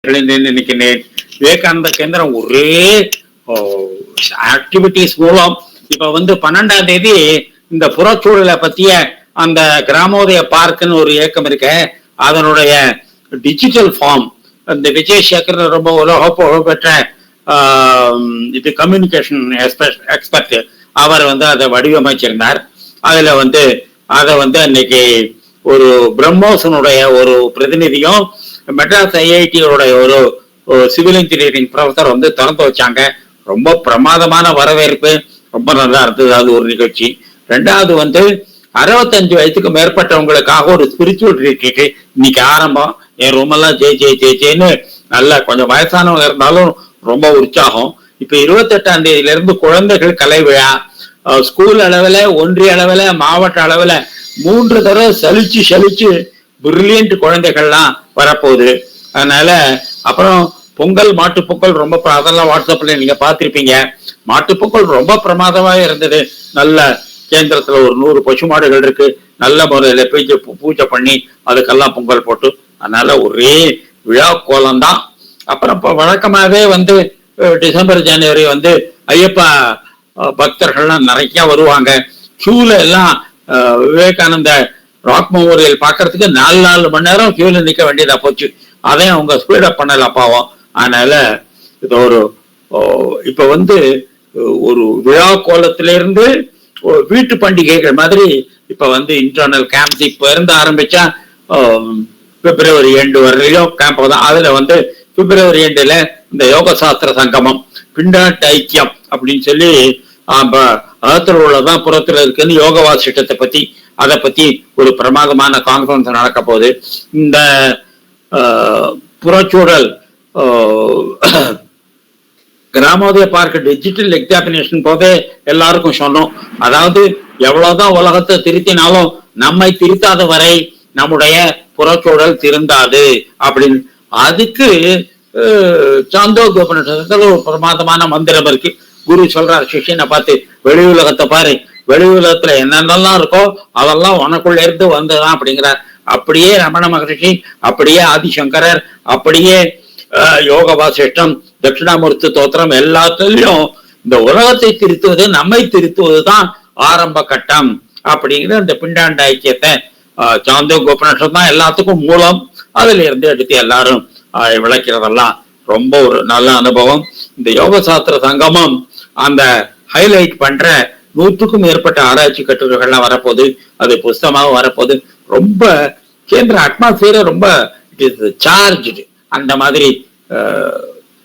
நினைக்கிறேன். விவேகானந்த கேந்திரம் ஒரே ஆக்டிவிட்டிஸ் மூலம் இப்ப 12ஆம் தேதி இந்த புறச்சூழலை பத்திய அந்த கிராமோதய பார்க்குன்னு ஒரு இயக்கம் இருக்க, அதனுடைய டிஜிட்டல் ஃபார்ம் இந்த விஜய் சேகர் ரொம்ப உலக புகழ்பெற்ற இது கம்யூனிகேஷன் எக்ஸ்பர்ட் அவர் அதை வடிவமைச்சிருந்தார். அதுல அதை அன்னைக்கு ஒரு பிரம்மோசனுடைய ஒரு பிரதிநிதியும் மெட்ராஸ் ஐஐடியோட ஒரு சிவில் இன்ஜினியரிங் ப்ரொஃபஸர் திறந்து வச்சாங்க. ரொம்ப பிரமாதமான வரவேற்பு, ரொம்ப நல்லா இருந்தது. அது ஒரு நிகழ்ச்சி. ரெண்டாவது 65 வயசுக்கு மேற்பட்டவங்களுக்காக ஒரு ஸ்பிரிச்சுவல் ரிட்ரீட் இன்னைக்கு ஆரம்பம். என் ரூமெல்லாம் ஜெயின்னு நல்லா கொஞ்சம் வயசானவங்க இருந்தாலும் ரொம்ப உற்சாகம். இப்ப 28ஆம் தேதியில இருந்து குழந்தைகள் கலை விழா ஸ்கூல் அளவுல, ஒன்றிய அளவுல, மாவட்ட அளவுல 3 தடவை சலிச்சு பிரில்லியன்ட் குழந்தைகள்லாம் வரப்போகுது. அதனால அப்புறம் பொங்கல், மாட்டுப்பொங்கல் ரொம்ப அதெல்லாம் வாட்ஸ்அப்ல நீங்க பார்த்திருப்பீங்க. மாட்டுப்பொங்கல் ரொம்ப பிரமாதமாக இருந்தது. நல்ல கேந்திரத்துல ஒரு 100 பசு மாடுகள் இருக்கு. நல்ல முறையில பூஜை பண்ணி அதுக்கெல்லாம் பொங்கல் போட்டு, அதனால ஒரே விழா கோலம் தான். அப்புறம் இப்ப வழக்கமாவே டிசம்பர் ஜனவரி ஐயப்பா பக்தர்கள்லாம் நிறைய வருவாங்க. கியூல எல்லாம் விவேகானந்த ராக் மெமோரியல் பாக்குறதுக்கு 4 மணி நேரம் கியூல நிக்க வேண்டியதா போச்சு. அதையும் அவங்க ஸ்பீடப் பண்ணல பாவம். அதனால இது ஒரு இப்ப ஒரு விழா கோலத்தில இருந்து வீட்டு பண்டிகைகள் மாதிரி இப்ப இன்டர்னல் கேம்ப்ஸ் இப்ப இருந்து ஆரம்பிச்சா பிப்ரவரி 2 வரையிலும் கேம்ப் தான். அதுல பிப்ரவரி 2ல இந்த யோக சாஸ்திர சங்கமம், பிண்டாட்டு ஐக்கியம் அப்படின்னு சொல்லி அகத்துல உள்ளதான் புறத்துல இருக்குன்னு யோக வாசிட்டத்தை பத்தி அதை பத்தி ஒரு பிரமாதமான கான்ஃபரன்ஸ் நடக்க போகுது. இந்த புறச்சூழல் கிராமோதய பார்க் டிஜிட்டல் எக்ஸாமினேஷன் போதே எல்லாருக்கும் சொன்னோம். அதாவது எவ்வளவுதான் உலகத்தை திருத்தினாலும் நம்மை திருத்தாத வரை நம்முடைய புறச்சூழல் திருந்தாது அப்படின்னு. அதுக்கு சாந்தோக்கியோபனிஷத்துல ஒரு பிரமாதமான மந்திரம் இருக்கு. குரு சொல்றார் சிஷ்யனை பார்த்து, வெளி உலகத்தை பாரு, வெளி உலகத்துல என்னென்னலாம் இருக்கோ அதெல்லாம் உனக்குள்ள இருந்து வந்துதான் அப்படிங்கிறார். அப்படியே ரமண மகரிஷி, அப்படியே ஆதிசங்கரர், அப்படியே யோக வாசிஷ்டம், தட்சிணாமூர்த்தி தோத்திரம் எல்லாத்துலயும் இந்த உலகத்தை திருத்துவது, நம்மை திருத்துவது தான் ஆரம்ப கட்டம் அப்படிங்கிற இந்த பிண்டாண்ட ஐக்கியத்தை சாந்தோக்கியோபனிஷம் தான் எல்லாத்துக்கும் மூலம். அதுல இருந்து எடுத்து எல்லாரும் விளக்கிறதெல்லாம் ரொம்ப ஒரு நல்ல அனுபவம். இந்த யோக சாஸ்திர சங்கமம் அந்த ஹைலைட் பண்ற 100க்கும் மேற்பட்ட ஆராய்ச்சி கட்டுரைகள்லாம் வரப்போகுது. அது புஸ்தகமாக வரப்போகுது. ரொம்ப கேந்திர அட்மாஸ்பியரை ரொம்ப இட் இஸ் சார்ஜ்டு, அந்த மாதிரி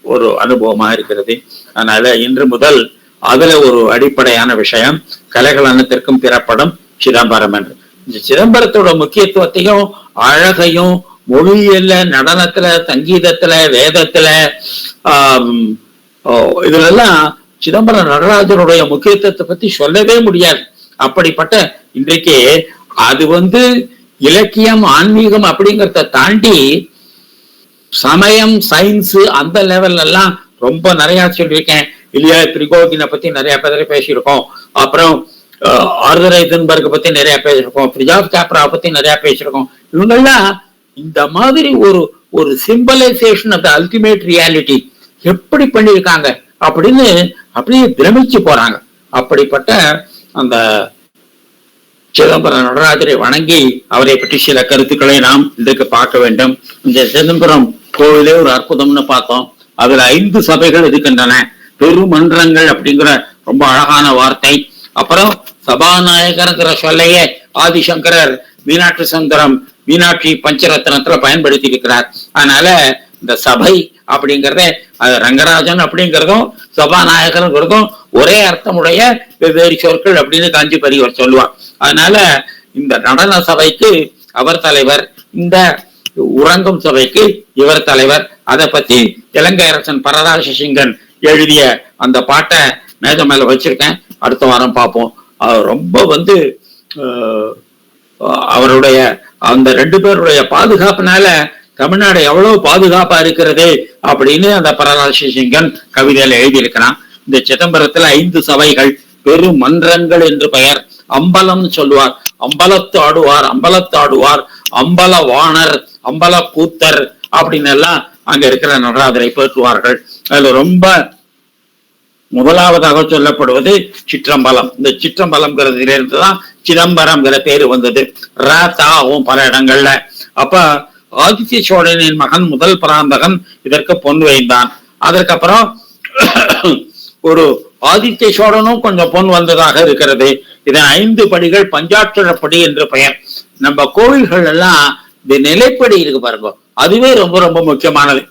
ஒரு அனுபவமாக இருக்கிறது. அதனால இன்று முதல் அதுல ஒரு அடிப்படையான விஷயம் கலைகள் அனைத்திற்கும் பிறப்படும் சிதம்பரம் என்று. இந்த சிதம்பரத்தோட முக்கியத்துவத்தையும் அழகையும் மொழியில, நடனத்துல, சங்கீதத்துல, வேதத்துல இதுலெல்லாம் சிதம்பரம் நடராஜனுடைய முக்கியத்துவத்தை பத்தி சொல்லவே முடியாது. அப்படிப்பட்ட இன்றைக்கு அது இலக்கியம், ஆன்மீகம் அப்படிங்கிறத தாண்டி சமயம், சயின்ஸ் அந்த லெவல்ல எல்லாம் ரொம்ப நிறைய சொல்லியிருக்கேன். இல்லையா, பிரிகோகினை பத்தி நிறைய பேர் பேசியிருக்கோம். அப்புறம் ஆர்தர் ஐசன்பர்க் பத்தி நிறைய பேசியிருக்கோம். பிரிஜாப் சாப்ரா பத்தி நிறைய பேசியிருக்கோம். இவங்கெல்லாம் இந்த மாதிரி ஒரு சிம்பலைசேஷன் ஆஃப் த அல்டிமேட் ரியாலிட்டி எப்படி பண்ணியிருக்காங்க அப்படின்னு அப்படியே பிரமிச்சு போறாங்க. அப்படிப்பட்ட அந்த சிதம்பரம் நடராஜரை வணங்கி அவரை பற்றி சில கருத்துக்களை நாம் இன்றைக்கு பார்க்க வேண்டும். இந்த சிதம்பரம் கோவிலே ஒரு அற்புதம்னு பார்த்தோம். அதுல 5 சபைகள் இருக்கின்றன. பெருமன்றங்கள் அப்படிங்கிற ரொம்ப அழகான வார்த்தை. அப்புறம் சபாநாயகர்ங்கிற சொல்லையே ஆதிசங்கரர் மீனாட்சி சுந்தரம், மீனாட்சி பஞ்சரத்னத்துல பயன்படுத்தி இருக்கிறார். அதனால இந்த சபை அப்படிங்கிறத அது ரங்கராஜன் அப்படிங்கிறதும் சபாநாயகருங்கிறதும் ஒரே அர்த்தமுடைய வெவ்வேறு சொற்கள் அப்படின்னு காஞ்சி பெரியவர் சொல்லுவார். அதனால இந்த நடன சபைக்கு அவர் தலைவர், இந்த உறங்கும் சபைக்கு இவர் தலைவர். அதை பத்தி இலங்கை அரசன் பரராச சிங்கன் எழுதிய அந்த பாட்டை மேஜ மேல வச்சிருக்கேன். அடுத்த வாரம் பார்ப்போம். ரொம்ப அவருடைய அந்த 2 பேருடைய பாதுகாப்புனால தமிழ்நாடு எவ்வளவு பாதுகாப்பா இருக்கிறது அப்படின்னு அந்த பரராச சிங்கன் கவிதையில எழுதியிருக்கிறான். இந்த சிதம்பரத்துல 5 சபைகள், பெரும் மன்றங்கள் என்று பெயர். அம்பலம் சொல்லுவார், அம்பலத்து ஆடுவார், அம்பலத்து ஆடுவார், அம்பல வாணர், அம்பல கூத்தர் அப்படின்னு எல்லாம் அங்க இருக்கிற நடராஜரை போற்றுவார்கள். அதுல ரொம்ப முதலாவதாக சொல்லப்படுவது சிற்றம்பலம். இந்த சிற்றம்பலம்ங்கிறதுல இருந்துதான் சிதம்பரம்ங்கிற பேரு வந்தது. ராத்தாவும் பல இடங்கள்ல. அப்ப ஆதித்ய சோழனின் மகன் முதல் பராந்தகன் இதற்கு பொன் வைந்தான். அதற்கப்புறம் ஒரு ஆதித்ய சோழனும் கொஞ்சம் பொன் வந்ததாக இருக்கிறது. இதன் 5 படிகள் பஞ்சாட்சரப்படி என்று பெயர். நம்ம கோவில்கள் எல்லாம் இந்த நிலைப்படி இருக்கு பாருங்க, அதுவே ரொம்ப ரொம்ப முக்கியமானது.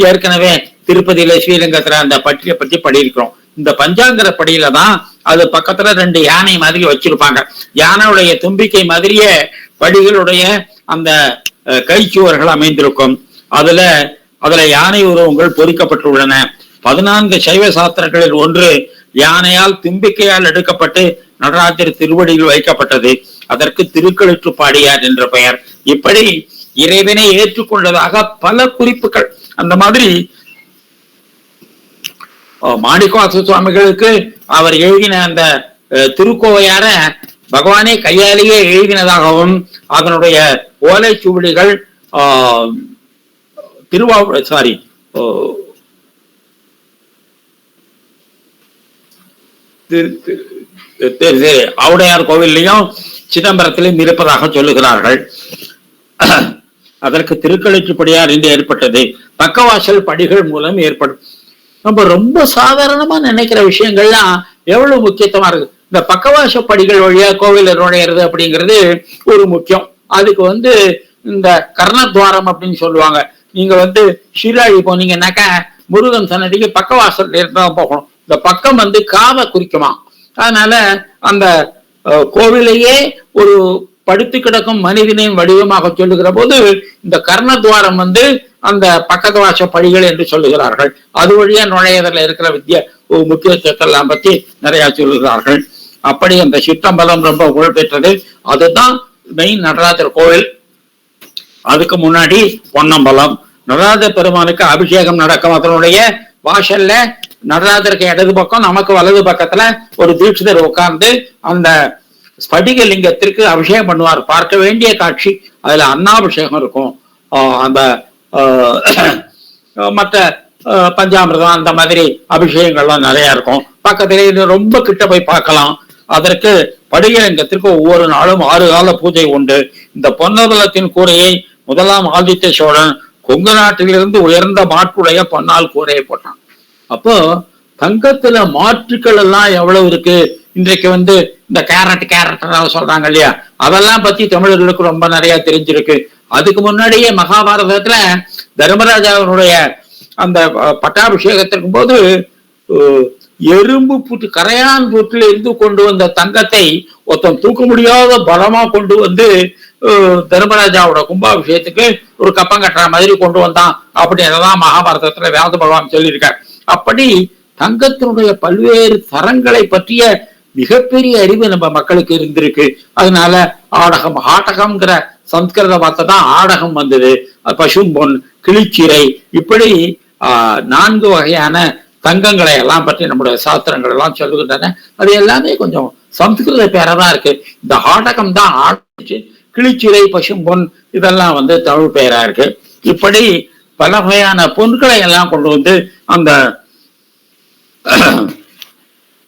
ஏற்கனவே திருப்பதியில ஸ்ரீரங்கத்துல அந்த பட்டியை பற்றி படியிருக்கிறோம். இந்த பஞ்சாங்கர படியில தான் அது பக்கத்துல 2 யானை மாதிரி வச்சிருப்பாங்க. யானையுடைய தும்பிக்கை மாதிரியே படிகளுடைய அந்த கைச்சுவர்கள் அமைந்திருக்கும். அதுல யானை உருவங்கள் பொறிக்கப்பட்டுள்ளன. 14 சைவ சாஸ்திரங்களில் ஒன்று யானையால் தும்பிக்கையால் எடுக்கப்பட்டு நடராஜர் திருவடியில் வைக்கப்பட்டது. அதற்கு திருக்களிற்றுப்பாடியார் என்ற பெயர். இப்படி இறைவனை ஏற்றுக்கொண்டதாக பல குறிப்புகள். அந்த மாதிரி மாணிக்கவாச சுவாமிகளுக்கு அவர் எழுதின அந்த திருக்கோவையார பகவானே கையாலேயே எழுதினதாகவும் அதனுடைய ஓலைச்சுவடிகள் ஆவுடையார் கோவில்லையும் சிதம்பரத்திலும் இருப்பதாக சொல்லுகிறார்கள். அதற்கு திருக்களிற்றுப்படியார் என்று ஏற்பட்டது. பக்கவாசல் படிகள் மூலம் ஏற்படும். நம்ம ரொம்ப சாதாரணமா நினைக்கிற விஷயங்கள்லாம் எவ்வளவு முக்கியத்துவமா இருக்கு. இந்த பக்கவாச படிகள் வழியா கோவில் நுழையிறது அப்படிங்கிறது ஒரு முக்கியம். அதுக்கு இந்த கர்ணத்வாரம் அப்படின்னு சொல்லுவாங்க. நீங்க சீராழி போனீங்கன்னாக்கா முருகன் சன்னதிக்கு பக்கவாசல் இருந்தா போகணும். இந்த பக்கம் காவை குறிக்குமா. அதனால அந்த கோவிலையே ஒரு படுத்து கிடக்கும் மனிதனின் வடிவமாக சொல்லுகிற போது இந்த கர்ணத்வாரம் அந்த பக்கவாச படிகள் என்று சொல்லுகிறார்கள். அது வழியா நுழையதில் இருக்கிற முக்கியத்துவத்தெல்லாம் பத்தி நிறைய சொல்லுகிறார்கள். அப்படி அந்த சிற்றம்பலம் ரொம்ப புகழ்பெற்றது. அதுதான் மெயின் நடராஜர் கோவில். அதுக்கு முன்னாடி பொன்னம்பலம். நடராஜ பெருமானுக்கு அபிஷேகம் நடக்கும். அதனுடைய வாசல்ல நடராஜருக்கு இடது பக்கம், நமக்கு வலது பக்கத்துல ஒரு தீட்சிதர் உட்கார்ந்து அந்த ஸ்படிக லிங்கத்திற்கு அபிஷேகம் பண்ணுவார். பார்க்க வேண்டிய காட்சி. அதுல அன்னாபிஷேகம் இருக்கும். அந்த மற்ற பஞ்சாமிர்தம் அந்த மாதிரி அபிஷேகங்கள்லாம் நிறைய இருக்கும். பக்கத்திலே ரொம்ப கிட்ட போய் பார்க்கலாம். அதற்கு படிகலிங்கத்திற்கு ஒவ்வொரு நாளும் 6 கால பூஜை உண்டு. இந்த பொன்னம்பலத்தின் கூரையை முதலாம் ஆதித்ய சோழன் கொங்கு நாட்டிலிருந்து உயர்ந்த மாற்றுடைய பொன்னால் கூரையை போட்டான். அப்போ தங்கத்துல மாற்றுக்கள் எல்லாம் எவ்வளவு இருக்கு. இன்றைக்கு இந்த கேரட் சொல்றாங்க இல்லையா, அதெல்லாம் பத்தி தமிழர்களுக்கு ரொம்ப நிறைய தெரிஞ்சிருக்கு. அதுக்கு முன்னாடியே மகாபாரதத்துல தர்மராஜாவினுடைய அந்த பட்டாபிஷேகத்திற்கும் போது எறும்பு பூட்டு கரையான் பூட்டில இருந்து கொண்டு வந்த தங்கத்தை ஒருத்தன் தூக்க முடியாத பலமா கொண்டு தர்மராஜாவோட கும்பாபிஷேகத்துக்கு ஒரு கப்பம் கட்டுற மாதிரி கொண்டு வந்தான் அப்படின்றதான் மகாபாரதத்துல வியாச பகவான் சொல்லியிருக்கார். அப்படி தங்கத்தினுடைய பல்வேறு தரங்களை பற்றிய மிகப்பெரிய அறிவு நம்ம மக்களுக்கு இருந்திருக்கு. அதனால ஆடகம்ங்கிற சம்ஸ்கிருத வார்த்தை தான் ஆடகம் வந்தது. பசும்பொன், கிளிச்சிறை, இப்படி 4 வகையான தங்கங்களை எல்லாம் பற்றி நம்முடைய சாஸ்திரங்கள் எல்லாம் சொல்லுகின்றன. அது எல்லாமே கொஞ்சம் சம்ஸ்கிருத பேரதான் இருக்கு. இந்த ஆடகம் தான் ஆடிச்சு. கிளிச்சிறை, பசும்பொன் இதெல்லாம் தமிழ் பெயரா இருக்கு. இப்படி பல வகையான பொருட்களை எல்லாம் கொண்டு அந்த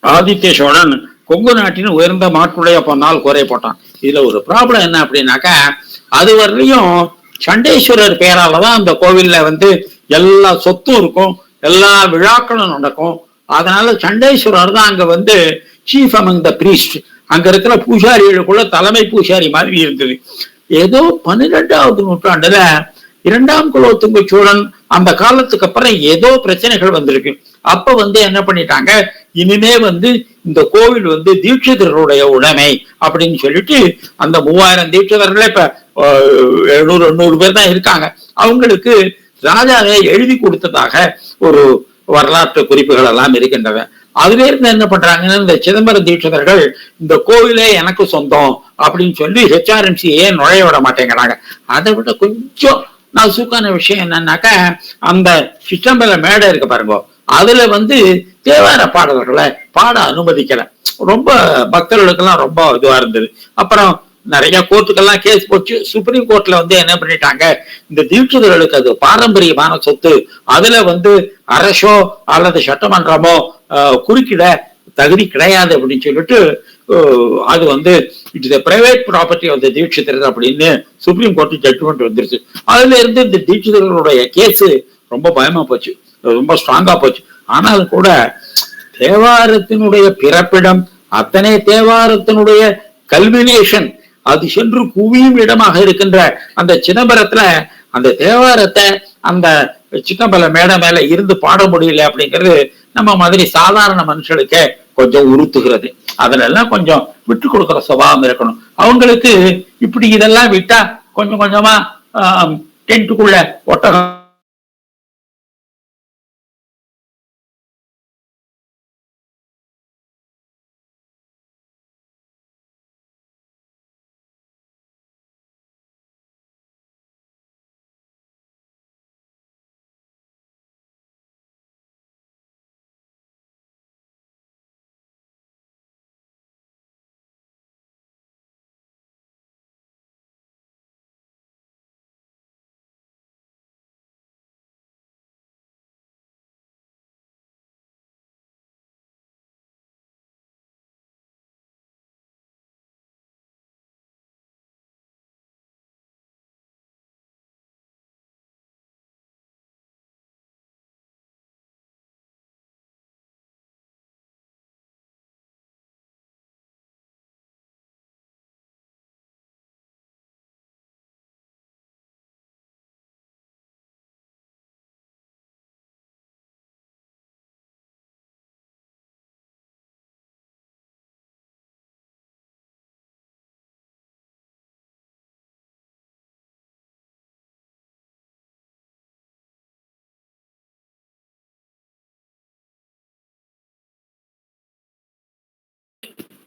ஆதித்ய சோழன் கொங்கு நாட்டின் உயர்ந்த மாற்றுடைய பொன்னால் கூரை போட்டான். இதுல ஒரு ப்ராப்ளம் என்ன அப்படின்னாக்கா, அது வரலையும் சண்டேஸ்வரர் பேராலதான் அந்த கோவில்ல எல்லா சொத்தும் இருக்கும், எல்லா விழாக்களும் நடக்கும். அதனால சண்டேஸ்வரர் தான் அங்க சீஃப் அமங் த பிரீஸ்ட். அங்க இருக்கிற பூசாரிகளுக்குள்ள தலைமை பூசாரி மாதிரி இருந்தது. ஏதோ 12ஆவது நூற்றாண்டுல 2ஆம் குலோத்துங்க சோழன் அந்த காலத்துக்கு அப்புறம் ஏதோ பிரச்சனைகள் வந்திருக்கு. அப்ப என்ன பண்ணிட்டாங்க, இனிமே இந்த கோவில் தீட்சிதர்களுடைய உடைமை அப்படின்னு சொல்லிட்டு அந்த 3000 தீட்சிதர்களே இப்ப 700-800 பேர் தான் இருக்காங்க. அவங்களுக்கு ராஜாவே எழுதி கொடுத்ததாக ஒரு வரலாற்று குறிப்புகள் எல்லாம் இருக்கின்றன. அதுல இருந்து என்ன பண்றாங்கன்னா, இந்த சிதம்பரம் தீட்சிதர்கள் இந்த கோவிலே எனக்கு சொந்தம் அப்படின்னு சொல்லி HRMC நுழைய விட மாட்டேங்கிறாங்க. அதை விட கொஞ்சம் நசுக்கான விஷயம் என்னன்னாக்கா, அந்த சிற்றம்பல மேடை இருக்கு பாருங்க, அதுல தேவார பாடல்களை பாட அனுமதிக்கல. ரொம்ப பக்தர்களுக்கெல்லாம் ரொம்ப இதுவா இருந்தது. அப்புறம் நிறைய கோர்ட்டுக்கெல்லாம் கேஸ் போச்சு. சுப்ரீம் கோர்ட்ல வந்து என்ன பண்ணிட்டாங்க, இந்த தீட்சிதர்களுக்கு அது பாரம்பரியமான சொத்து, அதுல வந்து அரசோ அல்லது சட்டமன்றமோ குறுக்கிட தகுதி கிடையாது அப்படின்னு சொல்லிட்டு அது வந்து it's private property of the Dikshitar அப்படின்னு சுப்ரீம் கோர்ட் ஜட்ஜ்மெண்ட் வந்துருச்சு. அதுல இருந்து இந்த தீட்சிதர்களுடைய கேஸ் ரொம்ப பயமா போச்சு, ரொம்ப ஸ்ட்ராங்கா போச்சு. ஆனாலும் கூட தேவாரத்தினுடைய பிறப்பிடம், அத்தனை தேவாரத்தினுடைய கல்மினேஷன், அது சென்று குவியும் இடமாக இருக்கின்ற அந்த சிதம்பரத்துல அந்த தேவாரத்தை அந்த சிதம்பரம் மேடை மேல இருந்து பாட முடியல அப்படிங்கிறது நம்ம மாதிரி சாதாரண மனுஷனுக்கு கொஞ்சம் உறுத்துகிறது. அதுல எல்லாம் கொஞ்சம் விட்டு கொடுக்கிற சுபாவம் இருக்கணும். அவங்களுக்கு இப்படி இதெல்லாம் விட்டா கொஞ்சம் கொஞ்சமா டென்ட்டுக்குள்ள ஒட்டகம்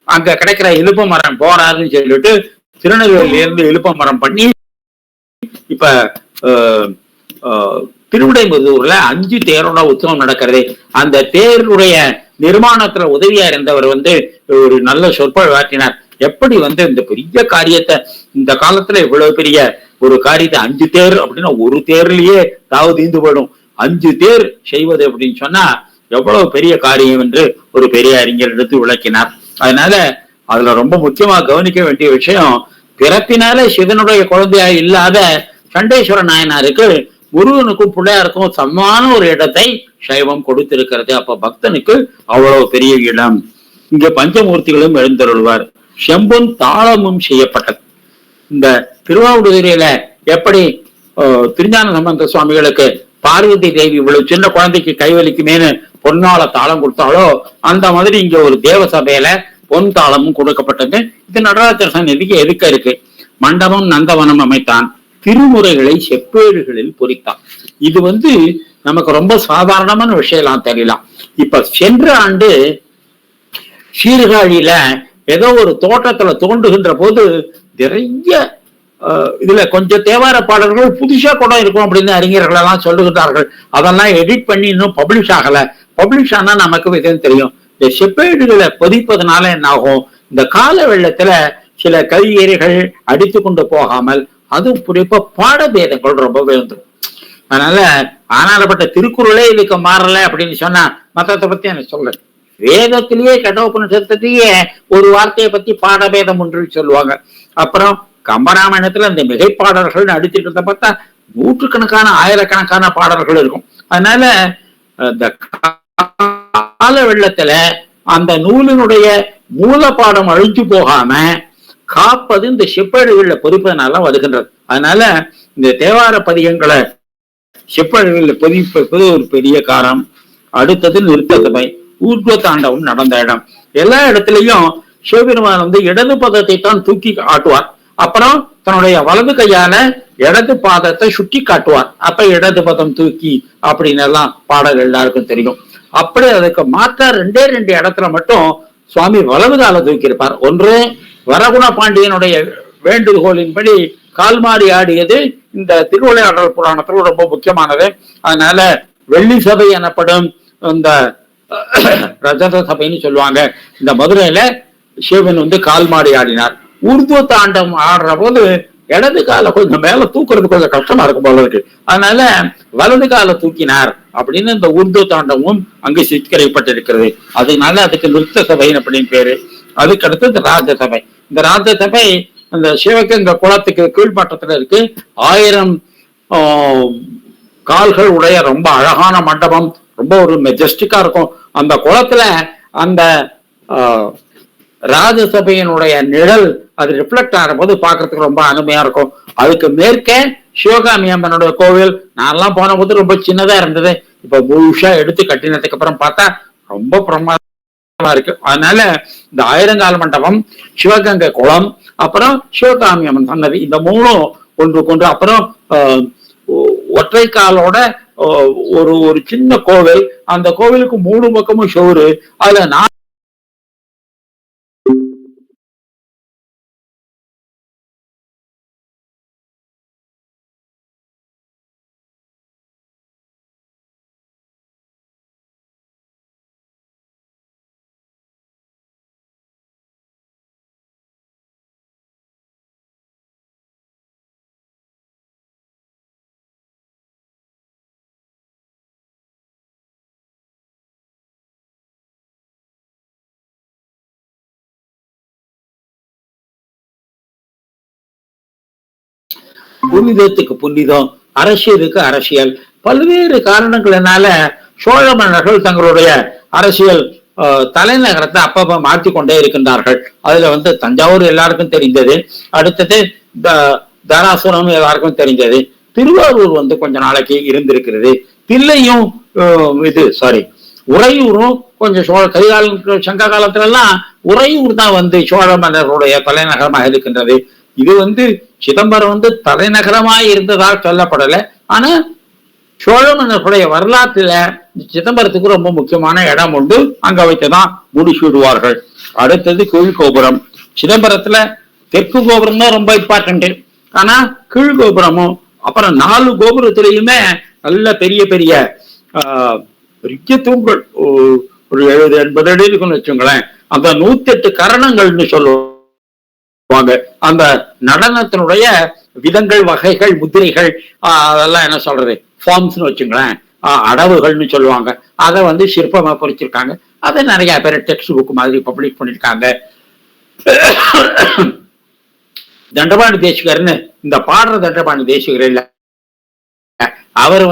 அங்க கிடைக்கிற இலுப்ப மரம் போறாதுன்னு சொல்லிட்டு திருநெல்வேலியில இருந்து இலுப்ப மரம் பண்ணி இப்ப திருவிடைமுதூர்ல 5 தேரோட உற்சவம் நடக்கிறது. அந்த தேருடைய நிர்மாணத்துல உதவியா இருந்தவர் வந்து ஒரு நல்ல சொற்பொழிவாற்றினார். எப்படி வந்து இந்த பெரிய காரியத்தை, இந்த காலத்துல இவ்வளவு பெரிய ஒரு காரியத்தை 5 தேர் அப்படின்னா ஒரு தேர்லயே தீந்து போயிடும். 5 தேர் செய்வது அப்படின்னு சொன்னா எவ்வளவு பெரிய காரியம் என்று ஒரு பெரிய அறிஞர் எடுத்து விளக்கினார். அதனால அதுல ரொம்ப முக்கியமா கவனிக்க வேண்டிய விஷயம், பிறப்பினால சிவனுடைய குழந்தையா இல்லாத சண்டேஸ்வர நாயனாருக்கு முருகனுக்கும் பிள்ளையாருக்கும் சமமான ஒரு இடத்தை சைவம் கொடுத்திருக்கிறது. அப்ப பக்தனுக்கு அவ்வளவு பெரிய இடம். இங்க பஞ்சமூர்த்திகளும் எழுந்தருள்வார். செம்பும் தாளமும் செய்யப்பட்டது. இந்த திருவாவடுதுறையில எப்படி திருஞான சம்பந்த சுவாமிகளுக்கு பார்வதி தேவி இவ்வளவு சின்ன குழந்தைக்கு கைவலிக்குமேனு பொன்னால தாளம் கொடுத்தாலோ, அந்த மாதிரி இங்க ஒரு தேவ சபையில பொன் தாளமும் கொடுக்கப்பட்டது. இது நடராஜர் சந்நிதிக்கு எதுக்க இருக்கு. மண்டபம் நந்தவனம் அமைத்தான், திருமுறைகளை செப்பேடுகளில் பொறித்தான். இது வந்து நமக்கு ரொம்ப சாதாரணமான விஷயம் தெரியலாம். இப்ப சென்ற ஆண்டு சீர்காழியில ஏதோ ஒரு தோட்டத்துல தோண்டுகின்ற போது நிறைய இதுல கொஞ்சம் தேவார பாடல்கள் புதுசா கூட இருக்கும் அப்படின்னு அறிஞர்கள் எல்லாம் சொல்லுகிறார்கள். அதெல்லாம் எடிட் பண்ணி இன்னும் பப்ளிஷ் ஆகல. பப்ளிஷ் ஆனா நமக்கு விஷயம் தெரியும். இந்த செப்பேடுகளை பதிப்பதனால என்ன ஆகும், இந்த கால வெள்ளத்துல சில கவியறிகள் அடித்து கொண்டு போகாமல், அதுவும் குறிப்பா பாடபேதங்கள் ரொம்ப வந்துடும். அதனால ஆனாலப்பட்ட திருக்குறளே இதுக்கு மாறல அப்படின்னு சொன்னா மத்தத்தை பத்தி எனக்கு சொல்ல, வேதத்திலேயே கடோபனிஷத்தையே ஒரு வார்த்தையை பத்தி பாடபேதம் ஒன்று சொல்லுவாங்க. அப்புறம் கம்பராமாயணத்துல இந்த மிகைப்பாடல்கள் அடிச்சிருக்கிறத பார்த்தா நூற்றுக்கணக்கான ஆயிரக்கணக்கான பாடல்கள் இருக்கும். அதனால இந்த கால வெள்ளத்துல அந்த நூலினுடைய மூலப்பாடம் அழிஞ்சு போகாம காப்பது இந்த செப்பேடுகள்ல பொறிப்பதனால வருகின்றது. அதனால இந்த தேவார பதிகங்களை செப்பேடுகள்ல பொறிப்பது ஒரு பெரிய காரம். அடுத்தது நிறுத்த சபை, ஊர்வ தாண்டவம் நடந்த இடம். எல்லா இடத்துலயும் சிவபெருமான் வந்து இடது பதத்தை தான் தூக்கி ஆட்டுவார். அப்புறம் தன்னுடைய வலது கையால இடது பாதத்தை சுட்டி காட்டுவார். அப்ப இடது பதம் தூக்கி அப்படின்னு எல்லாம் பாடல் எல்லாருக்கும் தெரியும். அப்படி அதுக்கு மாற்றா 2 இடத்துல மட்டும் சுவாமி வலது கால தூக்கி இருப்பார். ஒன்று வரகுண பாண்டியனுடைய வேண்டுகோளின்படி கால்மாடி ஆடியது இந்த திருவிளையாடல் புராணத்துல ரொம்ப முக்கியமானது. அதனால வெள்ளி சபை எனப்படும் இந்த ரஜத சபைன்னு சொல்லுவாங்க. இந்த மதுரையில சிவன் வந்து கால்மாடி ஆடினார். ஊர்துவ தாண்டம் ஆடுற போது இடது கால கொஞ்சம் மேல தூக்குறது கொஞ்சம் கஷ்டமா இருக்கும் போல இருக்கு. அதனால வலது கால தூக்கினார் அப்படின்னு இந்த ஊர்துவ தாண்டமும் அங்கு சித்தரிக்கப்பட்டிருக்கிறது. அதனால அதுக்கு நிறுத்த சபை அப்படின்னு பேரு. அதுக்கு அடுத்து இந்த ராஜசபை. இந்த ராஜசபை இந்த சிவகங்கை குளத்துக்கு கீழ்மட்டத்துல இருக்கு. 1000 கால்கள் உடைய ரொம்ப அழகான மண்டபம், ரொம்ப ஒரு மெஜஸ்டிக்கா இருக்கும். அந்த குளத்துல அந்த ராஜசபையினுடைய நிழல் அது ரிஃப்ளெக்ட் ஆகிற போது பாக்குறதுக்கு ரொம்ப அருமையா இருக்கும். அதுக்கு மேற்கே சிவகாமி அம்மனுடைய கோவில். நான்லாம் போன போது ரொம்ப சின்னதா இருந்தது. இப்ப முழுஷா எடுத்து கட்டினதுக்கு அப்புறம் பார்த்தா ரொம்ப பிரமாதமா இருக்கு. அதனால இந்த 1000 கால் மண்டபம், சிவகங்கை குளம், அப்புறம் சிவகாமி அம்மன் சன்னதி, இந்த மூணும் ஒன்று கொண்டு, அப்புறம் ஒற்றை காலோட ஒரு சின்ன கோவில். அந்த கோவிலுக்கு 3 பக்கமும் சோறு. அதுல புனிதத்துக்கு புனிதம், அரசியலுக்கு அரசியல், பல்வேறு காரணங்களினால சோழ மன்னர்கள் தங்களுடைய அரசியல் தலைநகரத்தை அப்பப்ப மாற்றிக்கொண்டே இருக்கின்றார்கள். அதுல தஞ்சாவூர் எல்லாருக்கும் தெரிந்தது. அடுத்தது தாராசுரம் எல்லாருக்கும் தெரிஞ்சது. திருவாரூர் கொஞ்ச நாளைக்கு இருந்திருக்கிறது. தில்லையும் உறையூரும் கொஞ்சம் கரிகால சங்க காலத்துல எல்லாம் உறையூர் தான் சோழ மன்னர்களுடைய தலைநகரமாக இருக்கின்றது. இது சிதம்பரம் தலைநகரமாய் இருந்ததால் சொல்லப்படல. ஆனா சோழ மன்னர்களுடைய வரலாற்றுல சிதம்பரத்துக்கு ரொம்ப முக்கியமான இடம் உண்டு. அங்க வைத்துதான் முடிசூடுவார்கள். அடுத்தது கீழ்கோபுரம். சிதம்பரத்துல தெற்கு கோபுரம் தான் ரொம்ப இம்பார்ட்டன்ட். ஆனா கீழ்கோபுரமும் அப்புறம் 4 கோபுரத்திலையுமே நல்ல பெரிய பெரிய பெரிய தூண்கள், ஒரு 70-80 அடி இருக்குன்னு வச்சுங்களேன். அந்த 108 கரணங்கள்னு சொல்லுவாங்க. அந்த நடனத்தினுடைய விதங்கள், வகைகள், முத்திரைகள், அதெல்லாம் என்ன சொல்றது, ஃபார்ம்ஸ்னு வச்சுங்களேன், அடவுகள்னு சொல்லுவாங்க. அதை சிற்பமா பொறிச்சிருக்காங்க. அதை நிறைய பேர் டெக்ஸ்ட் புக் மாதிரி பப்ளிஷ் பண்ணிருக்காங்க. தண்டபாணி தேசிகர்னு இந்த பாடுற தண்டபாணி தேசிகர் இல்ல, அவர்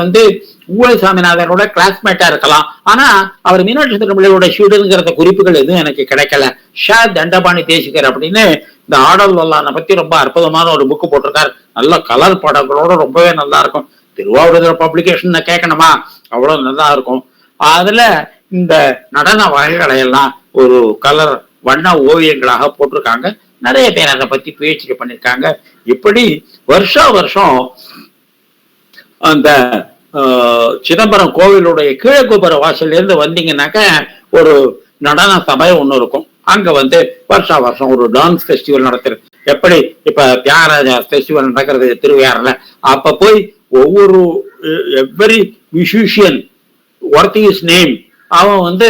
ஊழல் சாமிநாதனோட கிளாஸ்மேட்டா இருக்கலாம். ஆனா அவர் மீனாட்சி திருமலையோட ஸ்டூடெண்ட்ங்கிறத குறிப்புகள் எதுவும் எனக்கு கிடைக்கல. ஷா தண்டபாணி தேசிகர் அப்படின்னு இந்த ஆடல் வல்லானை பத்தி ரொம்ப அற்புதமான ஒரு புக்கு போட்டிருக்காரு. நல்ல கலர் படங்களோட ரொம்பவே நல்லா இருக்கும். திருவாவூர் பப்ளிகேஷன் கேட்கணுமா, அவ்வளவு நல்லா இருக்கும். அதுல இந்த நடன வகைகளை எல்லாம் ஒரு கலர் வண்ண ஓவியங்களாக போட்டிருக்காங்க. நிறைய பேர் அதை பத்தி பேச்சு பண்ணிருக்காங்க. இப்படி வருஷம் அந்த சிதம்பரம் கோவிலுடைய கீழகோபுர வாசல்ல இருந்து வந்தீங்கன்னாக்க ஒரு நடன சபை ஒண்ணு இருக்கும். அங்க வருஷம் ஒரு டான்ஸ் ஃபெஸ்டிவல் நடத்துறது. எப்படி இப்ப தியாகராஜா ஃபெஸ்டிவல் நடக்கிறது திருவையாறுல, அப்ப போய் ஒவ்வொரு every musician working is name, அவன்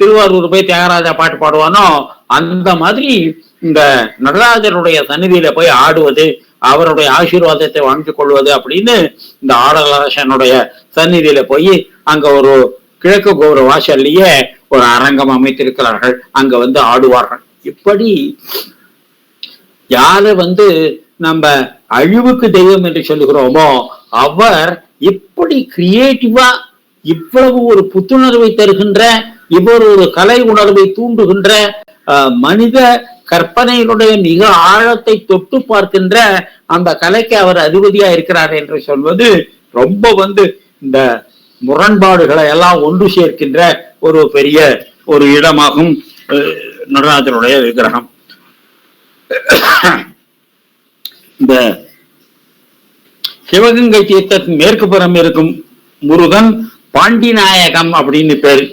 திருவாரூர் போய் தியாகராஜா பாட்டு பாடுவானோ அந்த மாதிரி இந்த நடராஜருடைய சந்நிதியில போய் ஆடுவது, அவருடைய ஆசீர்வாதத்தை வாங்கிக் கொள்வது அப்படின்னு இந்த ஆடலரசனுடைய சந்நிதியில போய் அங்க ஒரு கிழக்கு கோபுர வாசல்லையே ஒரு அரங்கம் அமைத்திருக்கிறார்கள். அங்க ஆடுவார்கள். இப்படி யாரு நம்ம அழிவுக்கு தெய்வம் என்று சொல்லுகிறோமோ அவர் இப்படி கிரியேட்டிவா இவ்வளவு ஒரு புத்துணர்வை தருகின்ற, இவ்வொரு ஒரு கலை உணர்வை தூண்டுகின்ற, மனித கற்பனையினுடைய மிக ஆழத்தை தொட்டு பார்க்கின்ற அந்த கலைக்கு அவர் அதிபதியா இருக்கிறார் என்று சொல்வது ரொம்ப இந்த முரண்பாடுகளை எல்லாம் ஒன்று சேர்க்கின்ற ஒரு பெரிய ஒரு இடமாகும் நடராஜனுடைய விக்கிரகம். இந்த சிவகங்கை தீர்த்தத்தின் மேற்கு புறம் இருக்கும் முருகன் பாண்டிநாயகம் அப்படின்னு பேரு.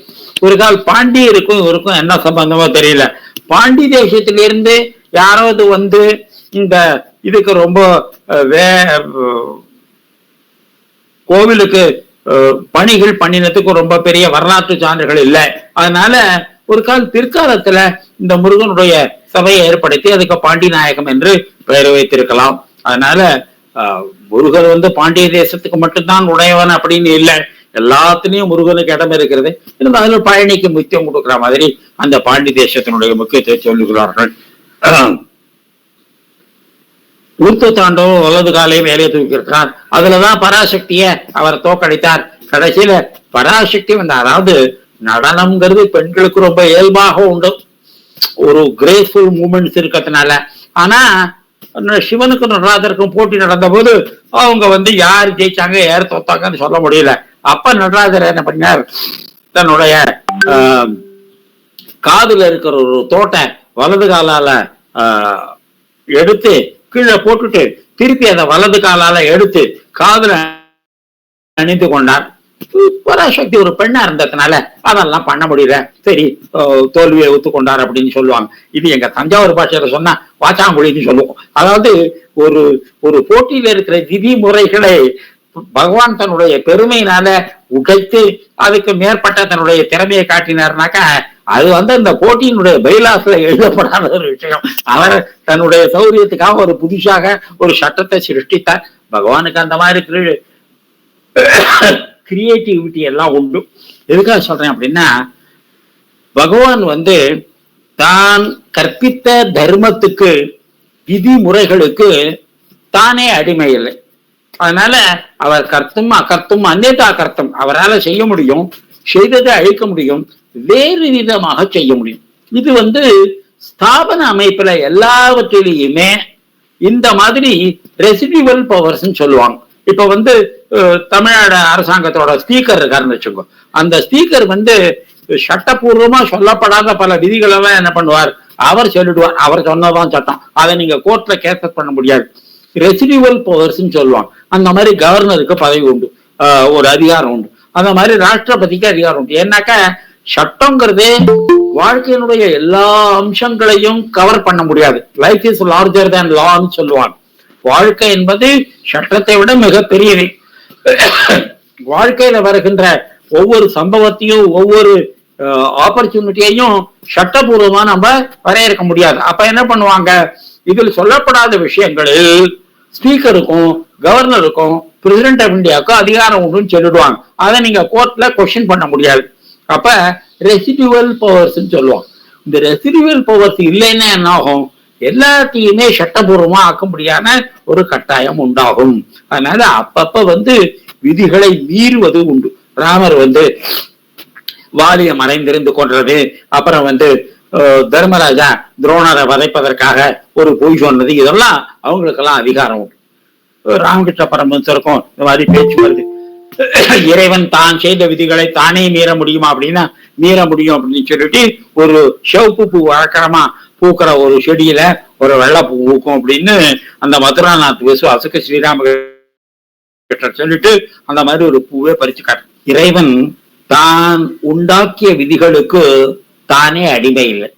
ஒரு கால் பாண்டியருக்கும் இவருக்கும் என்ன சம்பந்தமோ தெரியல. பாண்டி தேசத்திலிருந்து யாராவது இந்த இதுக்கு ரொம்ப கோவிலுக்கு பணிகள் பண்ணினதுக்கு ரொம்ப பெரிய வரலாற்று சான்றுகள் இல்லை. அதனால ஒரு பிற்காலத்துல இந்த முருகனுடைய சபையை ஏற்படுத்தி அதுக்கு பாண்டி நாயகம் என்று பெயர் வைத்திருக்கலாம். அதனால முருகன் பாண்டிய தேசத்துக்கு மட்டும்தான் உடையவன் அப்படின்னு இல்லை, எல்லாத்துலயும் முருகனுக்கு இடம் இருக்கிறது. இருந்தாலும் பழனிக்கு முக்கியம் கொடுக்குற மாதிரி அந்த பாண்டி தேசத்தினுடைய முக்கியத்துவத்தை சொல்லுகிறார்கள். ஊர்த்து தாண்டவம் வலது காலையும் வேலையை தூக்கியிருக்கிறார். அதுலதான் பராசக்திய அவர் தோக்கடித்தார். கடைசியில பராசக்தி அதாவது நடனம்ங்கிறது பெண்களுக்கு ரொம்ப இயல்பாக உண்டு, ஒரு கிரேஸ்ஃபுல் மூமெண்ட்ஸ் இருக்கிறதுனால. ஆனா சிவனுக்கு நடராஜருக்கும் போட்டி நடந்த போது அவங்க யார் ஜெயிச்சாங்க யார் தோத்தாங்கன்னு சொல்ல முடியல. அப்ப நடராஜர் என்ன பண்ணார், தன்னுடைய காதுல இருக்கிற ஒரு தோட்டை வலது காலால எடுத்து கீழே போட்டுட்டு திருப்பி அதை வலது காலால எடுத்து காதுல அணிந்து கொண்டார். பராசக்தி ஒரு பெண்ணா இருந்ததுனால அதெல்லாம் பண்ண முடியல, சரி தோல்வியை ஒத்துக்கொண்டார் அப்படின்னு சொல்லுவாங்க. இது எங்க தஞ்சாவூர் பாஷையில சொன்னா வாச்சாங்குழின்னு சொல்லுவோம். அதாவது ஒரு ஒரு போட்டியில இருக்கிற விதிமுறைகளை பகவான் தன்னுடைய பெருமையினால உடைத்து அதுக்கு மேற்பட்ட தன்னுடைய திறமையை காட்டினார்னாக்கா அது அந்த போட்டியினுடைய பைலாஸ்ல எழுதப்படாத ஒரு விஷயம். அவர் தன்னுடைய சௌரியத்துக்காக ஒரு புதுசாக ஒரு சட்டத்தை சிருஷ்டித்தார். பகவானுக்கு அந்த மாதிரி கிரியேட்டிவிட்டி எல்லாம் உண்டு. எதுக்காக சொல்றேன் அப்படின்னா, பகவான் தான் கற்பித்த தர்மத்துக்கு விதிமுறைகளுக்கு தானே அடிமை இல்லை. அதனால அவர் கர்த்தும் அகர்த்தும் அந்நேதா கர்த்தம், அவரால் செய்ய முடியும், செய்ததை அழிக்க முடியும், வேறு விதமாக செய்ய முடியும். இது ஸ்தாபன அமைப்புல எல்லாவற்றிலையுமே இந்த மாதிரி ரெசிடியூவல் பவர்ஸ் சொல்லுவாங்க. இப்ப தமிழ்நாடு அரசாங்கத்தோட ஸ்பீக்கர் இருக்காருன்னு வச்சுக்கோ, அந்த ஸ்பீக்கர் சட்டப்பூர்வமா சொல்லப்படாத பல விதிகள் எல்லாம் என்ன பண்ணுவார், அவர் சொல்லிடுவார், அவர் சொன்னதான் சட்டம், அதை நீங்க கோர்ட்ல கேஸ் பண்ண முடியாது. ரெசிடியூவல் பவர்ஸ் சொல்லுவாங்க. அந்த மாதிரி கவர்னருக்கு பதவி உண்டு, ஒரு அதிகாரம் உண்டு. அந்த மாதிரி ராஷ்டிரபதிக்கு அதிகாரம் உண்டு. ஏன்னாக்கா சட்டங்கிறதே வாழ்க்கையினுடைய எல்லா அம்சங்களையும் கவர் பண்ண முடியாது. லைஃப் இஸ் லார்ஜர் தேன் லான்னு சொல்லுவாங்க. வாழ்க்கை என்பது சட்டத்தை விட மிக பெரியது. வாழ்க்கையில வருகின்ற ஒவ்வொரு சம்பவத்தையும் ஒவ்வொரு ஆப்பர்ச்சுனிட்டியையும் சட்டபூர்வமா நம்ம வரையறுக்க முடியாது. அப்ப என்ன பண்ணுவாங்க, இதில் சொல்லப்படாத விஷயங்களில் ஸ்பீக்கருக்கும் கவர்னருக்கும் பிரசிடென்ட் ஆஃப் இந்தியாவுக்கும் அதிகாரம் உண்டுன்னு சொல்லிடுவாங்க. அதை நீங்க கோர்ட்ல கொஸ்டின் பண்ண முடியாது. அப்ப ரெசிடியூவல் பவர்ஸ் சொல்லுவாங்க. இந்த ரெசிடியூவல் பவர்ஸ் இல்லைன்னா என்ன ஆகும், எல்லாத்தையுமே சட்டபூர்வமா ஆக்க முடியாத ஒரு கட்டாயம் உண்டாகும். அதனால அப்பப்ப விதிகளை மீறுவது உண்டு. ராமர் வாலிய மறைந்திருந்து கொன்றது, அப்புறம் தர்மராஜா துரோணரை வதைப்பதற்காக ஒரு பொய் சொன்னது, இதெல்லாம் அவங்களுக்கெல்லாம் அதிகாரம் உண்டு. ராமகிருஷ்ண பரமஹம்சருக்கும் இந்த மாதிரி பேச்சு வருது. இறைவன் தான் செய்த விதிகளை தானே மீற முடியுமா அப்படின்னா மீற முடியும் அப்படின்னு சொல்லிட்டு ஒரு சிவப்பு பூ வழக்கமா பூக்கிற ஒரு செடியில ஒரு வெள்ளை பூ பூக்கும் அப்படின்னு அந்த மதுராநாத் விசுவாசுக்கு ஸ்ரீராமகிருஷ்ணர் சொல்லிட்டு அந்த மாதிரி ஒரு பூவே பறிச்சு காட்டு. இறைவன் தான் உண்டாக்கிய விதிகளுக்கு தானே அடிமை இல்லை.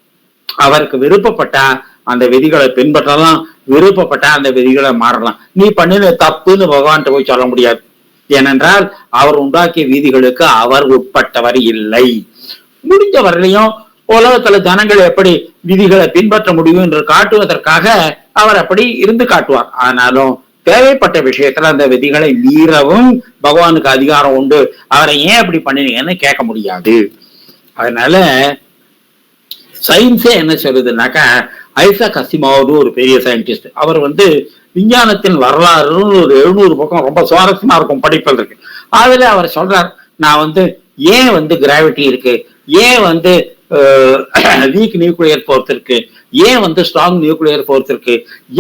அவருக்கு விருப்பப்பட்டா அந்த விதிகளை பின்பற்றலாம், விருப்பப்பட்டா அந்த விதிகளை மாறலாம். நீ பண்ணின தப்புன்னு பகவான்கிட்ட போய் சொல்ல முடியாது. ஏனென்றால் அவர் உண்டாக்கிய விதிகளுக்கு அவர் உட்பட்டவர் இல்லை. முடிஞ்ச வரலையும் உலகத்துல ஜனங்கள் எப்படி விதிகளை பின்பற்ற முடியும் என்று காட்டுவதற்காக அவர் அப்படி இருந்து காட்டுவார். ஆனாலும் தேவைப்பட்ட விஷயத்துல அந்த விதிகளை மீறவும் பகவானுக்கு அதிகாரம் உண்டு. அவரை ஏன் அப்படி பண்ணினீங்கன்னு கேட்க முடியாது. அதனால சயின்ஸே என்ன சொல்லுதுன்னாக்கா, ஐசக் அசிமோவ்னு ஒரு பெரிய சயின்டிஸ்ட், அவர் விஞ்ஞானத்தின் வரலாறு ஒரு 700 பக்கம் ரொம்ப சுவாரஸ்யமா இருக்கும் படிப்பதற்கு. அதுல அவர் சொல்றார், நான் ஏன் கிராவிட்டி இருக்கு, ஏன் வீக் நியூக்ளியர் ஃபோர்ஸ் இருக்கு, ஏன் ஸ்ட்ராங் நியூக்ளியர் ஃபோர்ஸ் இருக்கு,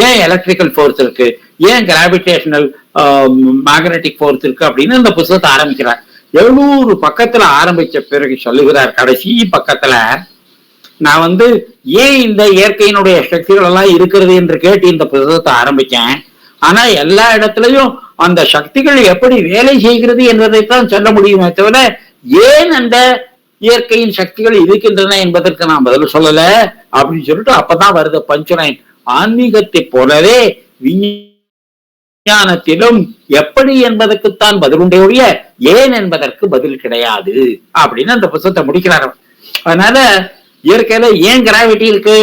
ஏன் எலக்ட்ரிக்கல் ஃபோர்ஸ் இருக்கு, ஏன் கிராவிடேஷனல் மேக்னெட்டிக் ஃபோர்ஸ் இருக்கு அப்படின்னு இந்த புத்தகத்தை ஆரம்பிக்கிறார். 700 பக்கத்துல ஆரம்பிச்ச பிறகு சொல்லுகிறார், கடைசி பக்கத்துல நான் ஏன் இந்த இயற்கையினுடைய சக்திகள் எல்லாம் இருக்கிறது என்று கேட்டு இந்த புத்தகத்தை ஆரம்பிச்சேன். ஆனா எல்லா இடத்துலயும் அந்த சக்திகள் எப்படி வேலை செய்கிறது என்பதைத்தான் சொல்ல முடியுமே தவிர ஏன் அந்த இயற்கையின் சக்திகள் இருக்கின்றன என்பதற்கு நான் பதில் சொல்லல அப்படின்னு சொல்லிட்டு அப்பதான் வருது பஞ்சுலைன். ஆன்மீகத்தை போலவே விஞ்ஞானத்திலும் எப்படி என்பதற்குத்தான் பதில் உண்டே ஒழிய ஏன் என்பதற்கு பதில் கிடையாது அப்படின்னு அந்த புத்தகத்தை முடிக்கிறார். அதனால இயற்கையில ஏன் கிராவிட்டி இருக்கு,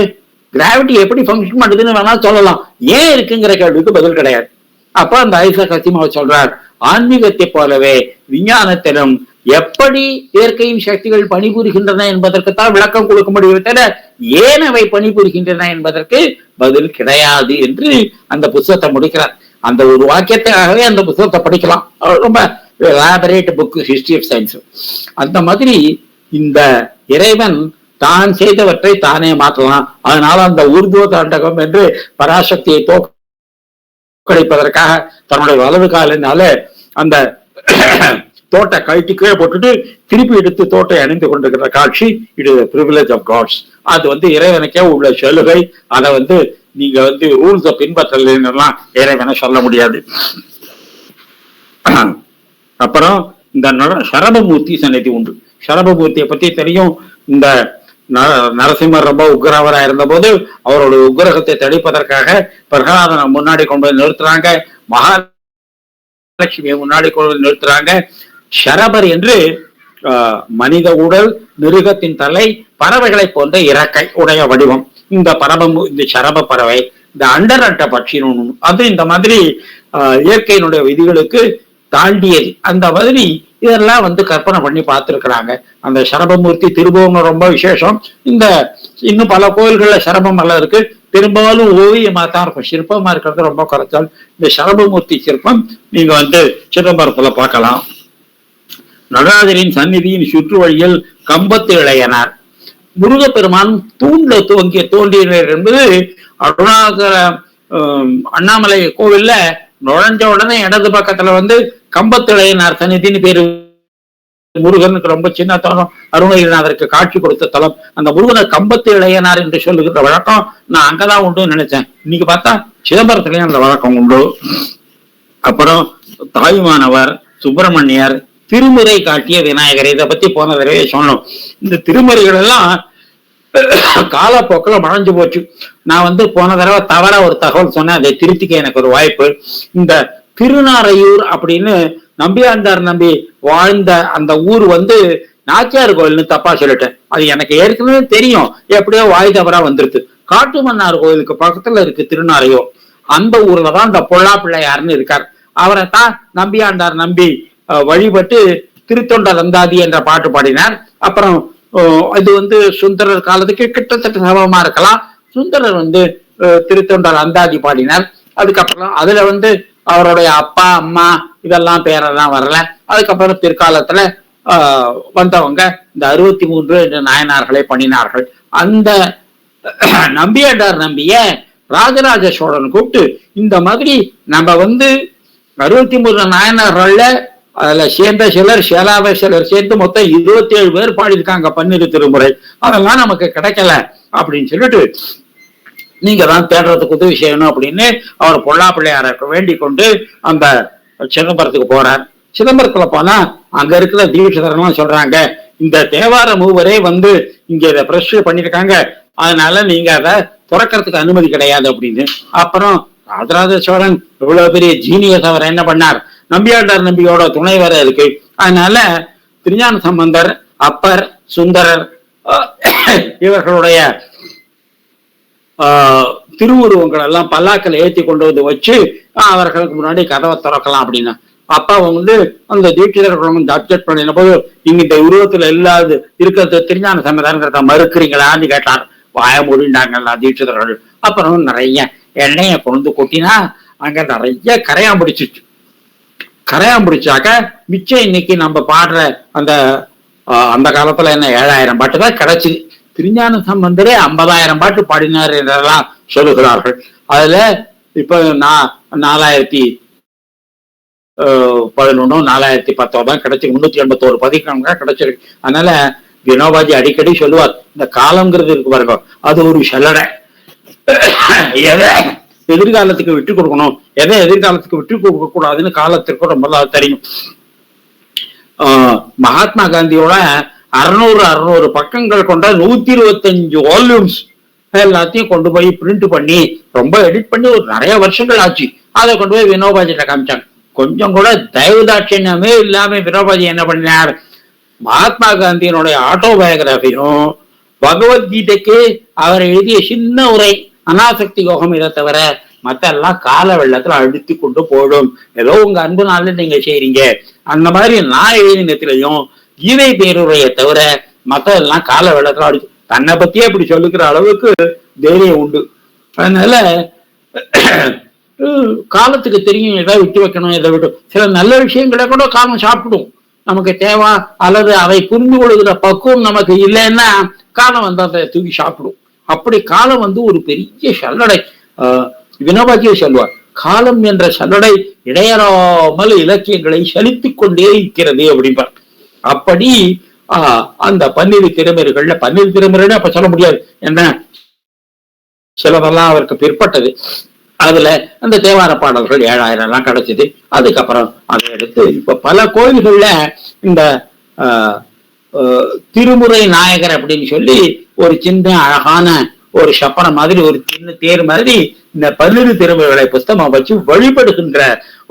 கிராவிட்டி எப்படி ஃபங்க்ஷன் பண்ணுதுன்னு வேணா சொல்லலாம், ஏன் இருக்குங்கிற கேள்விக்கு பதில் கிடையாது. அப்ப அந்த ஐசக் அசிமோவ் சொல்றார், ஆன்மீகத்தை போலவே விஞ்ஞானத்திலும் எப்படி இயற்கையின் சக்திகள் பணிபுரிகின்றன என்பதற்குத்தான் விளக்கம் கொடுக்க முடியும் தவிர ஏன் அவை பணிபுரிகின்றன என்பதற்கு பதில் கிடையாது என்று அந்த புத்தகத்தை முடிக்கிறார். அந்த ஒரு வாக்கியத்துக்காகவே அந்த புத்தகத்தை படிக்கலாம். ரொம்ப elaborate book, history of science. அந்த மாதிரி இந்த இறைவன் தான் செய்தவற்றை தானே மாற்றலாம். அதனால அந்த ஊர்துவ தாண்டகம் என்று பராசக்தியை தோற்கடிப்பதற்காக தன்னுடைய வலது காலினால அந்த தோட்டை கழட்டிக்கே போட்டுட்டு திருப்பி எடுத்து தோட்டை அணிந்து கொண்டிருக்கிற காட்சி, it is privilege of gods. அது இறைவனுக்கே உள்ள சலுகை. அதை நீங்க ரூல்ஸை பின்பற்றலாம் இறைவனை சொல்ல முடியாது. அப்புறம் இந்த சரபமூர்த்தி சன்னதி உண்டு. சரபமூர்த்தியை பத்தி தெரியும். இந்த நரசிம்மர் ரொம்ப உக்ரவரா இருந்த போது அவருடைய உக்ரகத்தை தடுப்பதற்காக பிரகலாதனை முன்னாடி கொண்டு போய் நிறுத்துறாங்க, மகாலட்சுமியை முன்னாடி கொண்டு போய் நிறுத்துறாங்க. ஷரபர் என்று மனித உடல், மிருகத்தின் தலை, பறவைகளை போன்ற இறக்கை உடைய வடிவம் இந்த இந்த சரப பறவை. இந்த அண்டரட்ட பட்சின்னு அது இந்த மாதிரி இயற்கையினுடைய விதிகளுக்கு தாண்டியது. அந்த மாதிரி இதெல்லாம் கற்பனை பண்ணி பார்த்திருக்கிறாங்க. அந்த சரபமூர்த்தி திருபுவனம் ரொம்ப விசேஷம். இந்த இன்னும் பல கோயில்கள்ல சரபம் எல்லாம் இருக்கு. பெரும்பாலும் ஓவியமா தான் இருக்கும், சிற்பமா இருக்கிறது ரொம்ப குறைச்சால். இந்த சரபமூர்த்தி சிற்பம் நீங்க சிதம்பரத்துல பார்க்கலாம். நடராஜரின் சந்நிதியின் சுற்று வழியில் கம்பத்து இளையனார் முருகப்பெருமான் தூண்ல தோன்றினர் என்பது அருணாச்சல அண்ணாமலை கோவில்ல நுழைஞ்ச உடனே இடது பக்கத்துல கம்பத்து இளையனார் சந்நிதின்னு பேரு. முருகனுக்கு ரொம்ப சின்ன தலம், அருணகிரிநாதருக்கு காட்சி கொடுத்த தலம். அந்த முருகனை கம்பத்து இளையனார் என்று சொல்லுகிற வழக்கம் நான் அங்கதான் உண்டு நினைச்சேன். இன்னைக்கு பார்த்தா சிதம்பரத்திலையும் அந்த வழக்கம் உண்டு. அப்புறம் தாயுமானவர், சுப்பிரமணியர், திருமுறை காட்டிய விநாயகர், இதை பத்தி போன தடவை சொன்னோம். இந்த திருமுறைகள் எல்லாம் காலப்போக்கில் மறைஞ்சு போச்சு. நான் போன தடவை தவற ஒரு தகவல் சொன்னேன், அதை திருத்திக்க எனக்கு ஒரு வாய்ப்பு. இந்த திருநாரையூர் அப்படின்னு நம்பியாண்டார் நம்பி வாழ்ந்த அந்த ஊர் நாச்சியார் கோயில்னு தப்பா சொல்லிட்டேன். அது எனக்கு ஏற்கனவே தெரியும், எப்படியோ வாய் தவறா வந்துருது. காட்டுமன்னார் கோயிலுக்கு பக்கத்துல இருக்கு திருநாரையூர். அந்த ஊர்ல தான் இந்த பொல்லா பிள்ளையார்னு இருக்கார். அவரை தான் நம்பியாண்டார் நம்பி வழிபட்டு திருத்தொண்டர் அந்தாதி என்ற பாட்டு பாடினார். அப்புறம் இது சுந்தரர் காலத்துக்கு கிட்டத்தட்ட சமமா இருக்கலாம். சுந்தரர் திருத்தொண்டர் அந்தாதி பாடினார். அதுக்கப்புறம் அதுல அவருடைய அப்பா அம்மா இதெல்லாம் பேரெல்லாம் வரல. அதுக்கப்புறம் பிற்காலத்துல வந்தவங்க இந்த 63 நாயனார்களை பண்ணினார்கள். அந்த நம்பியாண்டார் நம்பிய ராஜராஜ சோழன் கூப்பிட்டு இந்த மாதிரி நம்ம 63 நாயனார்கள்ல அதுல சேர்ந்த சிலர் சேலாவை சிலர் சேர்ந்து மொத்தம் 27 பேர் பாடியிருக்காங்க பன்னிரு திருமுறை. அதெல்லாம் நமக்கு கிடைக்கல அப்படின்னு சொல்லிட்டு நீங்க தான் தேடுறதுக்கு உதவி செய்யணும் அப்படின்னு அவர் பொல்லா பிள்ளையார வேண்டிக் கொண்டு அந்த சிதம்பரத்துக்கு போறார். சிதம்பரத்துல போனா அங்க இருக்கிற தீட்சிதரெல்லாம் சொல்றாங்க, இந்த தேவார மூவரே இங்க இதை பிரஷ் பண்ணிருக்காங்க, அதனால நீங்க அதை துறக்கிறதுக்கு அனுமதி கிடையாது அப்படின்னு. அப்புறம் ராஜராஜ சோழன் இவ்வளவு பெரிய ஜீனியஸ், அவர் என்ன பண்ணார், நம்பியாண்டார் நம்பியோட துணை வர இருக்கு. அதனால திருஞான சம்பந்தர், அப்பர், சுந்தரர் இவர்களுடைய திருவுருவங்கள் எல்லாம் பல்லாக்கள் ஏற்றி கொண்டு வச்சு அவர்களுக்கு முன்னாடி கதவை திறக்கலாம் அப்படின்னா, அப்பா அந்த தீட்சிதர்கள் அப்செக்ட் பண்ணின போது நீங்க இந்த உருவத்துல இல்லாது இருக்கிறது திருஞான சம்பந்தர்ங்கிறத மறுக்கிறீங்களான்னு கேட்டார். வாய மூடிண்டாங்கல்ல தீட்சிதர்கள். அப்புறம் நிறைய எண்ணெயை கொண்டு கொட்டினா அங்க நிறைய கரையான் பிடிச்சிச்சு. கரையான் பிடிச்சாக்க மிச்சம் இன்னைக்கு நம்ம பாடுற அந்த காலத்துல என்ன 7000 பாட்டு தான் கிடைச்சு. திருஞான சம்பந்தரே 50,000 பாட்டு பாடினார் என்றெல்லாம் சொல்லுகிறார்கள். அதுல இப்ப 4011 4010 தான் கிடைச்சி, 381 பதிக்கணக்கா கிடைச்சிருக்கு. அதனால வினோபாஜி அடிக்கடி சொல்லுவார், இந்த காலம்ங்கிறது இருக்கு பாருங்க, அது ஒரு செல்லடை. எதை எதிர்காலத்துக்கு விட்டு கொடுக்கணும், எதை எதிர்காலத்துக்கு விட்டு கொடுக்க கூடாதுன்னு காலத்திற்கு ரொம்ப தெரியும். மகாத்மா காந்தியோட 600 பக்கங்கள் கொண்ட 125 வால்யூம்ஸ் எல்லாத்தையும் கொண்டு போய் பிரிண்ட் பண்ணி ரொம்ப எடிட் பண்ணி ஒரு நிறைய வருஷங்கள் ஆச்சு. அதை கொண்டு போய் வினோபாஜிட்ட காமிச்சாங்க. கொஞ்சம் கூட தயவுதாட்சியமே இல்லாம வினோபாஜி என்ன பண்ணினார், மகாத்மா காந்தியினுடைய ஆட்டோபயோகிராஃபியும் பகவத்கீதைக்கு அவர் எழுதிய சின்ன உரை அனாசக்தி யோகம் இதை தவிர மத்த எல்லாம் கால வெள்ளத்துல அழுத்தி கொண்டு போடும். ஏதோ உங்க அன்பு நாள்ல நீங்க செய்றீங்க. அந்த மாதிரி நான் எழுதினத்திலையும் கீதை பேருரையை தவிர மத்த எல்லாம் கால வெள்ளத்துல அடிச்சு தன்னை பத்தியே அப்படி சொல்லிக்கிற அளவுக்கு தைரியம் உண்டு. அதனால காலத்துக்கு தெரியும் எதை விட்டு வைக்கணும், எதை விட்டு சில நல்ல விஷயங்களை கூட காலம் சாப்பிடும். நமக்கு தேவை அல்லது அதை புரிந்து கொள்கிற பக்குவம் நமக்கு இல்லைன்னா காலம் வந்து அதை தூக்கி சாப்பிடும். அப்படி காலம் வந்து ஒரு பெரிய சல்லடை. வினோபாஜியை சொல்வார், காலம் என்ற சல்லடை இடையறாமல் இலக்கியங்களை செலுத்திக் கொண்டே இருக்கிறது அப்படின்பார். அப்படி அந்த பன்னிரு திருமறைகள்ல பன்னிரு திருமறைன்னு அப்ப சொல்ல முடியாது, என்ன சிலதெல்லாம் அவருக்கு பிற்பட்டது. அதுல அந்த தேவார பாடல்கள் 7000 எல்லாம் கிடைச்சது. அதுக்கப்புறம் அதை எடுத்து இப்ப பல கோயில்கள்ல இந்த திருமுறை நாயகர் அப்படின்னு சொல்லி ஒரு சின்ன அழகான ஒரு சப்பரம் மாதிரி ஒரு சின்ன தேர் மாதிரி இந்த 12 திருமுறைகளை புஸ்தகம் வச்சு வழிபடுகின்ற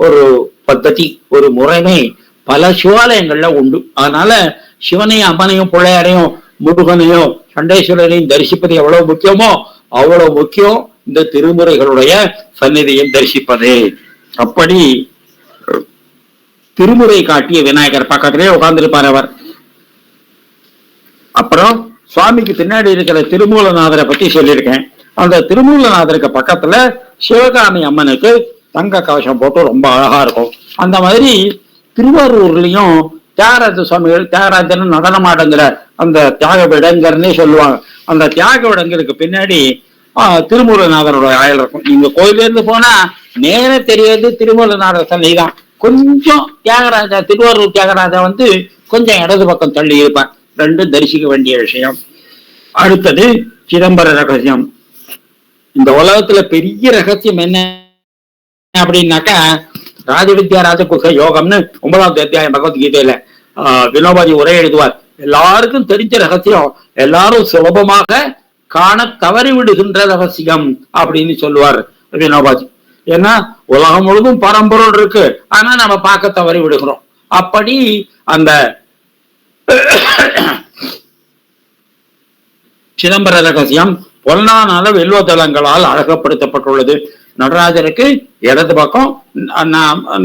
ஒரு பద్ధதி, ஒரு முறைமை பல சிவாலயங்கள்ல உண்டு. அதனால சிவனையும் அம்மனையும் பிள்ளையாரையும் முருகனையும் சண்டேஸ்வரரையும் தரிசிப்பது எவ்வளவு முக்கியமோ அவ்வளவு முக்கியம் இந்த திருமுறைகளுடைய சந்நிதியை தரிசிப்பது. அப்படி திருமுறை காட்டிய விநாயகர் பக்கத்திலே உட்கார்ந்திருப்பார் அவர். அப்புறம் சுவாமிக்கு பின்னாடி இருக்கிற திருமூலநாதரை பத்தி சொல்லியிருக்கேன். அந்த திருமூலநாதருக்கு பக்கத்துல சிவகாமி அம்மனுக்கு தங்க கவசம் போட்டு ரொம்ப அழகா இருக்கும். அந்த மாதிரி திருவாரூர்லயும் தியாகராஜ சுவாமிகள் தியாகராஜன் நடனமாடுங்கிற அந்த தியாக விடங்கர்னே சொல்லுவாங்க. அந்த தியாக விடங்கருக்கு பின்னாடி திருமூலநாதரோட ஆயல் இருக்கும். நீங்க கோயில இருந்து போனா நேர தெரியாது திருமூலநாதர் சன்னதி தான். கொஞ்சம் தியாகராஜா திருவாரூர் தியாகராஜா வந்து கொஞ்சம் இடது பக்கம் தள்ளி இருப்பார். ரெண்டும் தரிசிக்க வேண்டிய விஷயம். அடுத்தது சிதம்பர ரகசியம். இந்த உலகத்துல பெரிய ரகசியம் என்ன அப்படின்னாக்கா ராஜவித்யா ராஜகுக யோகம்னு 9வது அத்தியாயம் பகவத்கீதையில வினோபாஜி உரை எழுதுவார். எல்லாருக்கும் தெரிஞ்ச ரகசியம், எல்லாரும் சுலபமாக காண தவறி விடுகின்ற ரகசியம் அப்படின்னு சொல்லுவார் வினோபாஜி. ஏன்னா உலகம் முழுதும் பரம்பொருள் இருக்கு, ஆனா நம்ம பார்க்க தவறி விடுகிறோம். அப்படி அந்த சிதம்பர ரகசியம் பொன்னானால வெல்வதளங்களால் அழகப்படுத்தப்பட்டுள்ளது. நடராஜருக்கு இடது பக்கம்,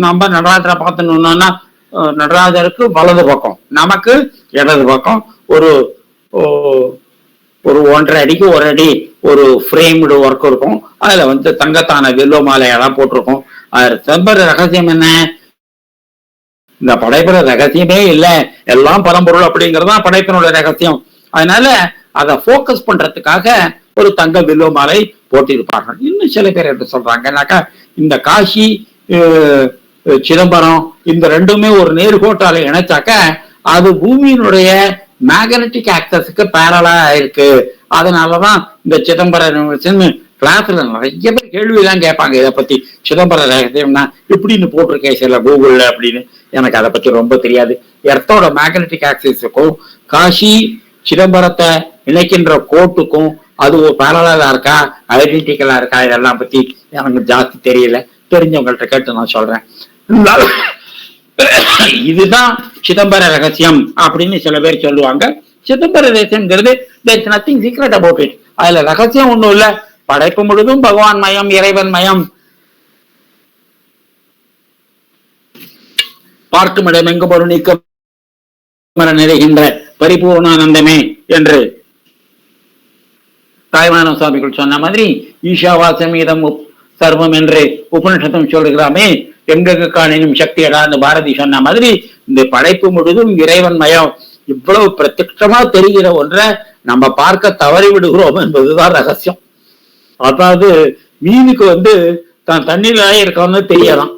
நம்ம நடராஜரை பார்த்தோம்னா நடராஜருக்கு வலது பக்கம், நமக்கு இடது பக்கம். ஒரு 1.5 அடிக்கு 1 அடி ஒரு ஃப்ரேம்டு ஒர்க் இருக்கும். அதுல வந்து தங்கத்தான வெல்லோ மாலையெல்லாம் போட்டிருக்கும். அது சிதம்பர ரகசியம் என்ன? இந்த படைப்புற ரகசியமே இல்லை, எல்லாம் பரம்பொருள் அப்படிங்கறதுதான் படைப்பினோட ரகசியம். அதனால அதை போக்கஸ் பண்றதுக்காக ஒரு தங்க வில்லோ மாலை போட்டிருப்பார்கள். இன்னும் சில பேர் என்ன சொல்றாங்கன்னாக்கா இந்த காசி சிதம்பரம் இந்த ரெண்டுமே ஒரு நேர்கோட்டால இணைச்சாக்க அது பூமியினுடைய மேக்னட்டிக் ஆக்சஸுக்கு பேரலா இருக்கு. அதனாலதான் இந்த சிதம்பரம் கிளாஸ்ல நிறைய பேர் கேள்வி எல்லாம் கேட்பாங்க, இதை பத்தி சிதம்பர ரகசியம்னா இப்படின்னு போட்டிருக்கேன் சில கூகுள்ல அப்படின்னு. எனக்கு அதை பத்தி ரொம்ப தெரியாது. எர்த்தோட மேக்னட்டிக் ஆக்சிஸுக்கும் காசி சிதம்பரத்தை இணைக்கின்ற கோட்டுக்கும் அது ஒரு பேரலா இருக்கா, ஐடென்டிக்கலா இருக்கா, இதெல்லாம் பத்தி எனக்கு ஜாஸ்தி தெரியல. தெரிஞ்சவங்கள்ட்ட கேட்டு நான் சொல்றேன். இதுதான் சிதம்பர ரகசியம் அப்படின்னு சில பேர் சொல்லுவாங்க. சிதம்பர ரகசியம்ங்கிறது there's nothing secret about it. அதுல ரகசியம் ஒண்ணும் இல்ல, படைப்பு முழுதும் பகவான் மயம், இறைவன் மயம். பார்க்கும் இடம் எங்கு பொருள் நீக்கம் நிறைகின்ற பரிபூர்ணானந்தமே என்று தாய்மான சுவாமிகள் சொன்ன மாதிரி ஈஷாவாசமீதம் சர்வம் என்று உபனிஷத்தம் சொல்லுகிறாமே, எங்கெங்கு காணினும் சக்தியடான்னு பாரதி சொன்ன மாதிரி இந்த படைப்பு முழுதும் இறைவன் மயம். இவ்வளவு பிரத்யட்சமா தெரிகிற ஒன்றை நம்ம பார்க்க தவறி விடுகிறோம் என்பதுதான் ரகசியம். அதாவது மீனுக்கு வந்து தான் தண்ணியில இருக்கவன்னு தெரியலாம்,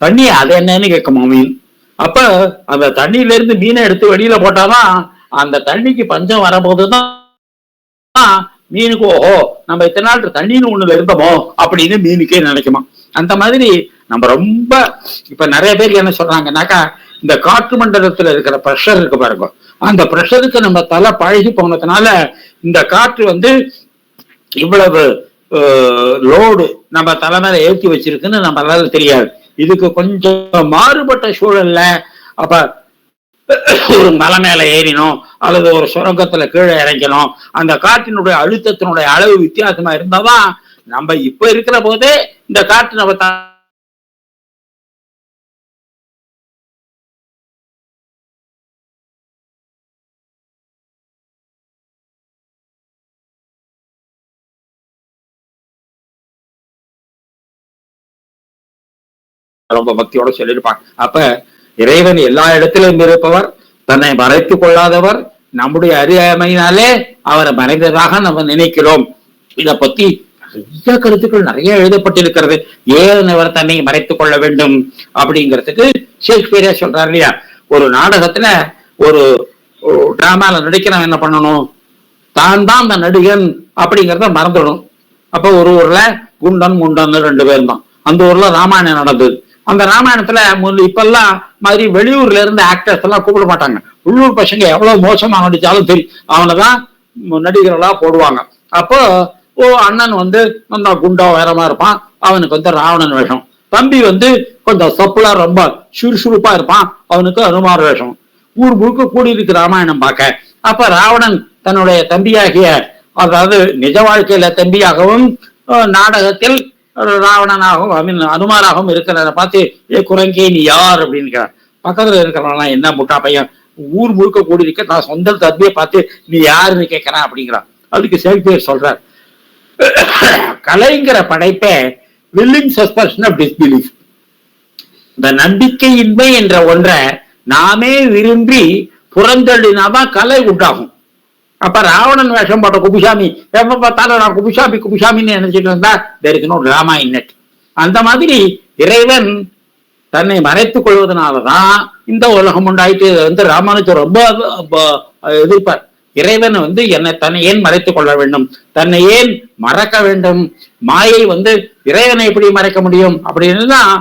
தண்ணி அது என்னன்னு கேட்குமா மீன். அப்ப அந்த தண்ணியில இருந்து மீனை எடுத்து வெளியில போட்டாதான் அந்த தண்ணிக்கு பஞ்சம் வரும்போதுதான் மீனுக்கு ஓஹோ நம்ம இத்தனை நாள் தண்ணின்னு ஒண்ணுல இருந்தோமோ அப்படின்னு மீனுக்கே நினைக்குமா. அந்த மாதிரி நம்ம ரொம்ப இப்ப நிறைய பேர் என்ன சொல்றாங்கன்னாக்கா இந்த காற்று மண்டலத்துல இருக்கிற ப்ரெஷர் இருக்கு பாருங்க, அந்த ப்ரெஷருக்கு நம்ம தலை பழகி போனதுனால இந்த காற்று வந்து இவ்வளவு லோடு நம்ம தலைமையில ஏற்றி வச்சிருக்குன்னு நம்மளால தெரியாது. இதுக்கு கொஞ்சம் மாறுபட்ட சூழல்ல அப்ப ஒரு மலை மேல ஏறினோம் அல்லது ஒரு சுரங்கத்துல கீழே இறங்கணும், அந்த காற்றினுடைய அழுத்தத்தினுடைய அளவு வித்தியாசமா இருந்தாதான் நம்ம இப்ப இருக்கிற போதே இந்த காற்று நம்ம ரொம்ப பக்தியோட சொல்லியிருப்பாங்க. அப்ப இறைவன் எல்லா இடத்திலும் இருப்பவர், தன்னை மறைத்துக் கொள்ளாதவர். நம்முடைய அறியாமையினாலே அவரை மறைந்ததாக நம்ம நினைக்கிறோம். இத பத்தி நிறைய கருத்துக்கள் நிறைய எழுதப்பட்டிருக்கிறது. ஏன் அவர் தன்னை மறைத்துக் கொள்ள வேண்டும் அப்படிங்கிறதுக்கு ஷேக்ஸ்பியரே சொல்றாரு இல்லையா, ஒரு நாடகத்துல ஒரு டிராமால நடிக்கிறவன் என்ன பண்ணணும், தான் தான் அந்த நடிகன் அப்படிங்கிறத மறந்துடும். அப்ப ஒரு ஊர்ல குண்டன் முண்டன் 2 பேரும் தான். அந்த ஊர்ல ராமாயணம் நடந்தது. அந்த ராமாயணத்துல இப்பெல்லாம் மாதிரி வெளியூர்ல இருந்து ஆக்டர்ஸ் எல்லாம் கூப்பிட மாட்டாங்க. உள்ளூர் பசங்க எவ்வளவு மோசமா நடிச்சாலும் சரி அவனதான் நடிகர்களா போடுவாங்க. அப்போ அண்ணன் வந்து நல்லா குண்டா உயரமா இருப்பான், அவனுக்கு வந்து ராவணன் வேஷம். தம்பி வந்து கொஞ்சம் சொப்புலா ரொம்ப சுறுசுறுப்பா இருப்பான், அவனுக்கு அனுமார் வேஷம். ஊர் முழுக்க கூடி இருக்கு ராமாயணம் பார்க்க. அப்ப ராவணன் தன்னுடைய தம்பியாகிய, அதாவது நிஜ வாழ்க்கையில தம்பியாகவும் நாடகத்தில் ராவணனாகவும் அனுமாராகவும் இருக்கிறத பார்த்து, குரங்கே நீ யார் அப்படின்னு பக்கத்துல இருக்கிறவன் என்ன முட்டா பையன், ஊர் முழுக்க கூடி இருக்க நான் சொந்த தம்பியை பார்த்து நீ யாருன்னு கேட்கிறான் அப்படிங்கிறான். அதுக்கு ஷேக்ஸ்பியர் சொல்றார், கலைங்கிற படைப்பை வில்லிங் சஸ்பென்ஷன் ஆஃப் டிஸ்பிலீஃப், இந்த நம்பிக்கையின்மை என்ற ஒன்றை நாமே விரும்பி புறந்தள்ளினாதான் கலை உண்டாகும். அப்ப ராவணன் வேஷம் போட்ட குப்புசாமி எப்ப பார்த்தாலும் நான் குப்புசாமின்னு நினைச்சிட்டு இருந்தா there is no drama in it. அந்த மாதிரி இறைவன் தன்னை மறைத்துக் கொள்வதனாலதான் இந்த உலகம் உண்டாயிட்டு. வந்து ராமானுஜர் ரொம்ப எதிர்ப்பார். இறைவன் வந்து தன்னை ஏன் மறைத்துக் கொள்ள வேண்டும், தன்னை ஏன் மறக்க வேண்டும், மாயை வந்து இறைவனை எப்படி மறைக்க முடியும் அப்படின்னு தான்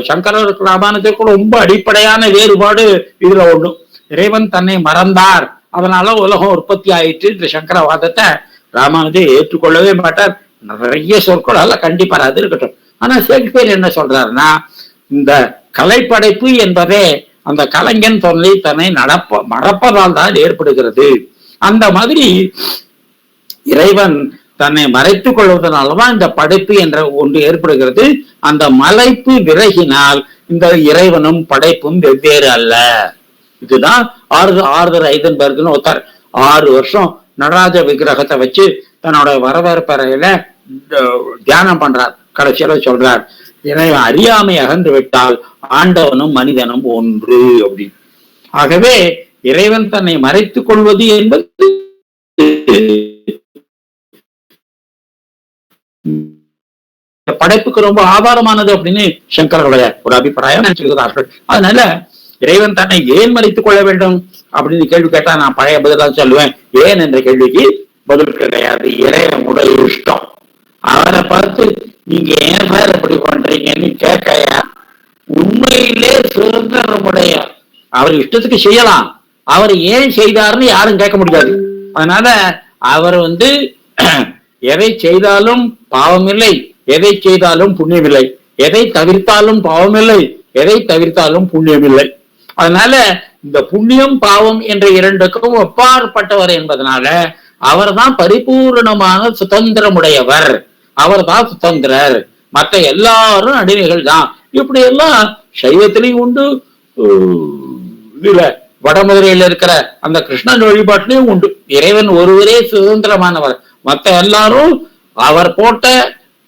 சங்கரர் ராமானுஜருக்கு ரொம்ப அடிப்படையான வேறுபாடு இதுல ஒண்ணு. இறைவன் தன்னை மறந்தார், அதனால உலகம் உற்பத்தி ஆயிட்டு இந்த சங்கரவாதத்தை ராமானுஜர் ஏற்றுக்கொள்ளவே மாட்டார். நிறைய சொற்களால கண்டிப்பார், அது இருக்கட்டும். ஆனா ஷேக்ஸ்பியர் என்ன சொல்றாருன்னா, இந்த கலைப்படைப்பு என்பதே அந்த கலைஞன் தன்னை மறப்பதால் தான் ஏற்படுகிறது. அந்த மாதிரி இறைவன் தன்னை மறைத்துக் கொள்வதனாலதான் இந்த படைப்பு என்ற ஒன்று ஏற்படுகிறது. அந்த மலைப்பு விலகினால் இந்த இறைவனும் படைப்பும் வெவ்வேறு அல்ல. இதுதான் ஆர்தர் ஐசன்பர்க்னு ஒருத்தர் 6 வருஷம் நடராஜ விக்கிரகத்தை வச்சு தன்னோட வரவேற்பறையில தியானம் பண்றார். கடைசியில சொல்றார், இறைவன் அறியாமை அகன்று விட்டால் ஆண்டவனும் மனிதனும் ஒன்று அப்படின்னு. ஆகவே இறைவன் தன்னை மறைத்துக் கொள்வது என்பது படைப்புக்கு ரொம்ப ஆதாரமானது அப்படின்னு சங்கரருடைய ஒரு அபிப்பிராயம் நினைச்சிருக்கிறார்கள். அதனால இறைவன் தன்னை ஏன் மறைத்துக் கொள்ள வேண்டும் அப்படின்னு கேள்வி கேட்டா நான் பழைய பதிலாக சொல்லுவேன். ஏன் என்ற கேள்விக்கு பதில் கிடையாது. இறைவனுடைய இஷ்டம். அவரை பார்த்து நீங்க ஏன் சார் இப்படி பண்றீங்கன்னு கேட்கையா, உண்மையிலே சுதந்திரமுடைய அவர் இஷ்டத்துக்கு செய்யலாம். அவர் ஏன் செய்தாருன்னு யாரும் கேட்க முடியாது. அதனால அவர் வந்து எதை செய்தாலும் பாவம் இல்லை, எதை செய்தாலும் புண்ணியம் இல்லை, எதை தவிர்த்தாலும் பாவம் இல்லை, எதை தவிர்த்தாலும் புண்ணியம் இல்லை. அதனால இந்த புண்ணியம் பாவம் என்ற இரண்டுக்கும் அப்பாற்பட்டவர் என்பதனால அவர் தான் பரிபூர்ணமான சுதந்திரமுடையவர். அவர் தான் சுதந்திரர், மற்ற எல்லாரும் அடிமைகள் தான். இப்படி எல்லாம் சைவத்திலையும் உண்டு, இதுல வடமதுரையில இருக்கிற அந்த கிருஷ்ணன் வழிபாட்டிலையும் உண்டு. இறைவன் ஒருவரே சுதந்திரமானவர், மற்ற எல்லாரும் அவர் போட்ட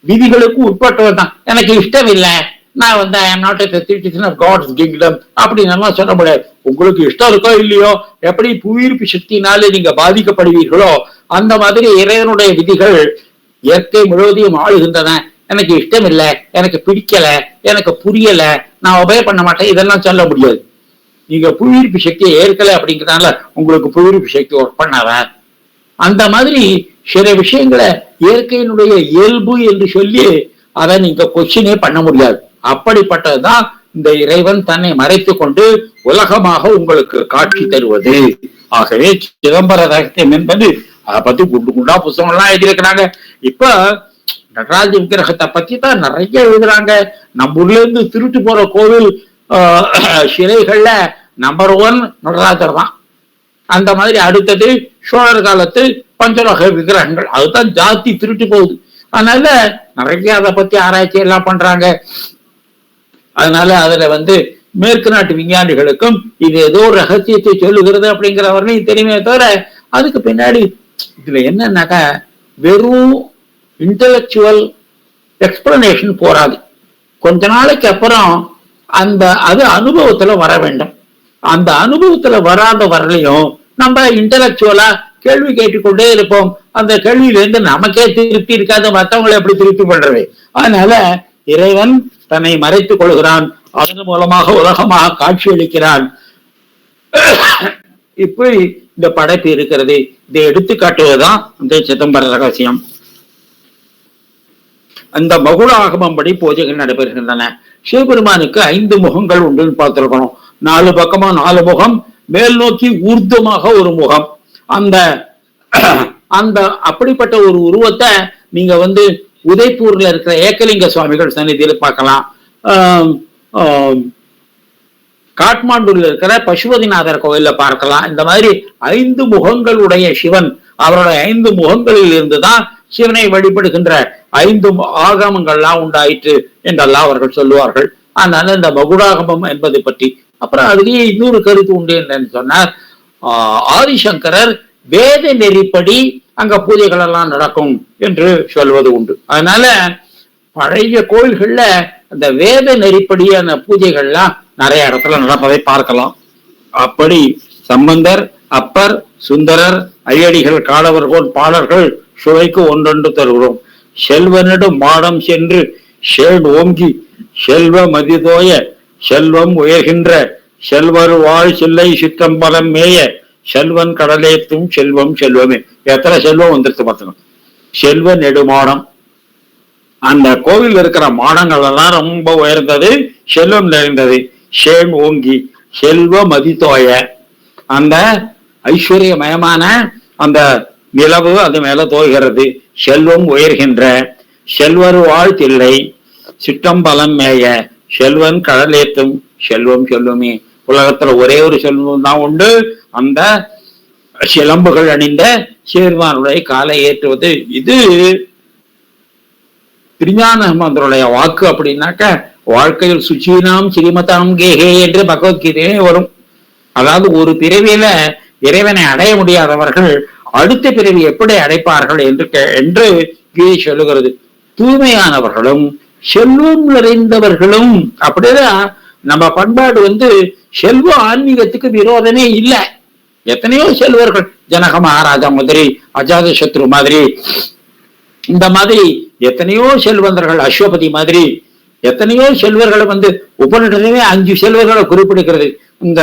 விதிகளுக்கு உட்பட்டவர் தான். எனக்கு இஷ்டம் இல்லை, நான் வந்து I am not a citizen of God's kingdom அப்படின்னு சொல்ல முடியாது. உங்களுக்கு இஷ்டம் இருக்கோ இல்லையோ, எப்படி புவியீர்ப்பு சக்தினாலே நீங்க பாதிக்கப்படுவீர்களோ அந்த மாதிரி இறைவனுடைய விதிகள் இயற்கை முழுவதையும் ஆளுகின்றன. எனக்கு இஷ்டம் இல்லை, எனக்கு பிடிக்கல, எனக்கு புரியல, நான் உபய பண்ண மாட்டேன், இதெல்லாம் சொல்ல முடியாது. நீங்க புவியீர்ப்பு சக்தியை ஏற்கல அப்படிங்கிறதுனால உங்களுக்கு புவியீர்ப்பு சக்தி ஒர்க் பண்ணாத. அந்த மாதிரி சில விஷயங்களை இயற்கையினுடைய இயல்பு என்று சொல்லி அதை நீங்க கொஸ்டினே பண்ண முடியாது. அப்படிப்பட்டதுதான் இந்த இறைவன் தன்னை மறைத்து கொண்டு உலகமாக உங்களுக்கு காட்சி தருவது. ஆகவே சிதம்பர ரகசியம் என்பது அதை பத்தி குண்டு குண்டா புத்தகங்கள்லாம் எழுதியிருக்கிறாங்க. இப்ப நடராஜ விக்கிரகத்தை பத்தி தான் நிறைய எழுதுறாங்க. நம்ம ஊர்ல இருந்து திருட்டு போற கோவில் சிலைகள்ல நம்பர் 1 நடராஜர் தான். அந்த மாதிரி அடுத்தது சோழர் காலத்து பஞ்சலோக விக்கிரகங்கள், அதுதான் ஜாதி திருட்டு போகுது. அதனால நிறைய அதை பத்தி ஆராய்ச்சி எல்லாம் பண்றாங்க. அதனால அதுல மேற்கு நாட்டு விஞ்ஞானிகளுக்கும் இது ஏதோ ரகசியத்தை சொல்லுகிறது அப்படிங்கிறவர்களையும் தெரியுமே தவிர, அதுக்கு பின்னாடி இதுல என்னன்னாக்கா வெறும் இன்டலெக்சுவல் எக்ஸ்பிளனேஷன் போராது. கொஞ்ச நாளைக்கு அப்புறம் அது அனுபவத்துல வர வேண்டும். அந்த அனுபவத்துல வராத வரலையும் நம்ம இன்டலெக்சுவலா கேள்வி கேட்டுக்கொண்டே இருப்போம். அந்த கேள்வியிலிருந்து நமக்கே திருப்தி இருக்காது, மற்றவங்களை எப்படி திருப்தி பண்றது? அதனால இறைவன் தன்னை மறைத்துக் கொள்கிறான், அதன் மூலமாக உலகமாக காட்சி அளிக்கிறான். இப்படி இந்த படைப்பு இருக்கிறது. இதை எடுத்து காட்டுவதுதான் இந்த சிதம்பர ரகசியம். அந்த மகுட ஆகமம் படி பூஜைகள் நடைபெறுகின்றன. சிவபெருமானுக்கு 5 முகங்கள் உண்டுன்னு பார்த்திருக்கணும். 4 பக்கமா 4 முகம், மேல் நோக்கி ஊர்துவமாக ஒரு முகம். அந்த அந்த அப்படிப்பட்ட ஒரு உருவத்தை நீங்க உதய்பூர்ல இருக்கிற ஏக்கலிங்க சுவாமிகள் சன்னிதியில பார்க்கலாம். காட்மாண்டுல இருக்கிற பசுபதிநாதர் கோயில்ல பார்க்கலாம். இந்த மாதிரி 5 முகங்கள் உடைய சிவன், அவருடைய 5 முகங்களில் இருந்துதான் சிவனை வழிபடுகின்ற 5 ஆகமங்கள்லாம் உண்டாயிற்று என்றெல்லாம் அவர்கள் சொல்லுவார்கள். அதனால இந்த மகுடாகமம் என்பதை பற்றி அப்புறம் அதுலயே இன்னொரு கருத்து உண்டு என்னன்னு சொன்னார், ஆதிசங்கரர் வேத நெறிப்படி அங்க பூஜைகள் எல்லாம் நடக்கும் என்று சொல்வது உண்டு. அதனால பழைய கோயில்கள்ல அந்த வேத நெறிப்படியான பூஜைகள்லாம் நிறைய இடத்துல நடப்பதை பார்க்கலாம். அப்படி சம்பந்தர், அப்பர், சுந்தரர், ஐயடிகள், காலவர்கள், பாடல்கள் சுவைக்கு ஒன்றொன்று தருகிறோம். செல்வனிடம் மாடம் சென்று சேன் ஓங்கி செல்வ மதிதோய செல்வம் உயர்கின்ற செல்வர் வாழ் சில்லை சிற்றம்பலம் மேய செல்வன் கடலேத்தும் செல்வம் செல்வமே. எத்தனை செல்வம் வந்துருச்சு பார்த்தோம். செல்வ நெடுமாடம், அந்த கோவில் இருக்கிற மாடங்கள் எல்லாம் ரொம்ப உயர்ந்தது, செல்வம் நிறைந்தது. ஷேன் ஓங்கி செல்வ மதித்தோய, அந்த ஐஸ்வர்யமயமான அந்த நிலவு அது மேல தோய்கிறது. செல்வம் உயர்கின்ற செல்வர் வாழ்த்தில்லை சிற்றம்பலம் மேய செல்வன் கடலேத்தும் செல்வம் செல்வமே. உலகத்துல ஒரே ஒரு செல்வம் தான் உண்டு, அந்த சிலம்புகள் அணிந்த சேர்வானுடைய காலை ஏற்றுவது. இது திருஞான சம்பந்தருடைய வாக்கு. அப்படின்னாக்க வாழ்க்கையில் சுச்சீனாம் ஸ்ரீமதாம் கேஹே என்று பகவத்கீதையே வரும். அதாவது ஒரு பிறவியில இறைவனை அடைய முடியாதவர்கள் அடுத்த பிறவி எப்படி அடைப்பார்கள் என்று கீதை சொல்லுகிறது. தூய்மையானவர்களும் செல்வம் நிறைந்தவர்களும், அப்படிதான் நம்ம பண்பாடு செல்வ ஆன்மீகத்துக்கு விரோதமே இல்லை. எத்தனையோ செல்வர்கள், ஜனக மகாராஜா மாதிரி, அஜாத சத்ரு மாதிரி, இந்த மாதிரி எத்தனையோ செல்வந்தர்கள், அஸ்வபதி மாதிரி எத்தனையோ செல்வர்களை உபநிடமே 5 செல்வர்களை குறிப்பிடுகிறது. இந்த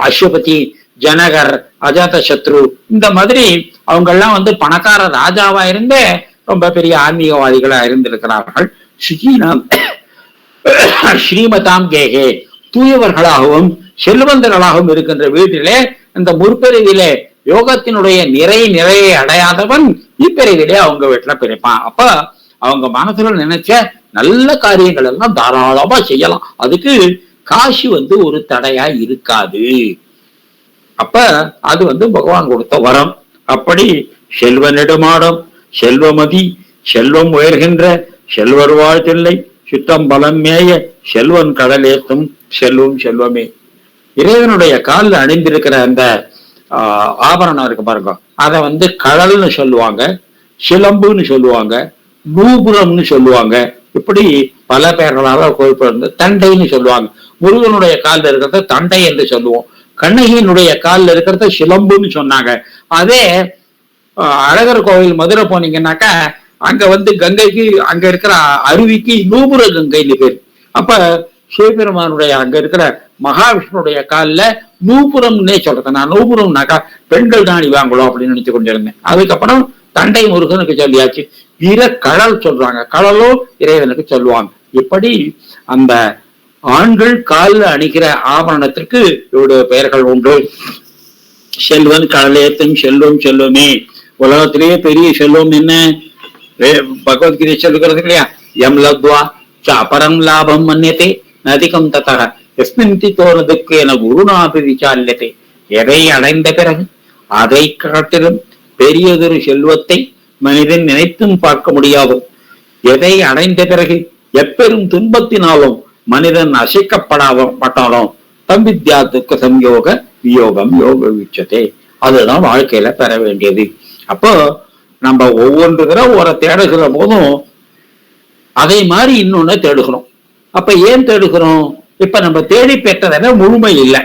அஸ்வபதி, ஜனகர், அஜாத சத்ரு, இந்த மாதிரி அவங்க எல்லாம் பணக்கார ராஜாவா இருந்தே ரொம்ப பெரிய ஆன்மீகவாதிகளா இருந்திருக்கிறார்கள். சுஜீனாம் ஸ்ரீமதாம் கேகே, தூயவர்களாகவும் செல்வந்தர்களாகவும் இருக்கின்ற வீட்டிலே இந்த முற்பிறவிலே யோகத்தினுடைய நிறையை அடையாதவன் இப்பிறவிலே அவங்க வீட்டுல பிறப்பான். அப்ப அவங்க மனசுல நினைச்ச நல்ல காரியங்கள் எல்லாம் தாராளமா செய்யலாம். அதுக்கு காசு ஒரு தடையா இருக்காது. அப்ப அது பகவான் கொடுத்த வரம். அப்படி செல்வ நெடுமாடம், செல்வமதி, செல்வம் உயர்கின்ற செல்வர் வாழ்த்தில்லை சிற்றம்பலம் மேய செல்வன் கடலேத்தும் செல்வம் செல்வமே. இறைவனுடைய காலில் அணிந்திருக்கிற அந்த ஆபரணம் இருக்கு பாருங்க, அதை கடல்னு சொல்லுவாங்க, சிலம்புன்னு சொல்லுவாங்க, நூபுரம்னு சொல்லுவாங்க. இப்படி பல பெயர்களாக குறிப்பிட தண்டைன்னு சொல்லுவாங்க. முருகனுடைய காலில் இருக்கிறத தண்டை என்று சொல்லுவோம். கண்ணகியினுடைய காலில் இருக்கிறத சிலம்புன்னு சொன்னாங்க. அதே அழகர் கோவில் மதுரை போனீங்கன்னாக்கா அங்க கங்கைக்கு, அங்க இருக்கிற அருவிக்கு நூபுர கங்கைன்னு பேர். அப்ப சிவபெருமானுடைய அங்க இருக்கிற மகாவிஷ்ணுடைய காலில் நூபுரம்னே சொல்றேன். நான் நூபுரம்னாக்கா பெண்கள் தாணி வாங்கலாம் அப்படின்னு நினைச்சு கொண்டிருந்தேன். அதுக்கப்புறம் தண்டை முருகனுக்கு சொல்லியாச்சு. வீர கடல் சொல்றாங்க, கடலோ இறைவனுக்கு சொல்லுவாங்க. இப்படி அந்த ஆண்கள் காலில் அணிகிற ஆபரணத்திற்கு இவருடைய பெயர்கள் உண்டு. செல்வன் கடலேத்தும் செல்வம் செல்வமே. உலகத்திலேயே பெரிய செல்வம் என்ன? பகவத்கீதை சொல்லுகிறது இல்லையா, எம் லத்வா அபரம் லாபம் மன்னியத்தை நதிகம் தத்தக எஸ்மிந்தி தோறதுக்கு என குருநாபி விசால்யத்தை, எதை அடைந்த பிறகு அதை காட்டிலும் பெரியதொரு செல்வத்தை மனிதன் நினைத்தும் பார்க்க முடியாது. எதை அடைந்த பிறகு எப்பெரும் துன்பத்தினாலும் மனிதன் அசைக்கப்படாத தம்பித்யாத்துக்கு சம்யோக வியோகம் யோக வீச்சத்தை, அதுதான் வாழ்க்கையில பெற வேண்டியது. அப்போ நம்ம ஒவ்வொன்று தடவை ஒரு தேடுகிற போதும் அதே மாதிரி இன்னொன்னு தேடுகிறோம். அப்ப ஏன் தேடுகிறோம்? இப்ப நம்ம தேடி பெற்றதான முழுமை இல்லை.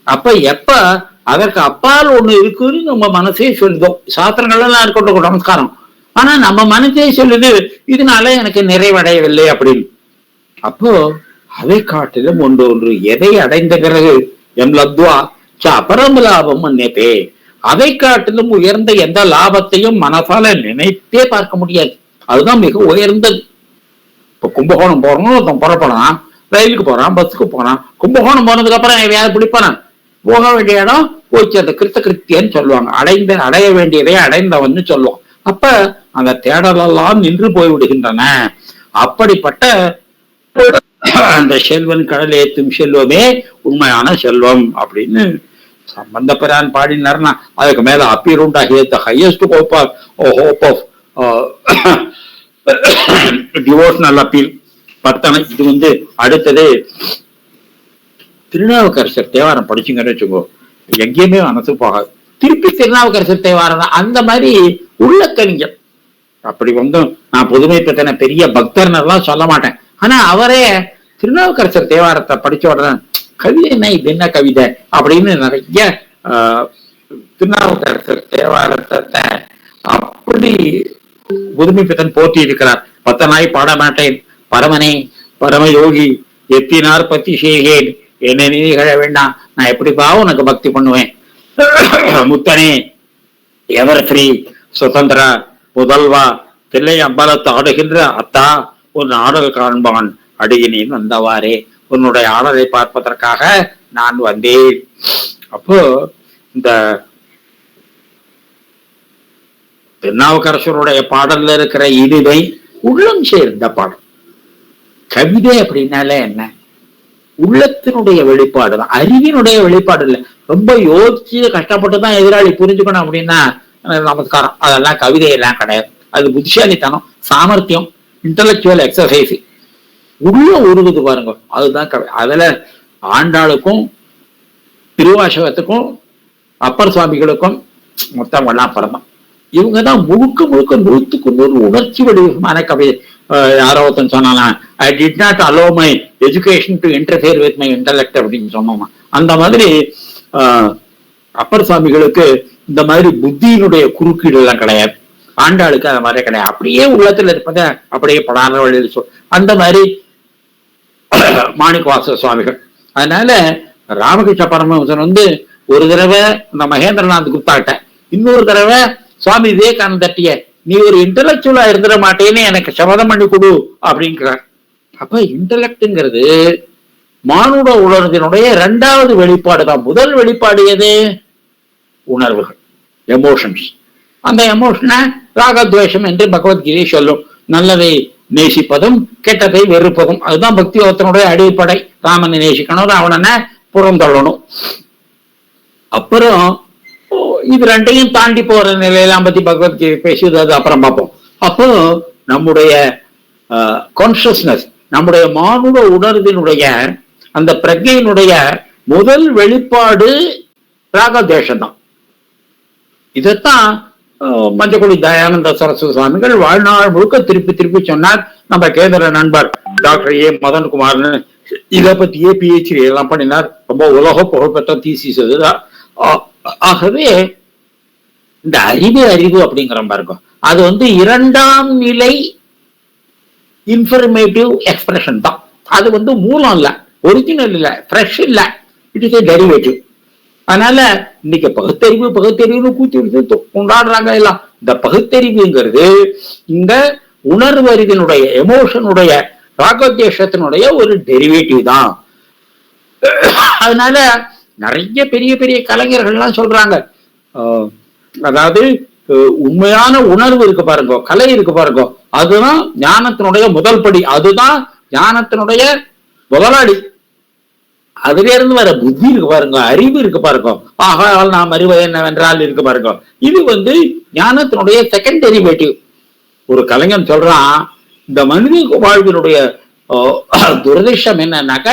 அப்ப எப்ப அதற்கு அப்பால் ஒண்ணு இருக்குன்னு நம்ம மனசே சொல்லுதோம். சாஸ்திரங்கள்லாம் இருக்கட்டும் நமஸ்காரம், ஆனா நம்ம மனசே சொல்லுது இதனால எனக்கு நிறைவடையவில்லை அப்படின்னு. அப்போ அதை காட்டிலும் ஒன்று எதை அடைந்த பிறகு எம் லத்வா அபரம் லாபம் மன்னியதே, அதை காட்டிலும் உயர்ந்த எந்த லாபத்தையும் மனசால நினைத்தே பார்க்க முடியாது. அதுதான் மிக உயர்ந்தது. இப்ப கும்பகோணம் போறோம், புறப்படலாம், ரயிலுக்கு போறான், பஸ்ஸுக்கு போறான். கும்பகோணம் போனதுக்கு அப்புறம் எதையாவது பிடிப்பானா? போக வேண்டிய இடம் போச்சு. அந்த கிருத்தியன்னு சொல்லுவாங்க. அடைய வேண்டியதை அடைந்தவன்னு சொல்லுவோம். அப்ப அந்த தேடலெல்லாம் நின்று போய் விடுகின்றன. அப்படிப்பட்ட அந்த செல்வன் கடல் ஏத்தும் செல்வமே உண்மையான செல்வம் அப்படின்னு சம்பந்த பிரான் பாடினார்னா அதுக்கு மேல அப்பீருண்டா highest hope of devotional appeal பத்தனை. இது அடுத்தது திருநாவுக்கரசர் தேவாரம் படிச்சுங்கன்னு வச்சுக்கோ, எங்கேயுமே மனசு போகாது. திருப்பி திருநாவுக்கரசர் தேவாரம் அந்த மாதிரி உள்ள கவிஞர். அப்படி நான் புதுமை பெற்றன பெரிய பக்தர்னெல்லாம் சொல்ல மாட்டேன். ஆனா அவரே திருநாவுக்கரசர் தேவாரத்தை படிச்ச உடனே கவிதைன்னா இது என்ன கவிதை அப்படின்னு நிறைய திருநாவுக்கரசர் தேவாரத்தை அப்படி புதுமை பெற்றன் போற்றி இருக்கிறார். பத்தனாய் பாட மாட்டேன் பரமனே பரமயோகி எத்தினார் பத்தி செய்கேன், என்ன நிகழ வேண்டாம், நான் எப்படிப்பா உனக்கு பக்தி பண்ணுவேன். முத்தனே எவர் ஃப்ரீ சுதந்திரா முதல்வா தில்லை அம்பலத்து ஆடுகின்ற அத்தா உன் ஆடல் காண்பான் அடியினேன் வந்தவாறே, உன்னுடைய ஆடலை பார்ப்பதற்காக நான் வந்தேன். அப்போ இந்த திருநாவுக்கரசருடைய பாடல்ல இருக்கிற இனிமை உள்ளம் சேர்ந்த பாடல். கவிதை அப்படின்னால என்ன? உள்ளத்தினுடைய வெளிப்பாடு தான், அறிவினுடைய வெளிப்பாடு இல்லை. ரொம்ப யோசிச்சு கஷ்டப்பட்டுதான் எதிராளி புரிஞ்சுக்கணும் அப்படின்னா நமஸ்காரம், அதெல்லாம் கவிதையெல்லாம் கிடையாது. அது புத்திசாலித்தனம், சாமர்த்தியம், இன்டலெக்சுவல் எக்ஸசைஸ். உள்ள உருகுது பாருங்க, அதுதான் கவி. அதுல ஆண்டாளுக்கும் திருவாசகத்துக்கும் அப்பர் சுவாமிகளுக்கும் மொத்தம் எல்லாம் பரமம். இவங்கதான் முழுக்க முழுக்க 100% உணர்ச்சி வடிவமான கவிதை. யாரோ ஒருத்தன் சொன்னானா, I did not allow my education to interfere with my intellect அப்படின்னு சொன்னோமா. அந்த மாதிரி அப்பர் சுவாமிகளுக்கு இந்த மாதிரி புத்தியினுடைய குறுக்கீடு எல்லாம் கிடையாது. ஆண்டாளுக்கு அந்த மாதிரி கிடையாது. அப்படியே உள்ளத்துல இருப்பத அப்படியே படாத வழியில் அந்த மாதிரி மாணிக்கவாச சுவாமிகள். அதனால ராமகிருஷ்ண பரமஹம்சன் ஒரு தடவை இந்த மகேந்திரநாத் குப்தாட்ட, இன்னொரு தடவை சுவாமி விவேகானந்தட்டிய, நீ ஒரு இன்டலெக்சுவலா இருந்துட மாட்டேன்னு எனக்கு சபதம் பண்ணி கொடு அப்படிங்கிறார். அப்ப இன்டலெக்ட்ங்கிறது மானுட உணர்வினுடைய 2வது வெளிப்பாடு தான். முதல் வெளிப்பாடு எது? உணர்வுகள், எமோஷன்ஸ். அந்த எமோஷனை ராகத்வேஷம் என்று பகவத்கீதை சொல்லும். நல்லதை நேசிப்பதும் கெட்டதை வெறுப்பதும், அதுதான் பக்தி யோகத்தினுடைய அடிப்படை. ராமனை நேசிக்கணும், ராவணனை புறந்தள்ளணும். அப்புறம் இது 2ஐயும் தாண்டி போற நிலையெல்லாம் பத்தி பகவத்கீதை பேசுவது, அது அப்புறம் பார்ப்போம். அப்போ நம்முடைய கான்சியஸ்னஸ், நம்முடைய மானுட உணர்வினுடைய அந்த பிரஜையினுடைய முதல் வெளிப்பாடு ராகத்வேஷம் தான். இதைத்தான் மஞ்சக்குடி தயானந்த சரஸ்வதி சுவாமிகள் வாழ்நாள் முழுக்க திருப்பி திருப்பி சொன்னார். நம்ம கேந்திர நண்பர் டாக்டர் ஏ மதன்குமார்னு இதை பத்தியே PhD எல்லாம் பண்ணினார். ரொம்ப உலக புகழ்பெற்ற தீசிஸ் அதுதான். ஆகவே இந்த அறிவு அப்படிங்கிற பாருங்க, அது 2ஆம் நிலை இன்ஃபர்மேட்டிவ் எக்ஸ்பிரஷன் தான். அது மூலம் இல்ல, ஒரிஜினல் இல்ல, ஃப்ரெஷ் இல்ல, இட் இஸ் ஏ டெரிவேட்டிவ். அதனால இன்னைக்கு பகுத்தறிவுன்னு கூத்தி கொண்டாடுறாங்க எல்லாம். இந்த பகுத்தறிவுங்கிறது இந்த உணர்வு அறிவினுடைய எமோஷனுடைய ராகத்வேஷத்தினுடைய ஒரு டெரிவேட்டிவ் தான். அதனால நிறைய பெரிய பெரிய கலைஞர்கள்லாம் சொல்றாங்க, அதாவது உண்மையான உணர்வு இருக்கு பாருங்க, கலை இருக்கு பாருங்க, அதுதான் ஞானத்தினுடைய முதல் படி, அதுதான் ஞானத்தினுடைய முதலாளி. அதுல இருந்து வர புத்தி இருக்கு பாருங்க, அறிவு இருக்கு பாருங்க, ஆகால் நாம் அறிவது என்னவென்றால் இருக்கு பாருங்க. இது ஞானத்தினுடைய செகண்ட் டெரிவேட்டிவ். ஒரு கலைஞன் சொல்றான், இந்த மனித வாழ்வினுடைய துரதிர்ஷ்டம் என்னன்னாக்க,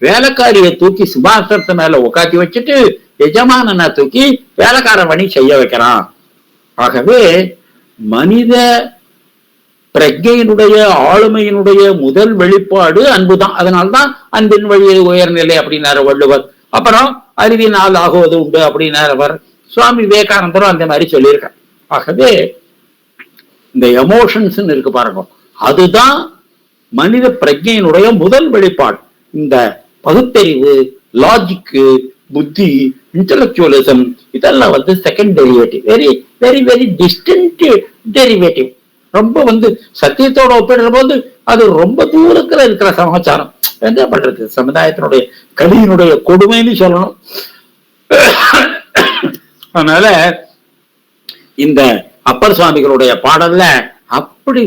வேலைக்காரியை தூக்கி சிம்மாசனத்து மேல உட்காத்தி வச்சுட்டு எஜமானனை தூக்கி வேலைக்கார பணி செய்ய வைக்கிறான். ஆகவே மனித பிரஜையினுடைய ஆளுமையினுடைய முதல் வெளிப்பாடு அன்புதான். அதனால்தான் அன்பின் வழி உயர்நிலை அப்படின்னாரு வள்ளுவர். அப்புறம் அறிவினால் ஆகுவது உண்டு அப்படின்னாரு அவர். சுவாமி விவேகானந்தரும் அந்த மாதிரி சொல்லியிருக்கார். ஆகவே இந்த எமோஷன்ஸ் இருக்கு பாருங்க, அதுதான் மனித பிரஜையினுடைய முதல் வெளிப்பாடு. இந்த பகுத்தறிவு, லாஜிக்கு, புத்தி, இன்டலெக்சுவலிசம் இதெல்லாம் second derivative, very very very distant derivative. ரொம்ப சத்தியத்தோட ஒப்பிடுற போது அது ரொம்ப தூரத்துல இருக்கிற சமாச்சாரம். என்ன பண்றது, சமுதாயத்தினுடைய கலியினுடைய கொடுமைன்னு சொல்லணும். அதனால இந்த அப்பர் சுவாமிகளுடைய பாடல்ல அப்படி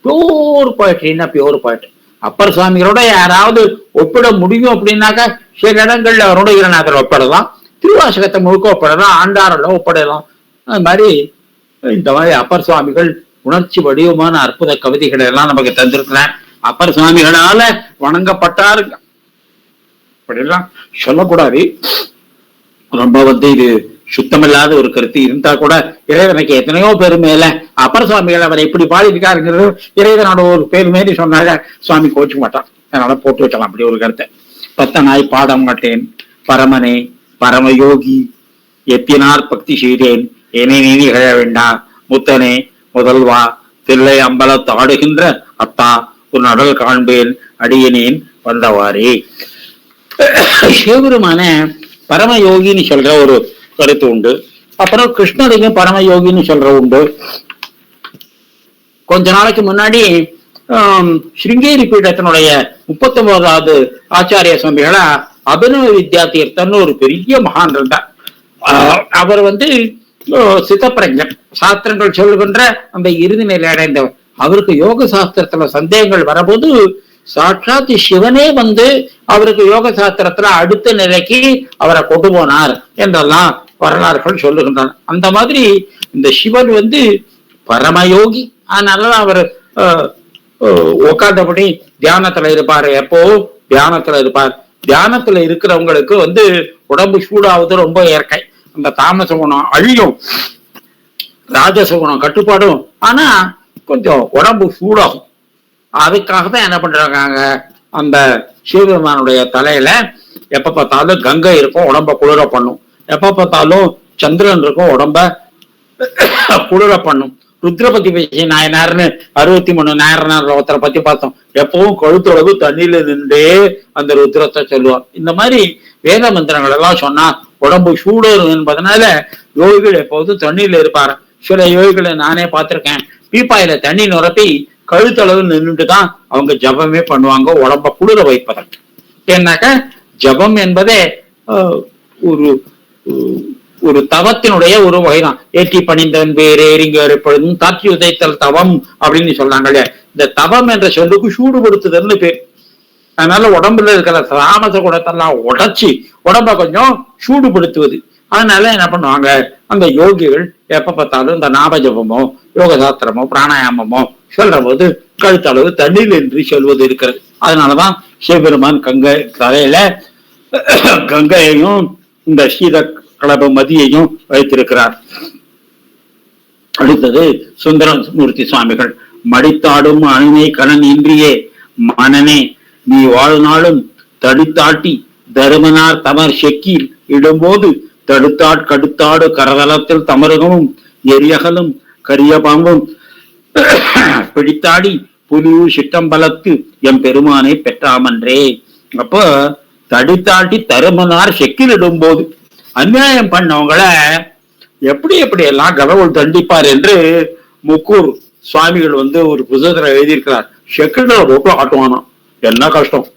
பியோர் போயிட்ரின்னா பியோர் போயிட்ரி. அப்பர் சுவாமிகளோட யாராவது ஒப்பிட முடியும் அப்படின்னாக்கா சில இடங்கள்ல அருணகிரிநாதர் ஒப்பிடலாம், திருவாசகத்தை முழுக்க ஒப்பிடலாம், ஆண்டாரோட ஒப்பிடலாம். அது மாதிரி இந்த மாதிரி அப்பர் சுவாமிகள் உணர்ச்சி வடிவமான அற்புத கவிதைகளை எல்லாம் நமக்கு தந்திருக்கிறார். அப்பர் சுவாமிகளால வணங்கப்பட்டாருங்க அப்படிலாம் சொல்லக்கூடாது. ரொம்ப இது சுத்தமில்லாத ஒரு கருத்து இருந்தா கூட இறைவனுக்கு எத்தனையோ பெருமையில அப்பர் சுவாமிகள் அவர் எப்படி பாடியிருக்காருங்கிறது இறைவனோட ஒரு பெருமைன்னு சொன்னாங்க. சுவாமி கோச்சுக்க மாட்டான், அதனால போட்டு வைக்கலாம் அப்படி ஒரு கருத்தை. பத்தனாய் பாட மாட்டேன் பரமனே பரமயோகி, எத்தினார் பக்தி செய்தேன் என்னை நீ நிகழ வேண்டா, முத்தனே முதல்வா தில்லை அம்பலத்து ஆடுகின்ற அத்தா உன் அடல் காண்பேன் அடியனேன் வந்தவாறே. சிவபெருமான பரமயோகின்னு சொல்ற ஒரு கருத்து உண்டு. அப்புறம் கிருஷ்ணரையும் பரமயோகின்னு சொல்ற உண்டு. கொஞ்ச நாளைக்கு முன்னாடி ஸ்ருங்கேரி பீடத்தினுடைய 39வது ஆச்சாரிய சுவாமிகளா அபினவ வித்யா தீர்த்தம்னு ஒரு பெரிய மகான் இருந்தார். அவர் சித்தப்பிரஞர், சாஸ்திரங்கள் சொல்லுகின்ற அந்த இறுதி நிலை அடைந்தவர். அவருக்கு யோக சாஸ்திரத்துல சந்தேகங்கள் வரபோது சாட்சாத் சிவனே அவருக்கு யோக சாஸ்திரத்துல அடுத்த நிலைக்கு அவரை கொண்டு போனார் என்றெல்லாம் வரலாறுகள் சொல்லுகின்றன. அந்த மாதிரி இந்த சிவன் பரமயோகி. அதனாலதான் அவர் உட்கார்ந்தபடி தியானத்துல இருப்பாரு, எப்போ தியானத்துல இருப்பார். தியானத்துல இருக்கிறவங்களுக்கு உடம்பு சூடாவது ரொம்ப இயற்கை. அந்த தாமச குணம் அழியும், ராஜச குணம் கட்டுப்பாடும், ஆனா கொஞ்சம் உடம்பு சூடாகும். அதுக்காக தான் என்ன பண்றாங்க, அந்த சிவபெருமானுடைய தலையில எப்ப பார்த்தாலும் கங்கை இருக்கும், உடம்ப குளிர பண்ணும். எப்ப பார்த்தாலும் சந்திரன் இருக்கும், உடம்ப குளிர பண்ணும். ருத்ரபதி நாயனார்னு 63 நாயனார் ஒருத்தரை பத்தி பார்த்தோம். எப்பவும் கழுத்தளவு தண்ணியில நின்றே அந்த ருத்ரத்தை சொல்லுவார். இந்த மாதிரி வேத மந்திரங்கள் எல்லாம் சொன்னா உடம்பு சூடு என்பதனால யோகிகள் எப்போதும் தண்ணியில இருப்பாரு. சில யோகிகளை நானே பார்த்திருக்கேன், பீப்பாயில தண்ணி நிரப்பி கழுத்தளவு நின்றுட்டுதான் அவங்க ஜபமே பண்ணுவாங்க, உடம்ப குளிர வைப்பதற்கு. ஏன்னாக்க ஜபம் என்பதே ஒரு தவத்தினுடைய ஒரு வகைதான். ஏற்றி பணிந்தவன் வேறு ஏறிங்கர் எப்பொழுதும் தாற்றி உதைத்தல் தவம் அப்படின்னு சொல்றாங்க. இந்த தவம் என்ற சொல்லுக்கு சூடுபடுத்துதல்னு பேர். அதனால உடம்புல இருக்கிற தாமச குணத்தெல்லாம் உடைச்சி உடம்ப கொஞ்சம் சூடுபடுத்துவது. அதனால என்ன பண்ணுவாங்க, அந்த யோகிகள் எப்ப பார்த்தாலும் இந்த நாம ஜபமோ யோக சாஸ்திரமோ பிராணாயாமமோ சொல்ற போது கழுத்தளவு தண்ணீர் என்று சொல்வது இருக்கிறது. அதனாலதான் சிவபெருமான் கங்கை தலையில கங்கையையும் இந்த சீத கலப மதியையும் வைத்திருக்கிறார். அடுத்தது சுந்தரமூர்த்தி சுவாமிகள், மடித்தாடும் அணுமை கணன் இன்றியே மனனே நீ வாழ்நாளும் தடுத்தாட்டி தருமனார் தமர் செக்கில் இடும்போது தடுத்தாட் கடுத்தாடு கரதலத்தில் தமருகமும் எரியகலும் கரிய பாம்பும் பிடித்தாடி புலியூ சிட்டம்பலத்து எம் பெருமானை பெற்றாமன்றே. அப்போ தடுத்தாட்டி தருமனார் செக்கில் இடும்போது அநியாயம் பண்ணவங்களை எப்படி எப்படி எல்லாம் கடவுள் தண்டிப்பார் என்று முக்கூர் சுவாமிகள் ஒரு புத்தகத்துல எழுதியிருக்கிறார். செக்கில் ரொம்ப ஆட்டுவானா, என்ன கஷ்டம்.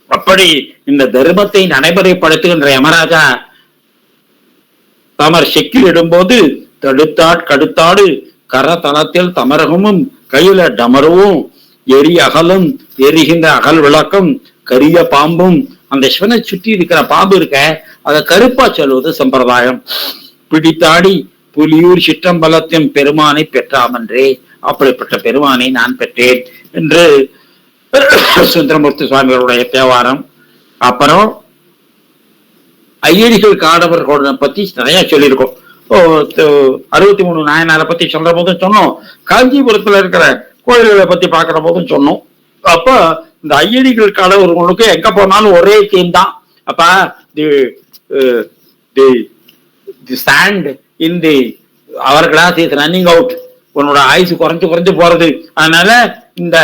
அப்படி இந்த தர்மத்தை நடைமுறைப்படுத்துகின்ற யமராஜா தமர் செக்கில் இடும்போது தடுத்தாட் கடுத்தாடு கரதலத்தில் தமரகமும் கையில டமருவும் எரி அகலும் எரிகின்ற அகல் விளக்கம் கரிய பாம்பும் அந்த சிவனை சுற்றி இருக்கிற பாம்பு இருக்க அதை கருப்பா சொல்வது சம்பிரதாயம். பிடித்தாடி புலியூர் சிற்றம்பலத்தின் பெருமானை பெற்றாமன்றே, அப்படிப்பட்ட பெருமானை நான் பெற்றேன் என்று சுந்தரமூர்த்தி சுவாமிகளுடைய தேவாரம். அப்புறம் ஐயடிகள் காடவர்களோட பத்தி நிறைய சொல்லியிருக்கோம். 63 நாயனாரை பத்தி சொல்ற போதும் சொன்னோம், காஞ்சிபுரத்துல இருக்கிற கோயில்களை பத்தி பாக்குற போதும் சொன்னோம். அப்ப இந்த ஐயடிகள் காடவர்களுக்கு எங்க போனாலும் ஒரே தீம் தான். அப்ப the sand in the hour glass is running out, உன்னோட ஆயுசு குறைஞ்சு போறது. அதனால இந்த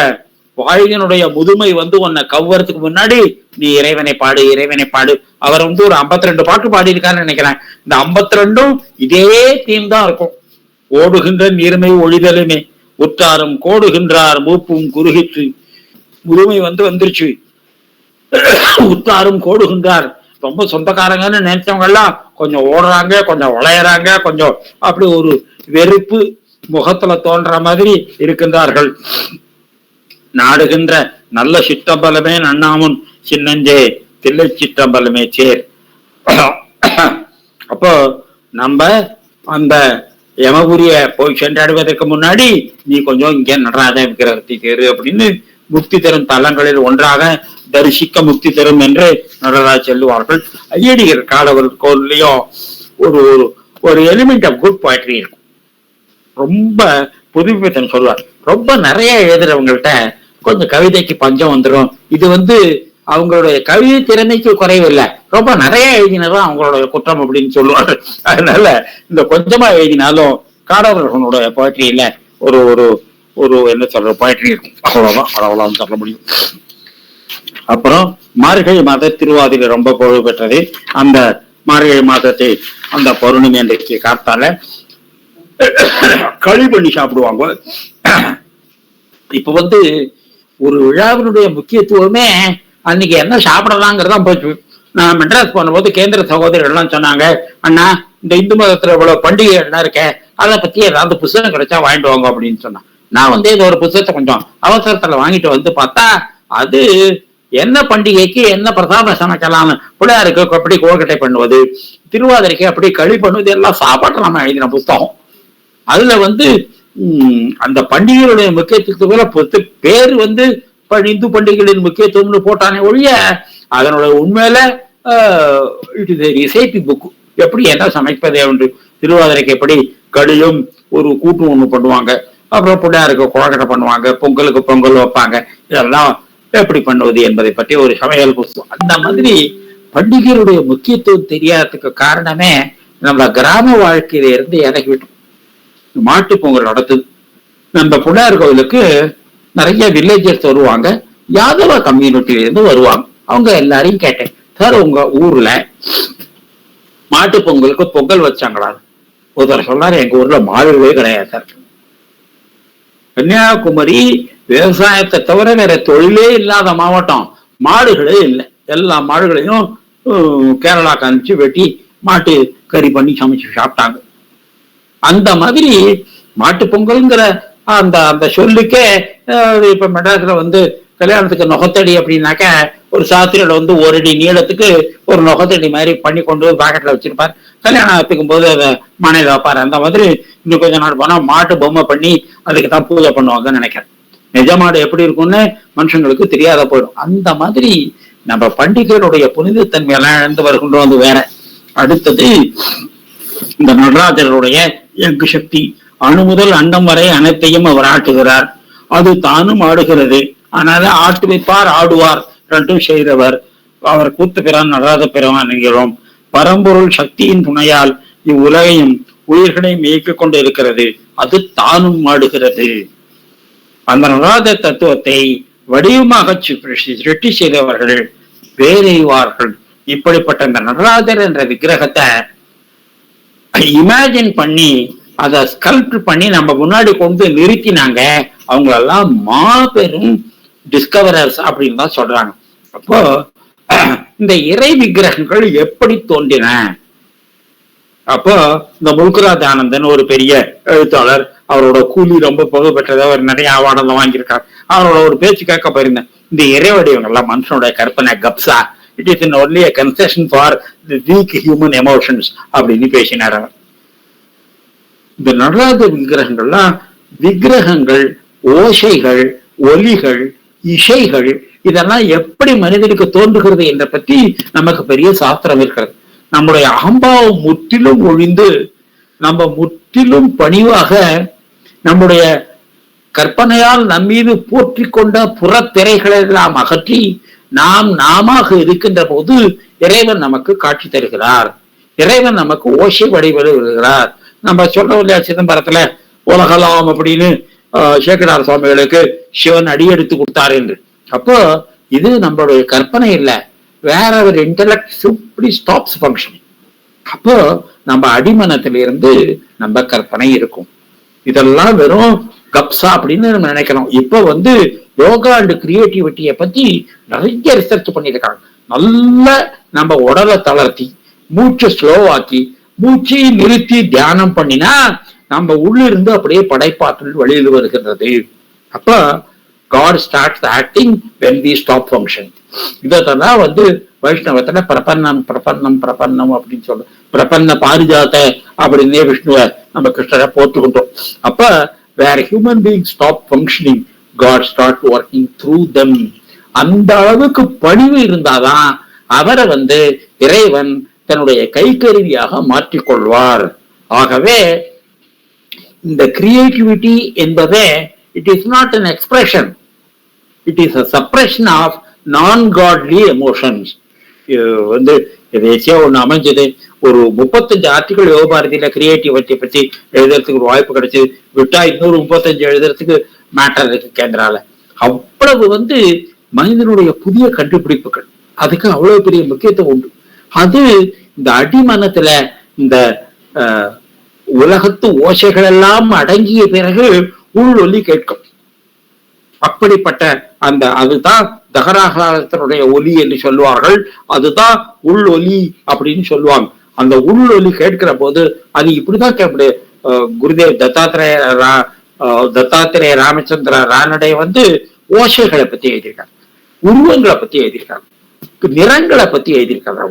வாழ்கையினுடைய முதுமை உன்னை கவ்வறதுக்கு முன்னாடி நீ இறைவனை பாடு. அவர் ஒரு 52 பாட்டு பாடி இருக்காருன்னு நினைக்கிறேன். இந்த 52ம் இதே தீம் தான் இருக்கும். ஓடுகின்ற நீர்மை ஒழிதலுமே உற்றாரும் கோடுகின்றார் மூப்பும் குறுகிற்று, முதுமை வந்துருச்சு, உற்றாரும் கோடுகின்றார். ரொம்ப சொந்தக்காரங்கன்னு நினைச்சவங்க எல்லாம் கொஞ்சம் ஓடுறாங்க, கொஞ்சம் உளையறாங்க, கொஞ்சம் அப்படி ஒரு வெறுப்பு முகத்துல தோன்ற மாதிரி இருக்கின்றார்கள். நாடுகின்ற நல்ல சிற்றம்பலமே நன்னாமுன் சின்னஞ்சே தில்லை சிற்றம்பலமே சேர். அப்போ நம்ம அந்த யமபுரிய போய் சென்றடைவதற்கு முன்னாடி நீ கொஞ்சம் இங்கே நடராஜ விக்கிரகத்தை சேரு அப்படின்னு முக்தி தரும் தலங்களில் ஒன்றாக தரிசிக்க முக்தி தரும் என்று நடராஜ் சொல்லுவார்கள். ஐயடிகள் காலவர் கோயிலையும் ஒரு ஒரு எலிமெண்ட் ஆஃப் குட் போய்ட்ரி இருக்கும். ரொம்ப புதுப்பித்தன் சொல்லுவார். ரொம்ப நிறைய எழுதுறவங்கள்ட்ட கொஞ்சம் கவிதைக்கு பஞ்சம் வந்துடும். இது அவங்களுடைய கவிதை திறமைக்கு குறைவில்லை, ரொம்ப நிறைய எழுதினதும் அவங்களுடைய குற்றம் அப்படின்னு சொல்லுவாங்க. அதனால இந்த கொஞ்சமா எழுதினாலும் காடவர்களுடைய போய்ட்ரியில ஒரு ஒரு ஒரு என்ன சொல்ற போய்ட்ரி இருக்கும். அவ்வளவுதான் சொல்ல முடியும். அப்புறம் மார்கழி மாத திருவாதிரை ரொம்ப புகழ் பெற்றது. அந்த மார்கழி மாதத்தை அந்த பௌர்ணமி அன்றைக்கு காத்தால களி பண்ணி சாப்பிடுவாங்க. இப்ப ஒரு விழாவினுடைய முக்கியத்துவமே அன்னைக்கு என்ன சாப்பிடலாங்கிறதான் போச்சு. நான் மெட்ராஸ் போன போது கேந்திர சகோதரர்கள் எல்லாம் சொன்னாங்க, அண்ணா இந்த இந்து மதத்துல இவ்வளவு பண்டிகை எல்லாம் இருக்க, அதை பத்தி ஏதாவது புத்தகம் கிடைச்சா வாங்கிட்டு வாங்க அப்படின்னு சொன்னான். நான் இது ஒரு புத்தகத்தை கொஞ்சம் அவசரத்துல வாங்கிட்டு பார்த்தா அது என்ன பண்டிகைக்கு என்ன பிரசாதம் சமைக்கலாம்னு, பிள்ளையாருக்கு எப்படி கோல்கட்டை பண்ணுவது, திருவாதிரைக்கு அப்படி களி பண்ணுவது எல்லாம் சாப்பாட்டு நம்ம எழுதின புத்தகம். அதுல அந்த பண்டிகைகளுடைய முக்கியத்துவத்துல பேரு இந்து பண்டிகைகளின் முக்கியத்துவம்னு போட்டானே ஒழிய அதனுடைய உண்மையில இட் இஸ் ரிசைட்டி புக். எப்படி என்ன சமைப்பது என்று, திருவாதிரைக்கு எப்படி களியும் ஒரு கூட்டு ஒண்ணு பண்ணுவாங்க, அப்புறம் பிள்ளையாருக்கு கோலக்கட்டை பண்ணுவாங்க, பொங்கலுக்கு பொங்கல் வைப்பாங்க, இதெல்லாம் எப்படி பண்ணுவது என்பதை பற்றி ஒரு சமையல் புத்தகம். அந்த மாதிரி பண்டிகைகளுடைய முக்கியத்துவம் தெரியாததுக்கு காரணமே நம்ம கிராம வாழ்க்கையில இருந்து இறங்கிவிட்டோம். மாட்டு பொங்கல் நடத்துது. நம்ம பிள்ளையார் கோவிலுக்கு நிறைய வில்லேஜர்ஸ் வருவாங்க, யாதவ கம்யூனிட்டில இருந்து வருவாங்க. அவங்க எல்லாரையும் கேட்டேன், சார் உங்க ஊர்ல மாட்டு பொங்கலுக்கு பொங்கல் வச்சாங்களா? ஒருத்தர் சொன்னாரு, எங்க ஊர்ல மாடுகளே கிடையாது சார். கன்னியாகுமரி விவசாயத்தை தவிர வேற தொழிலே இல்லாத மாவட்டம், மாடுகளே இல்லை. எல்லா மாடுகளையும் கேரளாக்கு அனுப்பிச்சு வெட்டி மாட்டு கறி பண்ணி சமைச்சு சாப்பிட்டாங்க. அந்த மாதிரி மாட்டு பொங்கல்ங்கிற அந்த அந்த சொல்லுக்கே இப்ப மெட்ராஸ்ல கல்யாணத்துக்கு நொகத்தடி அப்படின்னாக்க ஒரு சாஸ்திரியில 1 அடி நீளத்துக்கு ஒரு நொகத்தடி மாதிரி பண்ணி கொண்டு பாக்கெட்ல வச்சிருப்பார். கல்யாணத்துக்கும் போது அதை மனையில வைப்பாரு. அந்த மாதிரி இன்னும் கொஞ்ச நாள் போனா மாட்டு பொம்மை பண்ணி அதுக்கு தான் பூஜை பண்ணுவாங்கன்னு நினைக்கிறேன். நிஜ மாடு எப்படி இருக்கும்னு மனுஷங்களுக்கு தெரியாத போயிடும். அந்த மாதிரி நம்ம பண்டிகைகளுடைய புனிதத்தன்மை எல்லாம் இழந்து வருகின்றோம். வேற அடுத்தது இந்த நடராஜருடைய எங்கு சக்தி. அணு முதல் அண்டம் வரை அனைத்தையும் அவர் ஆட்டுகிறார், அது தானும் ஆடுகிறது. அதனால ஆட்டு வைப்பார், ஆடுவார், ரெண்டும் செய்தவர். அவர் கூத்துக்கிறான் நடராஜ பெருமான் என்கிறோம். பரம்பொருள் சக்தியின் துணையால் இவ்வுலகையும் உயிர்களையும் இயக்கிக் கொண்டு இருக்கிறது, அது தானும் ஆடுகிறது. அந்த நடராஜ தத்துவத்தை வடிவமாக சிருஷ்டி செய்தவர்கள் வேறைவார்கள். இப்படிப்பட்ட இந்த நடராஜர் என்ற விக்கிரகத்தை இமேஜின் பண்ணி அதை ஸ்கல்ப்ட் பண்ணி நம்ம முன்னாடி கொண்டு நிறுத்தினாங்க. அவங்களெல்லாம் மாபெரும் டிஸ்கவரர்ஸ் அப்படின்னு தான் சொல்றாங்க. அப்போ இந்த இறை விக்கிரகங்கள் எப்படி தோன்றின? அப்போ இந்த முல்குராஜ் ஆனந்தன் ஒரு பெரிய எழுத்தாளர், அவரோட கூலி ரொம்ப புகழ்பெற்றது, அவர் நிறைய அவார்டெல்லாம் வாங்கியிருக்காரு. அவரோட ஒரு பேச்சு கேட்க போயிருந்தேன். இந்த இறை வடிவங்கள்லாம் மனுஷனுடைய கற்பனை கப்சா, it is only a concession for the weak human emotions அப்படின்னு பேசினார் அவர். இந்த நடராஜ விக்கிரகங்கள்லாம் விக்கிரகங்கள், ஓசைகள், ஒலிகள், இசைகள் இதெல்லாம் எப்படி மனிதனுக்கு தோன்றுகிறது என்ற பற்றி நமக்கு பெரிய சாஸ்திரம் இருக்கிறது. நம்முடைய அகம்பாவம் முற்றிலும் ஒழிந்து நம்ம முற்றிலும் பணிவாக நம்முடைய கற்பனையால் நம்மீது போற்றி கொண்ட புறத்திரைகளை எல்லாம் அகற்றி நாம் நாமாக இருக்கின்ற போது இறைவன் நமக்கு காட்சி தருகிறார். இறைவன் நமக்கு ஓசை வடிவில் வருகிறார். நம்ம சொல்றோம் இல்லையா, சிதம்பரத்துல உலகலாம் அப்படின்னு சேக்கடார் சுவாமிகளுக்கு சிவன் அடியெடுத்து கொடுத்தார் என்று. அப்போ இது நம்மளுடைய கற்பனை இல்லை, வேற ஒரு இன்டெலக்ட் சிம்பிளி ஸ்டாப்ஸ் ஃபங்க்ஷனிங். அப்போ நம்ம அடிமனத்திலிருந்து நம்ம கற்பனை இருக்கும். இதெல்லாம் வெறும் கப்சா அப்படின்னு நம்ம நினைக்கிறோம். இப்ப யோகா அண்ட் கிரியேட்டிவிட்டியை பத்தி நிறைய ரிசர்ச் பண்ணியிருக்காங்க. நல்ல நம்ம உடலை தளர்த்தி மூச்சை ஸ்லோவாக்கி மூச்சை நிறுத்தி தியானம் பண்ணினா நம்ம உள்ளிருந்து அப்படியே படைப்பாற்றல் வெளியில் வருகின்றது. அப்ப God starts acting when we stop functioning. இதெல்லாம் வைஷ்ணவத்துல பிரபன்னம் பிரபன்னம் பிரபன்னம் அப்படின்னு சொல்ற பிரபன்ன பாரிஜாத்த அப்படின்னே விஷ்ணுவை நம்ம கிருஷ்ணரை போட்டுக்கிட்டோம். அப்ப வேற human being stop functioning, God start working through them. அந்த அளவுக்கு பணிவு இருந்தாதான் அவரை இறைவன் தன்னுடைய கைக்கருவியாக மாற்றிக்கொள்வார். ஆகவே இந்த கிரியேட்டிவிட்டி என்பதே it is not an expression, it is a suppression of non-godly emotions. எதாச்சும் ஒண்ணு அமைஞ்சது, ஒரு 35 ஆர்டிகல் யோகபாரதியில கிரியேட்டிவிட்டி பத்தி எழுதுறதுக்கு ஒரு வாய்ப்பு கிடைச்சது. விட்டா இன்னொரு 35 எழுதுறதுக்கு மேட்டர் இருக்கு கேந்திரால. அவ்வளவு மனிதனுடைய புதிய கண்டுபிடிப்புகள், அதுக்கு அவ்வளவு பெரிய முக்கியத்துவம் உண்டு. அது இந்த அடிமனத்துல இந்த உலகத்து ஓசைகள் எல்லாம் அடங்கிய பிறகு உள்ளொலி கேட்கும். அப்படிப்பட்ட அதுதான் தகராகாரத்தினுடைய ஒலி என்று சொல்லுவார்கள். அதுதான் உள்ளொலி அப்படின்னு சொல்லுவாங்க. அந்த உள்ளொலி கேட்கிற போது அது இப்படிதான் கேட்பது. குருதேவ் தத்தாத்திரேய ராமச்சந்திர ரானடே ஓசைகளை பத்தி எழுதியிருக்காங்க, உருவங்களை பத்தி எழுதியிருக்காங்க, நிறங்களை பத்தி எழுதியிருக்காங்க.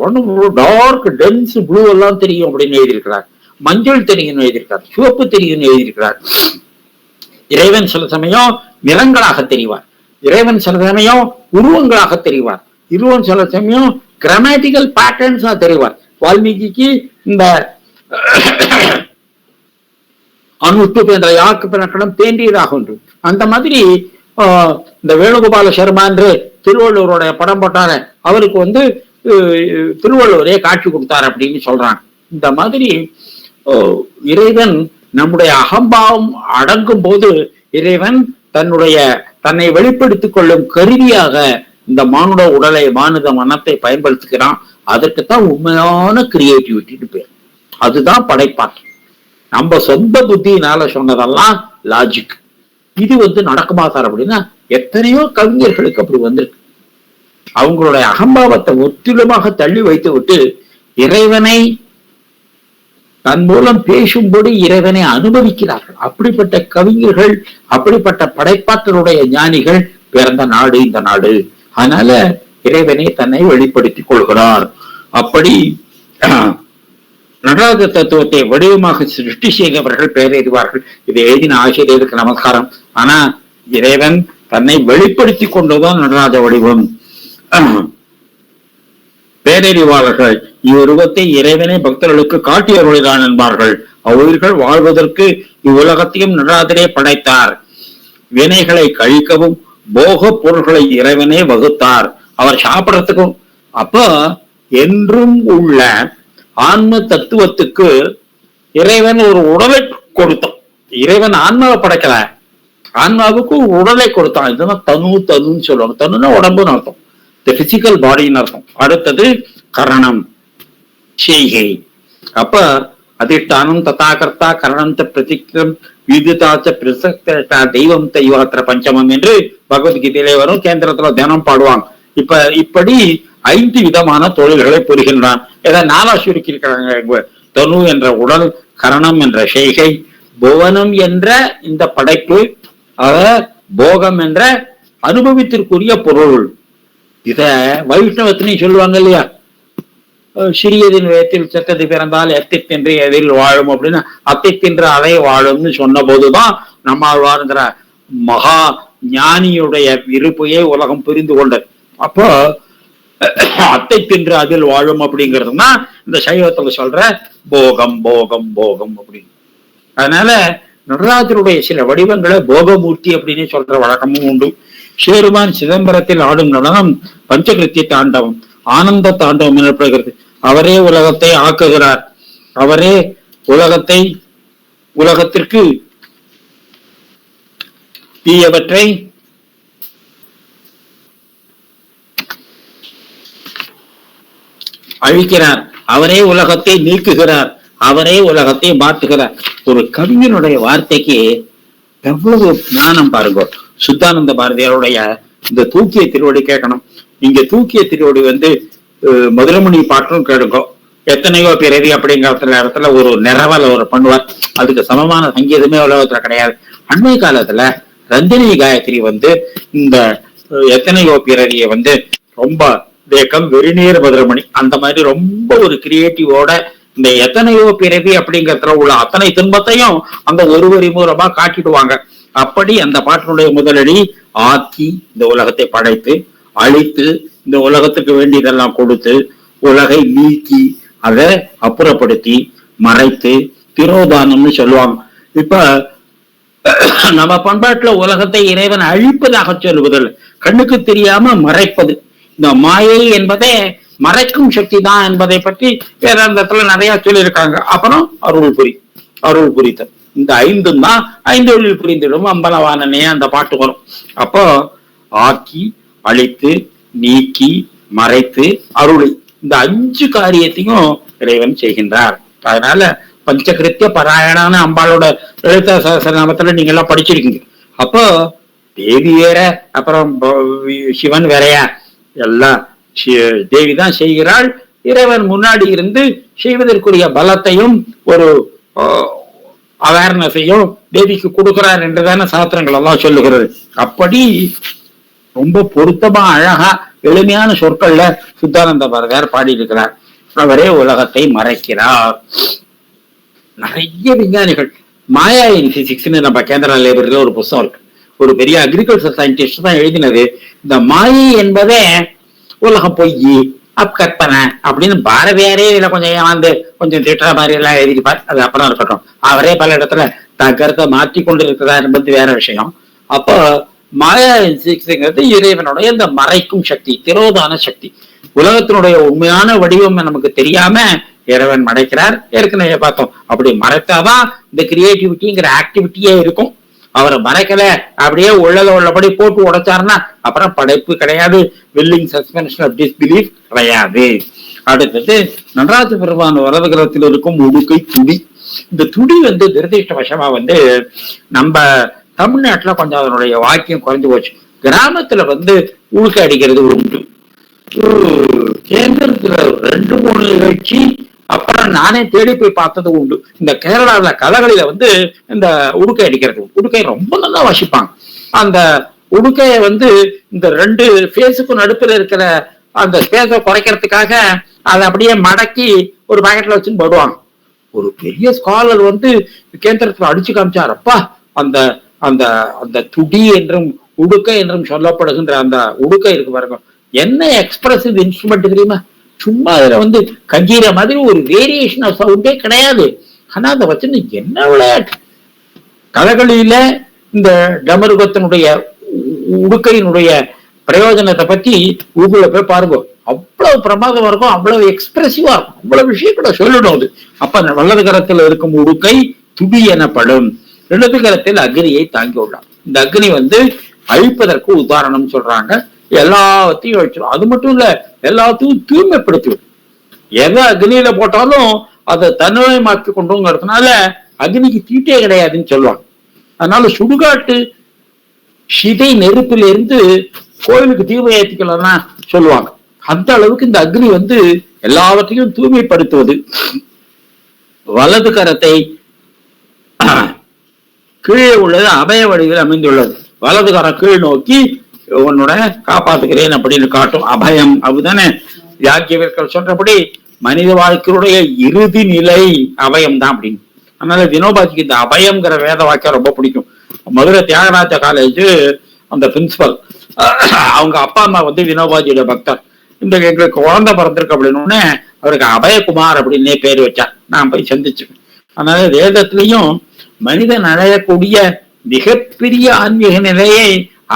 டார்க் டென்ஸ் ப்ளூ எல்லாம் தெரியும் அப்படின்னு எழுதியிருக்கிறார். மஞ்சள் தெரியும் எழுதியிருக்கார், சிவப்பு தெரியும் எழுதியிருக்கிறார். இறைவன் சில சமயம் நிறங்களாக தெரிவார், இறைவன் சில சமயம் உருவங்களாக தெரிவார், இறைவன் சில சமயம் கிராமட்டிக்கல் பேட்டர்ன்ஸா தெரிவார். வால்மீகிக்கு இந்த அனுஷ்டு என்ற யாக்கு பிணக்கணம் தேண்டியதாக ஒன்று. அந்த மாதிரி இந்த வேணுகோபால சர்மா என்று திருவள்ளுவருடைய படம் போட்டார அவருக்கு திருவள்ளுவரே காட்சி கொடுத்தார் அப்படின்னு சொல்றாங்க. இந்த மாதிரி இறைவன் நம்முடைய அகம்பாவம் அடங்கும் போது இறைவன் தன்னை வெளிப்படுத்திக் கொள்ளும் கருவியாக இந்த மானுட உடலை, மானுட மனத்தை பயன்படுத்துகிறான். அதற்குத்தான் உண்மையான கிரியேட்டிவிட்டி பேர். அதுதான் படைப்பாற்றல். நம்ம சொந்த புத்தியினால சொன்னதெல்லாம் லாஜிக். இது நடக்குமா சார் அப்படின்னா எத்தனையோ கவிஞர்களுக்கு அப்படி வந்திருக்கு. அவங்களுடைய அகம்பாவத்தை முற்றிலுமாக தள்ளி வைத்து விட்டு இறைவனை தன் மூலம் பேசும்படி இறைவனை அனுபவிக்கிறார்கள். அப்படிப்பட்ட கவிஞர்கள், அப்படிப்பட்ட படைப்பாற்றலுடைய ஞானிகள் பிறந்த நாடு இந்த நாடு. அதனால இறைவனை தன்னை வெளிப்படுத்திக் கொள்கிறார். அப்படி நடராஜ தத்துவத்தை வடிவமாக சிருஷ்டி செய்தவர்கள் பேரறிவார்கள். இதை எழுதின ஆசிரியருக்கு நமஸ்காரம். ஆனா இறைவன் தன்னை வெளிப்படுத்தி கொண்டுதான் நடராஜ வடிவம். பேரறிவாளர்கள் இவ்வுருவத்தை இறைவனை பக்தர்களுக்கு காட்டி அருளினான் என்பார்கள். அவ்வுயிர்கள் வாழ்வதற்கு இவ்வுலகத்தையும் நடராஜரே படைத்தார். வினைகளை கழிக்கவும் போக பொருள்களை இறைவனே வகுத்தார். அவர் சாப்பிடறதுக்கும். அப்போ என்றும் உள்ள ஆன்ம தத்துவத்துக்கு இறைவன் ஒரு உடலை கொடுத்தான். இறைவன் ஆன்மாவை படைக்கல, ஆன்மாவுக்கு ஒரு உடலை கொடுத்தான். இதுதான் தனுன்னு சொல்லுவாங்க. தனுன்னா உடம்புன்னு அர்த்தம், பிசிக்கல் பாடின்னு அர்த்தம். அடுத்தது கரணம், செய்கை. அப்ப அதிஷ்டானம் ததாகர்த்தா கரணம் பிரதிக்ரம் விதுதாச்ச பிரசக்தா தெய்வம் தெய்வாத்திர பஞ்சமம் என்று பகவத்கீதையிலே வரும். கேந்திரத்துல தினம் பாடுவாங்க. இப்படி 5 விதமான தொழில்களை புரிகின்றான். ஏதாவது 4 சுருக்கி இருக்கிறாங்க. தனு என்ற உடல், கரணம் என்ற செய்கை, புவனம் என்ற இந்த படைப்பு, போகம் என்ற அனுபவத்திற்குரிய பொருள், இத வைஷ்ணவத்தினையும் சொல்லுவாங்க இல்லையா, சிறியதின் வேத்தில் செத்தது பிறந்தால் எத்தை தின்று எதில் வாழும் அப்படின்னு, அத்தை தின்று அதை வாழும்னு சொன்ன போதுதான் நம்மாழ்வாருங்கிற மகா ஞானியுடைய இருப்பையே உலகம் புரிந்து கொண்டது. அப்போ அத்தை தின்று அதில் வாழும் அப்படிங்கிறதுனா இந்த சைவத்துல சொல்ற போகம் போகம் போகம் அப்படின்னு. அதனால நடராஜருடைய சில வடிவங்களை போகமூர்த்தி அப்படின்னு சொல்ற வழக்கமும் உண்டு. சேருமான் சிதம்பரத்தில் ஆடும் நடனம் பஞ்சகிருத்திய தாண்டவம், ஆனந்த தாண்டவம் எனப்படுகிறது. அவரே உலகத்தை ஆக்குகிறார், அவரே உலகத்திற்கு தீயவற்றை அழிக்கிறார், அவரே உலகத்தை நீக்குகிறார், அவரே உலகத்தை மாற்றுகிறார். ஒரு கவிஞனுடைய வார்த்தைக்கு எவ்வளவு ஞானம் பாருங்க. சுத்தானந்த பாரதியாருடைய இந்த தூக்கிய திருவடி கேட்கணும். இங்க தூக்கிய திருவடி முதலமணி பாட்டும் கேளுங்க. எத்தனையோ பிறவி அப்படிங்கிற இடத்துல ஒரு நிறவல ஒரு பண்ணுவார். அதுக்கு சமமான சங்கீதமே உலகத்துல கிடையாது. அண்மை காலத்துல ரந்தினி காயத்ரி இந்த எத்தனையோ பிறவியை ரொம்ப வேக்கம் வெறிநீர் மதுரமணி அந்த மாதிரி ரொம்ப ஒரு கிரியேட்டிவோட இந்த எத்தனையோ பிறவி அப்படிங்கிறதுல உள்ள அத்தனை துன்பத்தையும் அந்த ஒரு வரி மூலமா காட்டிடுவாங்க. அப்படி அந்த பாட்டினுடைய முதலடி ஆக்கி இந்த உலகத்தை படைத்து அழித்து இந்த உலகத்துக்கு வேண்டியதெல்லாம் கொடுத்து உலகை நீக்கி அதை அப்புறப்படுத்தி மறைத்து திரோதானம்னு சொல்லுவாங்க. இப்ப நம்ம பண்பாட்டுல உலகத்தை இறைவன் அழிப்பதாக சொல்லுவதில் கண்ணுக்கு தெரியாம மறைப்பது, இந்த மாயை என்பதே மறைக்கும் சக்தி தான் என்பதை பற்றி வேதாந்தத்துல நிறைய சொல்லியிருக்காங்க. அப்புறம் அருள் புரித்தல், இந்த ஐந்தும் தான் ஐந்தொழில் புரிந்திடும் அம்பலவானனே அந்த பாட்டு வரும். அப்போ ஆக்கி அழித்து நீக்கி மறைத்து அருளை, இந்த 5 காரியத்தையும் இறைவன் செய்கின்றார். அதனால பஞ்சகிருத்திய பாராயணான அம்பாளோட எழுத்த சகஸ்ரநாமத்துல நீங்க எல்லாம் படிச்சிருக்கீங்க. அப்போ தேவி வேற அப்புறம் சிவன் வேறையா? எல்லாம் தேவிதான் செய்கிறாள். இறைவன் முன்னாடி இருந்து செய்வதற்குரிய பலத்தையும் ஒரு அவேர்னஸையும் தேவிக்கு கொடுக்கிறார் என்றுதான சாஸ்திரங்கள் எல்லாம் சொல்லுகிறது. அப்படி ரொம்ப பொருத்தமா அழகா எளிமையான சொற்கள்ல சுத்தானந்த பாரதியார் பாடியிருக்கிறார். அவரே உலகத்தை மறைக்கிறார். நிறைய விஞ்ஞானிகள் மாயா இன் பிசிக்ஸ்னு நம்ம கேந்திரா லைப்ரரியில ஒரு புத்தகம் இருக்கு. ஒரு பெரிய அக்ரிகல்ச்சர் சயின்டிஸ்ட் தான் எழுதினது. இந்த மாயை என்பதே உலகம் பொய் கற்பனை அப்படின்னு பாரதியாரே இதுல கொஞ்சம் ஏமாந்து கொஞ்சம் திட்டுற மாதிரி எல்லாம் எழுதிப்பார். அது அப்புறம் இருக்கட்டும். அவரே பல இடத்துல கருத்தை மாற்றி கொண்டு இருக்கிறார் என்பது வேற விஷயம். அப்போ மாயா இன்சிக்ஸ்ங்கிறது இறைவனுடைய இந்த மறைக்கும் சக்தி, திரோதான சக்தி. உலகத்தினுடைய உண்மையான வடிவம் நமக்கு தெரியாம இறைவன் மறைக்கிறார். ஏற்கனவே பார்த்தோம். அப்படி மறைத்தாதான் இந்த கிரியேட்டிவிட்டிங்கிற ஆக்டிவிட்டியே இருக்கும். அவரை மறைக்கல அப்படியே உள்ளபடி போட்டு உடைச்சாருன்னா அப்புறம் படைப்பு கிடையாது, வில்லிங் சஸ்பென்ஷன் ஆஃப் டிஸ்பிலீஃப் கிடையாது. அடுத்தது நடராஜ பெருமான் வலது கரத்தில் இருக்கும் உடுக்கை துடி. இந்த துடி துரதிருஷ்டவசமா நம்ம தமிழ்நாட்டுல கொஞ்சம் அதனுடைய வாக்கியம் குறைஞ்சு போச்சு. கிராமத்துல உடுக்கை அடிக்கிறது உண்டு. கேந்திரத்துல 2-3 நிகழ்ச்சி அப்புறம் நானே தேடி போய் பார்த்தது உண்டு. இந்த கேரளாவில் கதகளில இந்த உடுக்கை அடிக்கிறது, உடுக்கை ரொம்ப நல்லா வாசிப்பாங்க. அந்த உடுக்கைய இந்த 2 ஃபேஸுக்கும் நடுப்புல இருக்கிற அந்த ஸ்பேஸை குறைக்கிறதுக்காக அதை அப்படியே மடக்கி ஒரு பாக்கெட்ல வச்சுன்னு போடுவாங்க. ஒரு பெரிய ஸ்காலர் கேந்திரத்துல அடிச்சு காமிச்சார். அப்பா அந்த அந்த அந்த துடி என்றும் உடுக்கை என்றும் சொல்லப்படுகின்ற அந்த உடுக்கை இருக்கு பாருங்க, என்ன எக்ஸ்பிரசிவ் இன்ஸ்ட்ருமெண்ட் தெரியுமா? சும்மா அதுல கஞ்சீர மாதிரி ஒரு வேரியேஷன் ஆஃப் சவுண்டே கிடையாது. ஆனா அதை வச்சு என்ன விளையாட்டு! கதகளியில இந்த டமருகத்தினுடைய உடுக்கையினுடைய பிரயோஜனத்தை பத்தி கூகுள்ல போய் பாருங்க. அவ்வளவு பிரமாதமா இருக்கும், அவ்வளவு எக்ஸ்பிரசிவா இருக்கும், அவ்வளவு விஷயம் கூட சொல்லணும். அது அப்ப வலது கரத்துல இருக்கும் உடுக்கை துடி எனப்படும். இடது கரத்தில் அக்னியை தாங்கி உள்ளார். இந்த அக்னி அழிப்பதற்கு உதாரணம் சொல்றாங்க. எல்லாத்தையும் வச்சிடும். அது மட்டும் இல்ல, எல்லாத்தையும் தூய்மைப்படுத்திடும். எதை அக்னியில போட்டாலும் அதை தன்மைமாக்கி கொண்டுங்கிறதுனால அக்னிக்கு தீட்டே கிடையாதுன்னு சொல்லுவாங்க. அதனால சுடுகாட்டு சிதை நெருப்பில இருந்து கோயிலுக்கு தீமை ஏற்றிக்கலாம்னா சொல்லுவாங்க. அந்த அளவுக்கு இந்த அக்னி எல்லாவற்றையும் தூய்மைப்படுத்துவது. வலது கரத்தை கீழே உள்ளது அபய வடிவில் அமைந்துள்ளது. வலது கரம் கீழ் நோக்கி, உன்னோட காப்பாத்துக்கிறேன் அப்படின்னு காட்டும். அபயம் அப்படிதானே யாக்கியவர்கள் சொல்றபடி மனித வாழ்க்கையுடைய இறுதி நிலை அபயம் தான் அப்படின்னு. அதனால வினோபாஜிக்கு இந்த அபயம்ங்கிற வேத வாக்கியம் ரொம்ப பிடிக்கும். மதுரை தியாகராஜ காலேஜ் அந்த பிரின்சிபல், அவங்க அப்பா அம்மா வந்து வினோபாஜியோட பக்தர். இந்த எங்களுக்கு குழந்தை பிறந்திருக்கு அப்படின்னு அவருக்கு அபயகுமார் அப்படின்னே பேர் வச்சார். நான் போய் சந்திச்சுக்கேன். அதனால வேதத்திலையும் மனிதன் அடையக்கூடிய மிகப்பெரிய ஆன்மீக நிலையை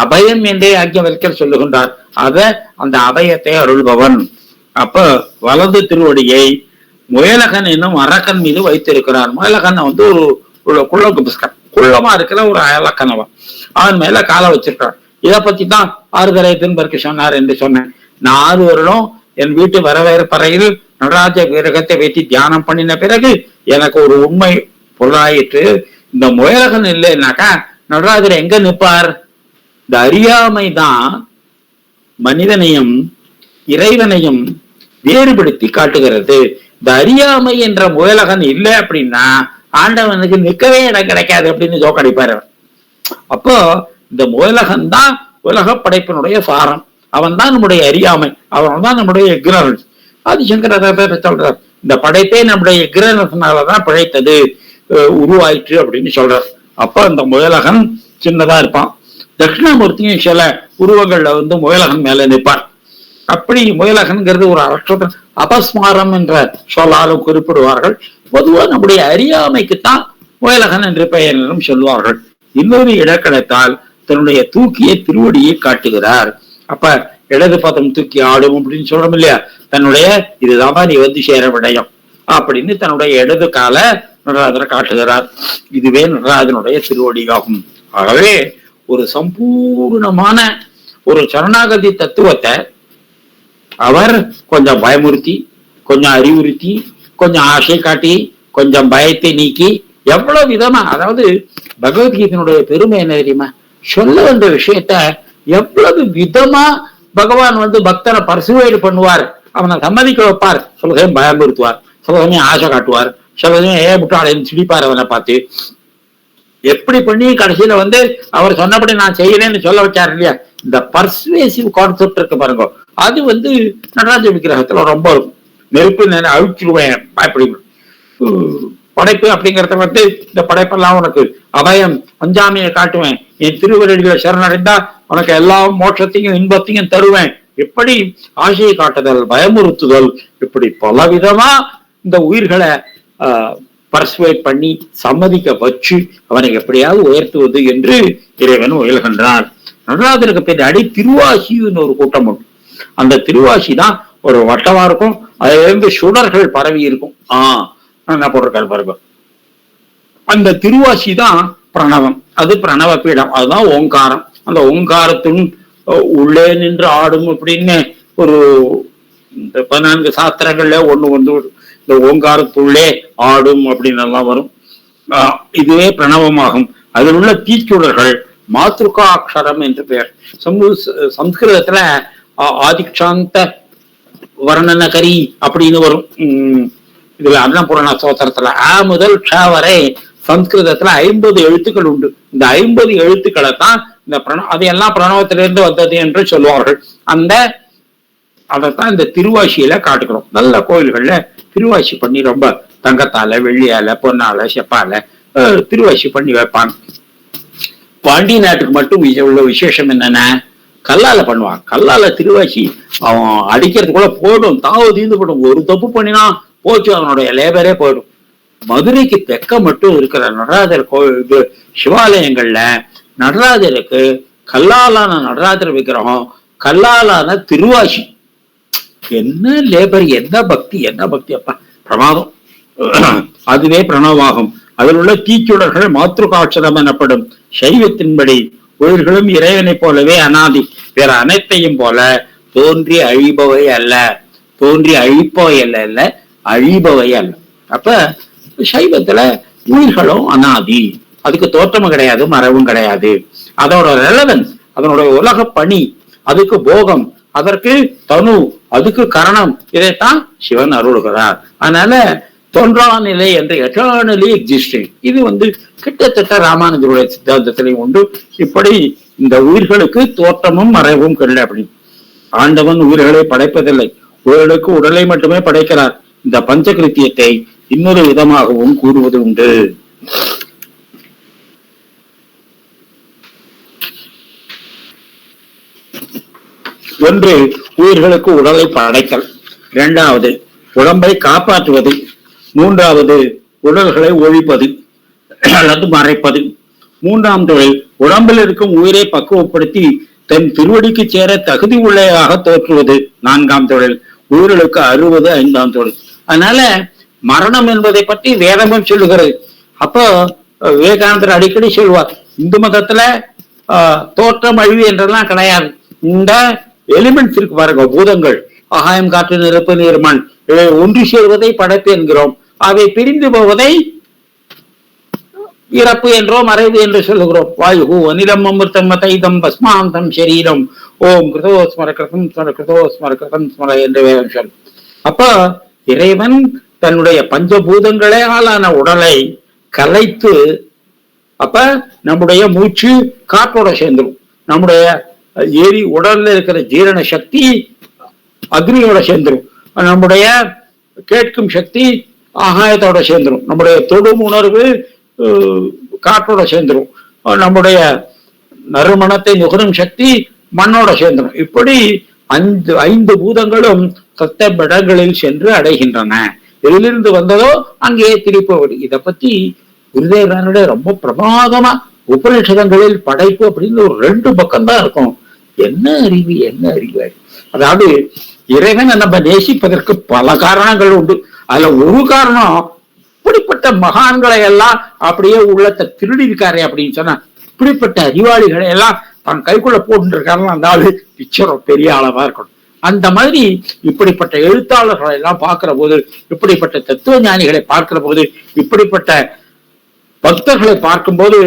அபயம் என்றே யாக்கியவல்கர் சொல்லுகின்றார். அத அந்த அபயத்தை அருள்பவன். அப்ப வலது திருவடியை முயலகன் என்னும் அரக்கன் மீது வைத்திருக்கிறார். முயலகன் வந்து ஒரு குள்ளமா இருக்கிற ஒரு அயலக்கனவன், அவன் மேல காலை வச்சிருக்கிறார். இதை பத்தி தான் ஆறுதலை திரும்பருக்கு சொன்னார் என்று சொன்னேன். நான் 6 வருடம் என் வீட்டு வரவேற்பறையில் நடராஜ விரகத்தை வைத்து தியானம் பண்ணின பிறகு எனக்கு ஒரு உண்மை பொருளாயிற்று. இந்த முயலகன் இல்லைன்னாக்கா நடராஜர் எங்க நிற்பார்? இந்த அறியாமை தான் மனிதனையும் இறைவனையும் வேறுபடுத்தி காட்டுகிறது. இந்த அறியாமை என்ற முயலகன் இல்லை அப்படின்னா ஆண்டவனுக்கு நிற்கவே இடம் கிடைக்காது அப்படின்னு ஜோக்கடிப்பார். அப்போ இந்த முயலகன் தான் உலக படைப்பினுடைய சாரம். அவன் தான் நம்முடைய அறியாமை, அவன் தான் நம்முடைய இக்னரன்ஸ். ஆதிசங்கர சொல்றார், இந்த படைப்பே நம்முடைய இக்னரன்ஸ்னாலதான் பிழைத்தது, உருவாயிற்று அப்படின்னு சொல்றார். அப்ப இந்த முயலகன் சின்னதா இருப்பான். தட்சிணாமூர்த்தியும் சில உருவங்கள்ல வந்து முயலகன் மேல நிற்பார். அப்படி முயலகன்கிறது ஒரு அரட்ச அபஸ்மாரம் என்ற சொல்லாலும் குறிப்பிடுவார்கள். பொதுவா நம்முடைய அறியாமைக்குத்தான் முயலகன் என்று பெயரும் சொல்வார்கள். இன்னொரு இடக்கணத்தால் தன்னுடைய தூக்கிய திருவடியை காட்டுகிறார். அப்ப இடது பதம் தூக்கி ஆடும் அப்படின்னு சொல்றோம் இல்லையா, தன்னுடைய இதுதான் நீ வந்து சேர விடயம் அப்படின்னு தன்னுடைய இடது கால நடராஜரை காட்டுகிறார். இதுவே நடராஜனுடைய திருவடியாகும். ஆகவே ஒரு சம்பூர்ணமான ஒரு சரணாகதி தத்துவத்தை அவர் கொஞ்சம் பயமுறுத்தி, கொஞ்சம் அறிவுறுத்தி, கொஞ்சம் ஆசை காட்டி, கொஞ்சம் பயத்தை நீக்கி, எவ்வளவு விதமா, அதாவது பகவத்கீதையினுடைய பெருமை என்ன தெரியுமா, சொல்ல வந்த விஷயத்த எவ்வளவு விதமா பகவான் வந்து பக்தனை பர்சுவேட் பண்ணுவார், அவனை சம்மதிக்க வைப்பார். சில சமயம் பயமுறுத்துவார், சில சமயம் ஆசை காட்டுவார், சில சமயம் முட்டாளன்னு சிரிப்பார் அவனை பார்த்து. எப்படி பண்ணி கடைசியில வந்து அவர் சொன்னபடி நான் செய்யறேன்னு சொல்ல வச்சார் இல்லையா. இந்த பர்சுவேசிவ் கான்செப்ட் இருக்கு பாருங்க, அது வந்து நடராஜ விக்கிரகத்துல ரொம்ப இருக்கும். நெருப்பு அழிச்சிருவேன் அப்படி படைப்பு அப்படிங்கறத வந்து இந்த படைப்பெல்லாம் உனக்கு அபயம் அஞ்சாமையை காட்டுவேன், என் திருவருளிகளை சரணடைந்தா உனக்கு எல்லா மோட்சத்தையும் இன்பத்தையும் தருவேன், எப்படி ஆசையை காட்டுதல், பயமுறுத்துதல், இப்படி பலவிதமா இந்த உயிர்களை பர்சுவேட் பண்ணி சம்மதிக்க வச்சு அவனை எப்படியாவது உயர்த்துவது என்று இறைவன் உயல்கின்றான். நடராஜருக்கு பின்னாடி திருவாசின்னு ஒரு கூட்டம் உண்டு. அந்த திருவாசி தான் ஒரு வட்டமா இருக்கும், அதுல இருந்து சுடர்கள் பரவி இருக்கும். என்ன போட்டிருக்காரு பாருங்க, அந்த திருவாசி தான் பிரணவம், அது பிரணவ பீடம், அதுதான் ஓங்காரம். அந்த ஓங்காரத்தின் உள்ளே நின்று ஆடும் அப்படின்னு ஒரு 14 சாஸ்திரங்கள்ல ஒண்ணு வந்து இந்த ஓங்காரத்துள்ளே ஆடும் அப்படின்னு எல்லாம் வரும். இதுவே பிரணவமாகும். அதில் உள்ள தீச்சுடர்கள் மாத்ருகா அக்ஷரம் என்று பெயர். சம்ஸ்கிருதத்துல ஆதிக்ஷாந்த வர்ணனகரி அப்படின்னு வரும். இதுல அன்னபூரண ஸ்தோத்திரத்துல முதல் க்ஷ வரை சம்ஸ்கிருதத்துல 50 எழுத்துக்கள் உண்டு. இந்த 50 எழுத்துக்களை தான் இந்த அதையெல்லாம் பிரணவத்திலிருந்து வந்தது என்று சொல்லுவார்கள். அதைத்தான் இந்த திருவாசியில காட்டுக்கிறோம். நல்ல கோயில்கள்ல திருவாசி பண்ணி ரொம்ப தங்கத்தால, வெள்ளியால, பொன்னால, செப்பால திருவாசி பண்ணி வைப்பாங்க. பாண்டி நாட்டுக்கு மட்டும் உள்ள விசேஷம் என்னன்னா, கல்லால பண்ணுவான். கல்லால திருவாசி அவன் அடிக்கிறதுக்குள்ள போயிடும், தாவு தீர்ந்து போயிடும். ஒரு தப்பு பண்ணினா போச்சு, அவனுடைய லேபரே போயிடும். மதுரைக்கு தெக்க மட்டும் இருக்கிற நடராஜர் கோயில் சிவாலயங்கள்ல நடராஜருக்கு கல்லாலான நடராஜர் விக்கிரகம், கல்லாலான திருவாசி. என்ன லேபர், என்ன பக்தி, என்ன பக்தி அப்பா, பிரமாதம். அதுவே பிரணவமாகும். அதில் உள்ள தீச்சுடர்கள் மாத்ருகாட்சரம் எனப்படும். சைவத்தின்படி உயிர்களும் இறைவனை போலவே அனாதி, வேற அனைத்தையும் போல தோன்றி அழிபவை அல்ல, தோன்றி அழிப்பவை அல்ல, அழிபவை அல்ல. அப்ப சைவத்துல உயிர்களும் அனாதி, அதுக்கு தோற்றமும் கிடையாது, மரபும் கிடையாது. அதோட ரெலவன்ஸ், அதனுடைய உலக பணி, அதுக்கு போகம், அதற்கு தனு, அதுக்கு கரணம், இதைத்தான் சிவன் அருள்கிறார். அதனால தோன்றா நிலை என்று எட்டர்னலி எக்ஸிஸ்டிங். இது வந்து கிட்டத்தட்ட ராமானுஜருடைய சித்தாந்தத்திலையும் உண்டு. இப்படி இந்த உயிர்களுக்கு தோற்றமும் மறைவும் கிடையாது அப்படின்னு. ஆண்டவன் உயிர்களை படைப்பதில்லை, உயிர்களுக்கு உடலை மட்டுமே படைக்கிறார். இந்த பஞ்சகிருத்தியத்தை இன்னொரு விதமாகவும் கூறுவது உண்டு. ஒன்று, உயிர்களுக்கு உடலை படைத்தல். இரண்டாவது, உடம்பை காப்பாற்றுவது. மூன்றாவது, உடல்களை ஒழிப்பது அல்லது மறைப்பது. மூன்றாம் தொழில், உடம்பில் இருக்கும் உயிரை பக்குவப்படுத்தி தன் திருவடிக்கு சேர தகுதி உள்ளதாக தோற்றுவது. நான்காம் தொழில், உயிர்களுக்கு அறுவது. ஐந்தாம் தொழில். அதனால மரணம் என்பதை பற்றி வேதமும் சொல்லுகிறது. அப்போ விவேகானந்தர் அடிக்கடி சொல்வார், இந்து மதத்துல தோற்றம் அழிவு என்றெல்லாம் கிடையாது. இந்த எலிமெண்ட்ஸ் இருக்கு பாருங்க, பூதங்கள், ஆகாயம், காற்று, நெருப்பு, நீர், மண், ஒன்று சேர்வதை படைப்பு என்கிறோம். அவை பிரிந்து போவதை இறப்பு என்றோ மறைவு என்று சொல்லுகிறோம். வாயு அனிலம் அமிர்தம் தைதம் பஸ்மாந்தம் சரீரம் ஓம் கிருதோ ஸ்மர கிருதம் ஸ்மர கிருதோ ஸ்மர கிருதம் ஸ்மர என்று வேதம் சொல். அப்ப இறைவன் தன்னுடைய பஞ்சபூதங்களே ஆளான உடலை கலைத்து, அப்ப நம்முடைய மூச்சு காற்றோட சேர்ந்துடும், நம்முடைய உடல்ல இருக்கிற ஜீரண சக்தி அக்னியோட சேர்ந்துடும், நம்முடைய கேட்கும் சக்தி ஆகாயத்தோட சேர்ந்துடும், நம்முடைய தொடும் உணர்வு காற்றோட சேர்ந்துடும், நம்முடைய நறுமணத்தை நுகரும் சக்தி மண்ணோட சேர்ந்துடும். இப்படி 5 பூதங்களும் சத்த இடங்களில் சென்று அடைகின்றன. எதிலிருந்து வந்ததோ அங்கேயே திருப்பி. இதை பத்தி குருதேவனுடைய ரொம்ப பிரமாதமா உபநிஷதங்களில் படைப்பு அப்படின்னு ஒரு 2 பக்கம் தான் இருக்கும். என்ன அறிவு, என்ன அறிவு! அதாவது இறைவனை நம்ம நேசிப்பதற்கு பல காரணங்கள் உண்டு. அதுல ஒரு காரணம், இப்படிப்பட்ட மகான்களை எல்லாம் அப்படியே உள்ளத்தை திருடி இருக்காரு அப்படின்னு சொன்னா, இப்படிப்பட்ட அறிவாளிகளை எல்லாம் தன் கைக்குள்ள போட்டு இருக்காருன்னா அந்த ஆளு பிக்சர் பெரிய அளவா இருக்கணும். அந்த மாதிரி இப்படிப்பட்ட எழுத்தாளர்களை எல்லாம் பார்க்கிற போது, இப்படிப்பட்ட தத்துவ ஞானிகளை பார்க்கிற போது, இப்படிப்பட்ட பக்தர்களை பார்க்கும்போது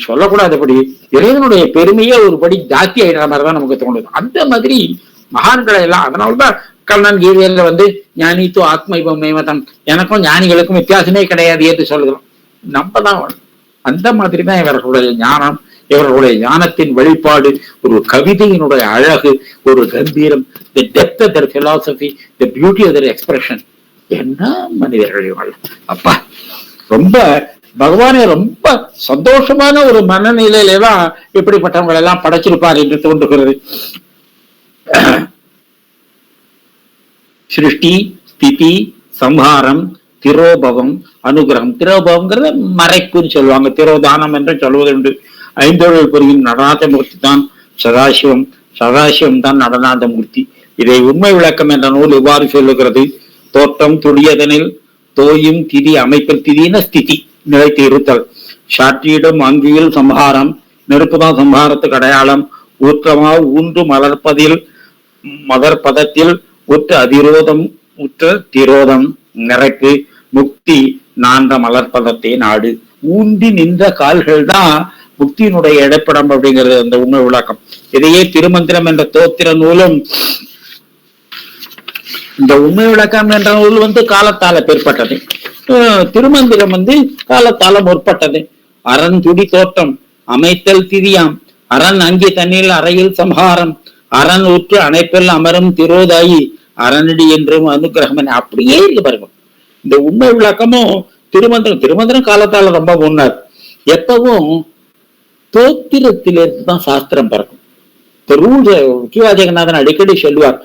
சொல்லக்கூடாதபடி இறைவனுடைய பெருமையே ஒருபடி ஜாஸ்தி ஆயிடுற மாதிரிதான் நமக்கு தோணுது. அந்த மாதிரி மகான்களை எல்லாம், அதனால்தான் கண்ணன் கீதையில ஞானி தோ ஆத்ம எனக்கும் ஞானிகளுக்கும் வித்தியாசமே கிடையாது என்று சொல்கிறோம். நம்ம தான் அந்த மாதிரி தான் இவர்களுடைய ஞானம், இவர்களுடைய ஞானத்தின் வெளிப்பாடு, ஒரு கவிதையினுடைய அழகு, ஒரு கம்பீரம், the depth of their philosophy, the beauty of their expression. என்ன மனிதர்கள் இவர்கள்! அப்பா, ரொம்ப பகவானே ரொம்ப சந்தோஷமான ஒரு மனநிலையில தான் இப்படிப்பட்டவங்களை எல்லாம் படைச்சிருப்பார் என்று தோன்றுகிறது. சிருஷ்டி, ஸ்திதி, சம்ஹாரம், திரோபவம், அனுகிரகம். திரோபவம்ங்கிறது மறைப்புன்னு சொல்லுவாங்க, திரோதானம் என்று சொல்வது உண்டு. 5 புரியும் நடனாத மூர்த்தி தான் சதாசிவம், சதாசிவம் தான் நடனாத மூர்த்தி. இதை உண்மை விளக்கம் என்ற நூல் இவ்வாறு சொல்லுகிறது. தோற்றம் துடியதனில் தோயும் திதி அமைப்பில், திதின ஸ்திதி, நிலைத்து இருத்தல். சாற்றியிடும் அங்கியில் சம்ஹாரம், நெருப்புதான் சம்ஹாரத்துக்கு அடையாளம். ஊற்றமா ஊன்று மலர்ப்பதில் மதர்பதத்தில் உற்ற அதிரோதம், உற்ற திரோதம் நிறைப்பு. முக்தி நான்ற மலர்பதத்தை நாடு. ஊன்றி நின்ற கால்கள் தான் முக்தியினுடைய இடைப்படம் அப்படிங்கிறது அந்த உண்மை விளக்கம். இதையே திருமந்திரம் என்ற தோத்திர நூலும், இந்த உண்மை விளக்கம் என்ற நூல் காலத்தால பிற்பட்டது, திருமந்திரம் காலத்தால முற்பட்டது. அரண் துடி தோற்றம் அமைத்தல் திதியாம், அரண் அங்கி தண்ணில் அறையில் சம்ஹாரம், அரண் உற்று அணைப்பில் அமரும் திரோதாயி, அரணடி என்றும் அனுகிரகம். அப்படியே இருக்கு பாருங்க. இந்த உண்மை விளக்கமும் திருமந்திரம் காலத்தால ரொம்ப முன்னார். எப்பவும் தோத்திரத்திலிருந்து தான் சாஸ்திரம் பிறக்கும். கிவா ஜெகநாதன் அடிக்கடி சொல்லுவார்,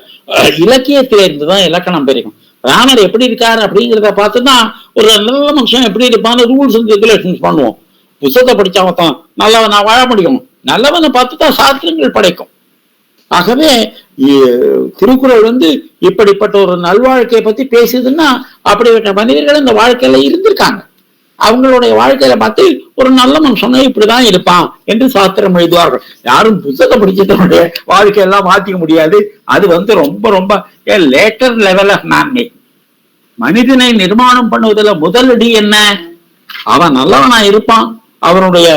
இலக்கியத்திலிருந்து தான் இலக்கணம் பிறக்கும். ராமர் எப்படி இருக்காரு அப்படிங்கிறத பார்த்துதான் ஒரு நல்ல மனுஷன் எப்படி இருப்பான்னு ரூல்ஸ் அண்ட் ரெகுலேஷன்ஸ் பண்ணுவோம். புத்தகத்தை படிச்சாவன் தான் நல்லவனா வாழ முடியும். நல்லவனை பார்த்துதான் சாஸ்திரங்கள் படைக்கும். ஆகவே திருக்குறள் இப்படிப்பட்ட ஒரு நல்வாழ்க்கையை பத்தி பேசுதுன்னா, அப்படிப்பட்ட மனிதர்கள் இந்த வாழ்க்கையில இருந்திருக்காங்க. அவங்களுடைய வாழ்க்கையில பார்த்து ஒரு நல்ல மனுஷனை இப்படிதான் இருப்பான் என்று சாஸ்திரம் எழுதுவார்கள். யாரும் புத்தகம் படிச்சதனுடைய வாழ்க்கையெல்லாம் மாற்றிக்க முடியாது. அது ரொம்ப ரொம்ப லேட்டர் லெவல் ஆஃப் மேன்மேக். மனிதனை நிர்மாணம் பண்ணுவதில் முதலடி என்ன? அவன் நல்லவனா இருப்பான். அவனுடைய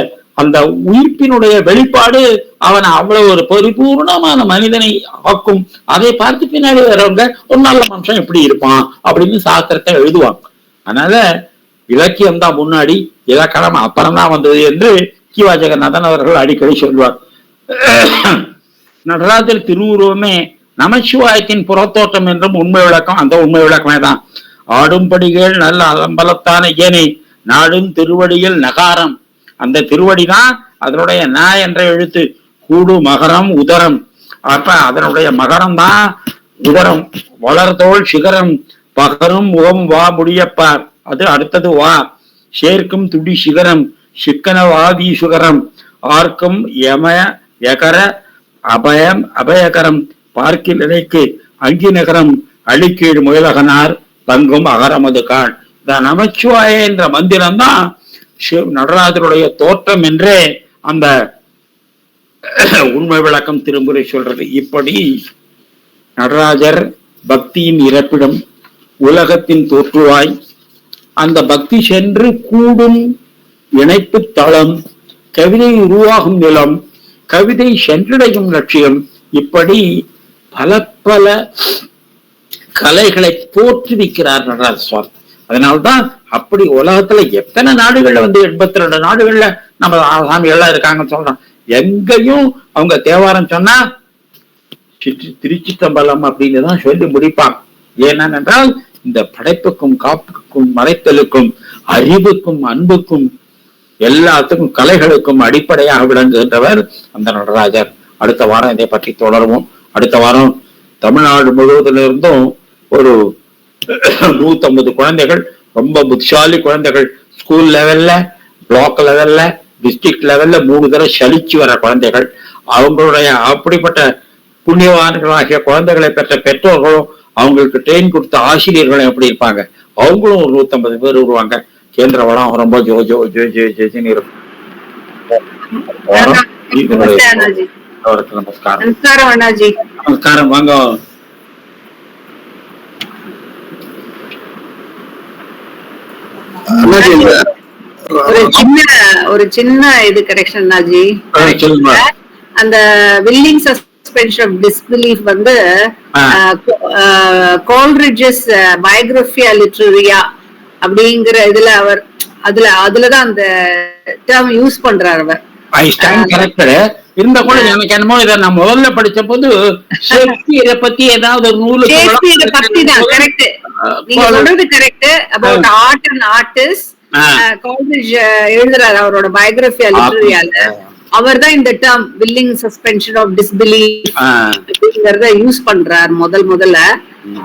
அந்த உயிர்ப்பினுடைய வெளிப்பாடு அவனை அவ்வளவு ஒரு பரிபூர்ணமான மனிதனை ஆக்கும். அதை பார்த்து பின்னாடி வரவங்க ஒரு நல்ல மனுஷன் எப்படி இருப்பான் அப்படின்னு சாஸ்திரத்தை எழுதுவாங்க. அதனால இலக்கியம் தான் முன்னாடி, இலக்கணம் அப்புறம் தான் வந்தது என்று கிவா ஜெகநாதன் அவர்கள் அடிக்கடி சொல்வார். நடராஜர் திருவுருவமே நமச்சிவாயத்தின் புறத்தோட்டம் என்றும் உண்மை விளக்கம் அந்த உண்மை விளக்கமே தான். ஆடும்படிகள் நல்ல அலம்பலத்தான ஏனை நாடும் திருவடியில் நகாரம், அந்த திருவடிதான் அதனுடைய ந என்ற எழுத்து. கூடு மகரம் உதரம், அப்ப அதனுடைய மகரம் தான் உதரம். வளர்தோள் சிகரம் பகரும் முகம் வா முடியப்பார், அது அடுத்தது வா. சேர்க்கும் துடி சிகரம் சிக்கன வாதி சுகரம். ஆர்க்கும் யம யகர அபயம் அபயகரம் பார்க்கில் இணைக்கு அங்கி நகரம் அழிக்கீழ் முயலகனார் பங்கும் அகரமது கான். இந்த நமச்சிவாய என்ற மந்திரம் தான் நடராஜருடைய தோற்றம் என்றே அந்த உண்மை விளக்கம் திருமுறை சொல்றது. இப்படி நடராஜர் பக்தியின் இறப்பிடம், உலகத்தின் தோற்றுவாய், அந்த பக்தி சென்று கூடும் இணைப்பு தளம், கவிதை உருவாகும் நிலம், கவிதை சென்றடையும் லட்சியம், இப்படி பல பல கலைகளை தோற்றுவிக்கிறார் நடராஜ சுவாமி. அதனால்தான் அப்படி உலகத்துல எத்தனை நாடுகள்ல 82 நாடுகள்ல நம்ம சாமி எல்லாம் இருக்காங்கன்னு சொல்றோம். எங்கேயும் அவங்க தேவாரம் சொன்னா திருச்சிற்றம்பலம் அப்படின்னு தான் சொல்லி முடிப்பாங்க. ஏனென்றால் இந்த படைப்புக்கும் காப்புக்கும் மறைத்தலுக்கும் அறிவுக்கும் அன்புக்கும் எல்லாத்துக்கும் கலைகளுக்கும் அடிப்படையாக விளங்குகின்றவர் அந்த நடராஜர். அடுத்த வாரம் இதை பற்றி தொடருவோம். அடுத்த வாரம் தமிழ்நாடு முழுவதிலிருந்தும் ஒரு 150 குழந்தைகள், ரொம்ப புத்திசாலி குழந்தைகள், ஸ்கூல் லெவல்ல, பிளாக் லெவல்ல, டிஸ்ட்ரிக்ட் லெவல்ல 3 தடவை சலிச்சு வர குழந்தைகள், அவங்களுடைய அப்படிப்பட்ட புண்ணியவான்களாகிய குழந்தைகளை பெற்ற பெற்றோர்களும் அவங்களுக்கு ட்ரெயின் கொடுத்த ஆசிரியர்களும் எப்படி இருப்பாங்க, அவங்களும் ஒரு 150 பேர் வருவாங்க. கேந்திர வளம் ரொம்ப ஜோ ஜோ ஜோ ஜோ ஜோன்னு இருக்கும். நமஸ்காரம். நமஸ்காரம். வாங்க. ஒரு சின்ன இது கரெக்ஷன் அண்ணாஜி. அந்த வில்லிங் சஸ்பென்ஷன் ஆஃப் டிஸ்பிலீஃப் வந்து கோல்ரிட்ஜஸ் பயோகிராபியா லிட்ரரியா அப்படிங்கிற இதுல அவர் அதுலதான் அந்த டேர்ம் யூஸ் பண்றாரு அவர். இருந்த கூட எனக்கு என்னமோ இதை நான் முதல்ல படிச்ச போது ஷேக்ஸ்பியரை பத்தி ஏதாவது ஒரு நூல் ஷேக்ஸ்பியரை பத்தி தான். கரெக்ட், நீங்க சொல்றது correct. About art and artist Coleridge எழுதுறாரு அவரோட பயோகிராபியா லிட்ரரியால. அவர் தான் இந்த term willing suspension of disbelief அப்படிங்கறத யூஸ் பண்றாரு முதல்ல.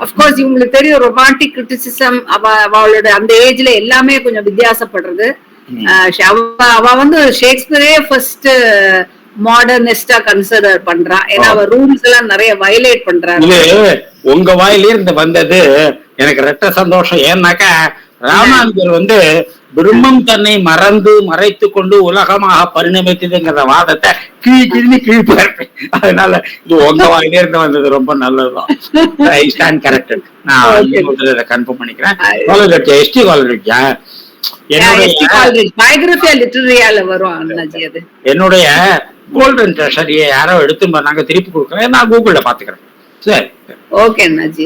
அப்கோர்ஸ் இவங்களுக்கு தெரியும் ரொமான்டிக் கிரிட்டிசிசம், அவளோட அந்த ஏஜ்ல எல்லாமே கொஞ்சம் வித்தியாசப்படுறது. அவ வந்து ஷேக்ஸ்பியரே ஃபர்ஸ்ட் மாடர்னிஸ்டா கன்சிடர் பண்றா. ஏன்னா அவர் ரூல்ஸ் எல்லாம் நிறைய வயலேட் பண்றாரு. உங்க வாயிலே இருந்து வந்தது எனக்கு ரெட்ட சந்தோஷம். ஏன்னாக்கா ராமானுஜர் வந்து பிரம்மம் தன்னை மறந்து மறைத்து கொண்டு உலகமாக பரிணமித்ததுங்கிற வாதத்தை கீழ்பார்ப்பேன். அதனால இது உங்க வாயிலே இருந்து வந்தது ரொம்ப நல்லதுதான். I stand corrected. நான் இதை கன்ஃபார்ம் பண்ணிக்கிறேன். எஸ்டி காலேஜ் என்னுடைய கோல்டன் ட்ரெஷரியை யாரோ எடுத்து நாங்க திருப்பி கொடுக்குறேன். நான் கூகுள்ல பாத்துக்கிறேன். சரி, ஓகே அண்ணாஜி.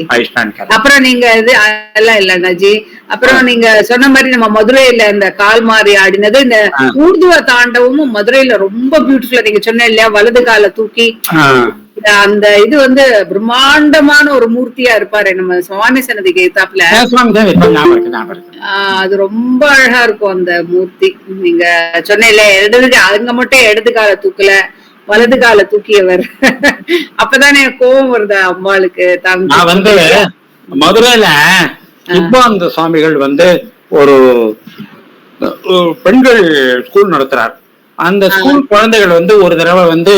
அப்புறம் நீங்க இது எல்லாம் இல்ல அண்ணாஜி. அப்புறம் நீங்க சொன்ன மாதிரி நம்ம மதுரையில இந்த கால் மாறி ஆடினது, இந்த ஊர்துவ தாண்டவமும் மதுரையில ரொம்ப பியூட்டிஃபுல்லா நீங்க சொன்ன இல்லையா, வலது கால தூக்கி அந்த இது வந்து பிரம்மாண்டமான ஒரு மூர்த்தியா இருப்பாரு நம்ம சுவாமி சன்னதிக்கு எதிர்த்தாப்புல. அது ரொம்ப அழகா இருக்கும் அந்த மூர்த்தி. நீங்க சொன்ன இல்லையா, அங்க மட்டும் இடது கால தூக்கல, வலது கால தூக்கியவர். அப்பதானே கோபம் வருது அம்மாளுக்கு. நான் வந்து மதுரையில சிவானந்த சுவாமிகள் வந்து ஒரு பெண்கள் ஸ்கூல் நடத்துறார். அந்த ஸ்கூல் குழந்தைகள் வந்து ஒரு தடவை வந்து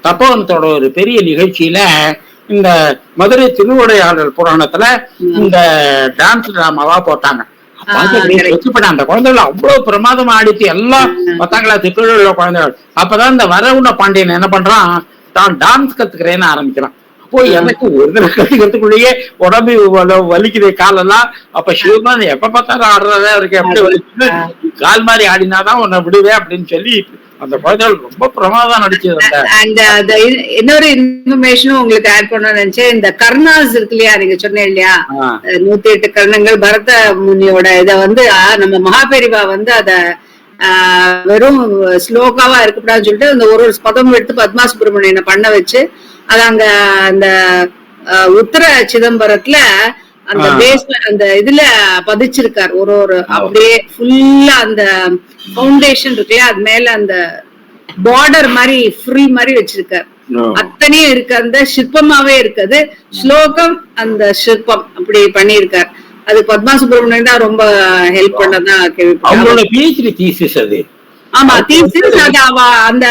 தப்போவனத்தோட ஒரு பெரிய நிகழ்ச்சியில இந்த மதுரை திருவுடையாளர் புராணத்துல இந்த டான்ஸ் டிராமாவா போட்டாங்க. அந்த குழந்தைகள் அவ்வளவு பிரமாதமா ஆடிச்சு. எல்லாம் பத்தாங்களா திருவிழா குழந்தைகள். அப்பதான் இந்த வரவுண்ட பாண்டியன் என்ன பண்றான், தான் டான்ஸ் கத்துக்கிறேன்னு ஆரம்பிக்கிறான். அப்போ எனக்கு ஒரு தடவை கத்துக்கிறதுக்குள்ளேயே உடம்பு வலிக்குது காலெல்லாம். அப்ப சிவகான் எப்ப பார்த்தாலும் ஆடுறதா இருக்கு, எப்படி வலிக்குது, கால் மாதிரி ஆடினாதான் உன்னை விடுவேன் அப்படின்னு சொல்லி அந்த குழந்தைகள் ரொம்ப பிரமாதம் நடிச்சது. இன்னொரு இன்ஃபர்மேஷனும் உங்களுக்கு ஆட் பண்ண நினைச்சேன். இந்த கர்ணாஸ் இருக்கு இல்லையா, நீங்க சொன்ன இல்லையா 108 கர்ணங்கள் பரத முனியோட இத வந்து நம்ம மகாபெரிவா வந்து அத வெறும் ஸ்லோகாவா இருக்கக்கூடாதுன்னு சொல்லிட்டு அந்த ஒரு பதம் எடுத்து பத்மா சுப்பிரமணியனை பண்ண வச்சு அது அங்க அந்த உத்தர சிதம்பரத்துல அந்த பேஸ்ல அந்த இதுல பதிச்சிருக்காரு. ஒரு அப்படியே ஃபுல்லா அந்த பவுண்டேஷன் இருக்குல்ல அது மேல அந்த பார்டர் மாதிரி ஃப்ரில் மாதிரி வச்சிருக்காரு. அத்தனையும் இருக்கு, அந்த சிற்பமாவே இருக்குது. ஸ்லோகம் அந்த சிற்பம் அப்படி பண்ணிருக்காரு. அது பத்மா சுப்பிரமணியன் தான் ரொம்ப ஹெல்ப் பண்ணதான் கேள்விப்பட்டேன். ஆமா, தீசிஸ். அது அவ அந்த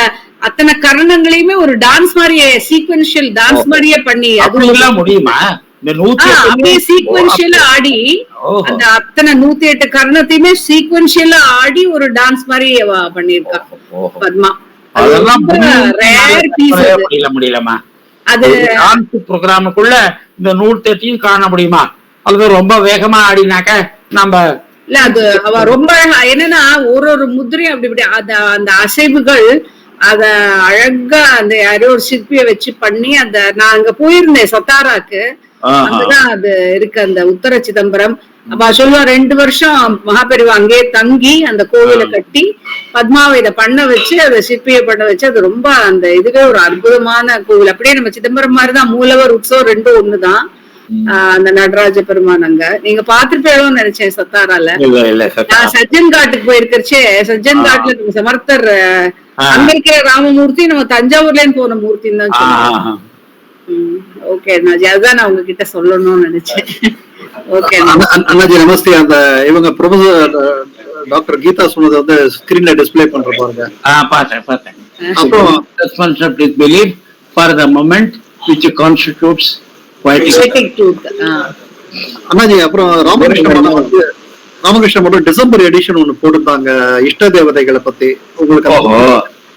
அத்தனை கரணங்களையுமே ஒரு டான்ஸ் மாதிரியே சீக்வென்ஷியல் டான்ஸ் மாதிரியே பண்ணி அது முடியுமா? அப்படியே சீக்வென்ஷியலா ஆடி அந்த அத்தனை 108 கரணத்தையுமே சீக்வென்ஷியலா ஆடி ஒரு டான்ஸ் மாதிரி பண்ணிருக்கா பத்மா. அதெல்லாம் முடியலமா? அது டான்ஸ் ப்ரோகிராமுக்குள்ள இந்த 108 காண முடியுமா? அது ரொம்ப வேகமா ஆடினாக்க நம்ம இல்ல. அது அவ ரொம்ப என்னன்னா ஒரு முதிரையும் அப்படி இப்படி அந்த அசைவுகள் அத அழகா அந்த யாரோ ஒரு சிற்பிய வச்சு பண்ணி அந்த நான் அங்க போயிருந்தேன் சத்தாராக்கு. அங்கதான் அது இருக்கு அந்த உத்தர சிதம்பரம். அப்ப சொல்லுவா 2 வருஷம் மகாபெரிவா அங்கேயே தங்கி அந்த கோவிலை கட்டி பத்மாவை இதை பண்ண வச்சு அதை சிற்பியை பண்ண வச்சு அது ரொம்ப அந்த இதுவே ஒரு அற்புதமான கோவில். அப்படியே நம்ம சிதம்பரம் மாதிரிதான் மூலவர் உற்சவம் ரெண்டும் ஒண்ணுதான். அந்த நடராஜ பெருமான் அங்க நீங்க பாத்துருப்பேன்னு நினைச்சேன் சத்தாரால. நான் சஜ்ஜன் காட்டுக்கு போயிருக்கிறச்சே சஜ்ஜன் காட்டுல சமர்த்தர் அங்க இருக்கிற ராமமூர்த்தி நம்ம தஞ்சாவூர்ல போன மூர்த்தின்னு தான் சொன்னாங்க. ஓகே அண்ணாஜி, அதுதான் நான் உங்ககிட்ட சொல்லணும்னு நினைச்சேன். ஓகே அண்ணாஜி நமஸ்தே. அந்த இவங்க ப்ரொஃபசர் டாக்டர் கீதா சொன்னது வந்து ஸ்கிரீன்ல டிஸ்ப்ளே பண்ற பாருங்க. பார்த்தேன். அப்புறம் responsibility believe for the moment which constitutes poetic truth. Annaji அப்புறம் ராமகிருஷ்ண மடம் டிசம்பர் எடிஷன் ஒண்ணு போட்டுருந்தாங்க இஷ்ட தேவதைகளை பத்தி. உங்களுக்கு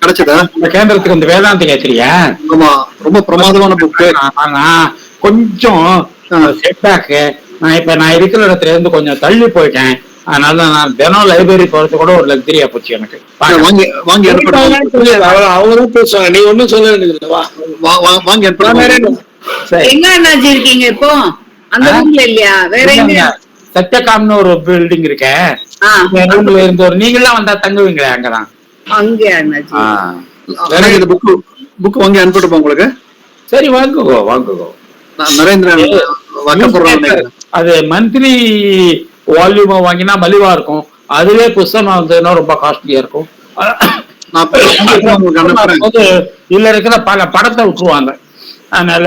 கிடைச்சதா? கேந்திரத்துக்கு அந்த வேதாந்த கேக்குறியா? ஆமா, ரொம்ப பிரமாதமான புக்கு. கொஞ்சம் செட்பேக். நான் இருக்கிற இடத்துல இருந்து கொஞ்சம் தள்ளி போயிட்டேன். அதனால நான் தினம் லைப்ரரி போறது கூட ஒரு லக்ஸரியா போச்சு எனக்கு. வாங்கி அவங்களும் பேசுவாங்க, நீ ஒண்ணும் சொல்ல வேண்டியது. வாங்கி எங்க அண்ணாஜி இருக்கீங்க இப்போ? அந்த ரூம்ல இல்லையா? வேற எங்க? சத்யகாம்னு ஒரு பில்டிங் இருக்க ரூம்ல இருந்து நீங்களாம் வந்தா தங்குவீங்களே அங்கதான். அங்கே அண்ணாஜி புக் வாங்கி அனுப்பிட்டு உங்களுக்கு. சரி வாங்குகோ. நரேந்திரன் அது மந்த்லி வால்யூமா வாங்கினா மலிவா இருக்கும். அதுவே புஸ்தகம் வந்ததுன்னா ரொம்ப காஸ்ட்லியா இருக்கும். இதுல இருக்கிற பல படத்தை விட்டுருவாங்க. அதனால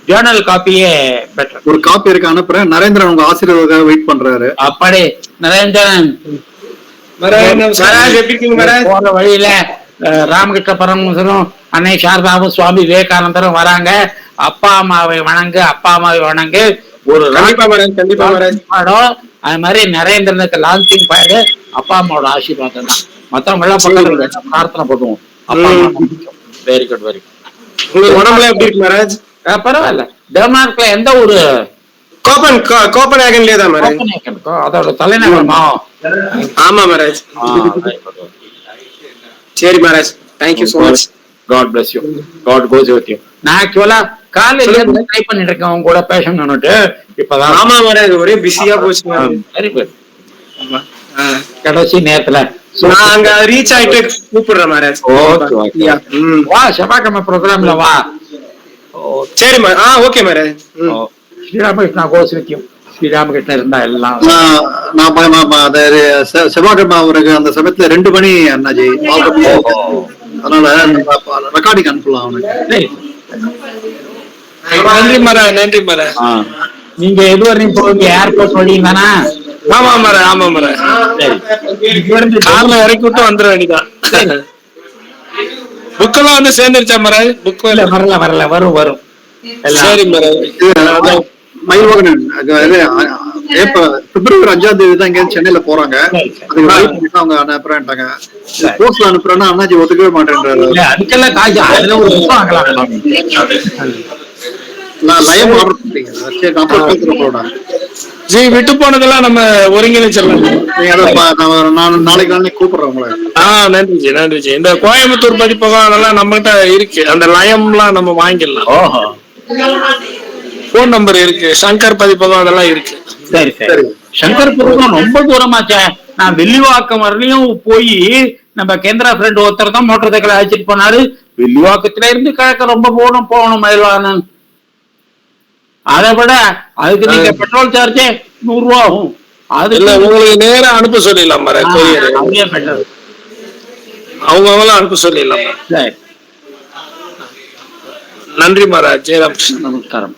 ஜேர்னல் காப்பியே பெட்டர். ஒரு காப்பி இருக்கு, அனுப்புறேன். நரேந்திரன் உங்க ஆசீர்வாத வெயிட் பண்றாரு. அப்படி நரேந்திரன் போற வழியில ராமகிருஷ்ண பரமஹம்சரும் அன்னை சாரதாவும் சுவாமி விவேகானந்தரும் வராங்க. அப்பா அம்மாவை வணங்கு ஒரு படம். அது மாதிரி நரேந்திரனுக்கு லான்ச்சிங் பாடு அப்பா அம்மாவோட ஆசீர்வாதம் தான். மத்தவங்க எல்லாம் பக்கத்துல பிரார்த்தனை பண்ணுவோம். அப்பா அம்மா வெரி குட். உங்களுக்கு உடம்புல எப்படி இருக்கு மகாராஜ்? பரவாயில்ல. டென்மார்க்ல எந்த ஒரு கோப்பன்ஹேகன்லயே தான் மகாராஜ். அதோட தலைநகரமா? ஆமா மகாராஜ். சரி Maharaj, thank you so much. God bless you. God goes with you. நான் ஆக்சுவலா காலையில இருந்து ட்ரை பண்ணிட்டு இருக்கேன் உங்க கூட பேசணும்னுட்டு. இப்பதான். ஆமா மகாராஜ், ஒரே பிஸியா போச்சு. Very good. கடைசி நேரத்துல நான் அங்க ரீச் ஆயிட்டு கூப்பிடுறேன் மகாராஜ். ஓகே. வா செவ்வாய்க்கிழமை ப்ரோக்ராம்ல வா. சரி ஓகே மகாராஜ். ஸ்ரீராமகிருஷ்ணா கோஸ் வித்தியும். ஸ்ரீராமகிருஷ்ணன் இருந்தா எல்லாம் செவ்வாய்க்கிழமை அவருக்கு அந்த சமயத்துல 2 மணி அண்ணாஜி. அதனால ரெக்கார்டிங் அனுப்பலாம் அவனுக்கு. நன்றி மகாராஜ். நன்றி மகாராஜ். நீங்க எதுவரையும் போவீங்க? ஏர்போர்ட் வழியும் தானா? ஆமா மகாராஜ். ஆமா மகாராஜ். சரி, கார்ல இறக்கி விட்டு வந்துட வேண்டியதான். புக்கெல்லாம் வந்து சேர்ந்துருச்சா மகாராஜ்? புக் வரல வரும். சரி மகாராஜ். மயில்வாகனன் பிப்ரவரி 5ஆம் தேதி தான் இங்க சென்னையில போறாங்க. அதுக்கு அவங்க அனுப்புறேன்ட்டாங்க. போஸ்ட்ல அனுப்புறேன்னா அண்ணாஜி ஒத்துக்கவே மாட்டேன்றாரு. அதுக்கெல்லாம் காசு அதுல ஒரு லயம் ஆர்டர் பண்ணிட்டீங்க. ஜி விட்டு போனதெல்லாம் நம்ம ஒருங்கிணைச்சிடலாம். நாளைக்கு கூப்பிடுறேன் உங்களை. நன்றி ஜி, நன்றி ஜி. இந்த கோயம்புத்தூர் பதிப்பகம் அதெல்லாம் நம்மகிட்ட இருக்கு. அந்த லயம்லாம் நம்ம வாங்கிடலாம். போன் நம்பர் இருக்கு. சங்கர் பதிப்பகம் அதெல்லாம் இருக்கு. சரி. சங்கர் பதிப்பகம் ரொம்ப தூரமாச்சே. நான் வெள்ளிவாக்கம் வரலையும் போய் நம்ம கேந்திரா ஃப்ரெண்ட் ஒருத்தர் தான் மோட்டார் சைக்கிள் அழைச்சிட்டு போனாரு. வெள்ளிவாக்கத்துல இருந்து கிழக்க ரொம்ப போகணும் மயில்வானன். அதை விட அதுக்கு நீங்க பெட்ரோல் சார்ஜே 100 ரூபா ஆகும். அது இல்ல உங்களுக்கு நேரா அனுப்ப சொல்லிடலாம் கொரியர், அவங்க அனுப்ப சொல்லிடலாம். நன்றி மகாராஜ். ஜெயராம் நமஸ்காரம்.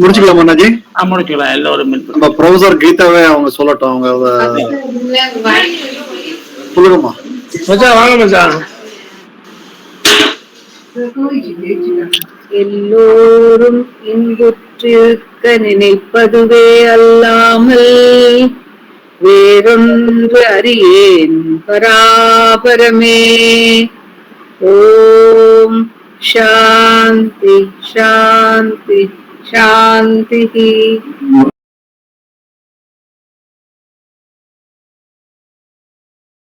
முடிச்சுக்கலாம் அண்ணாஜி. முடிச்சுக்கலாம். எல்லோரும் நம்ம ப்ரொஃபசர் கீதாவே அவங்க சொல்லட்டும். அவங்க சொல்லுங்கம்மா. மச்சான் வாங்க மச்சான். எல்லோரும் இன்புற்றிருக்க நினைப்பதுவே அல்லாமல் வேறொன்று அறியேன் பராபரமே. ஓம் சாந்தி சாந்தி சாந்தி.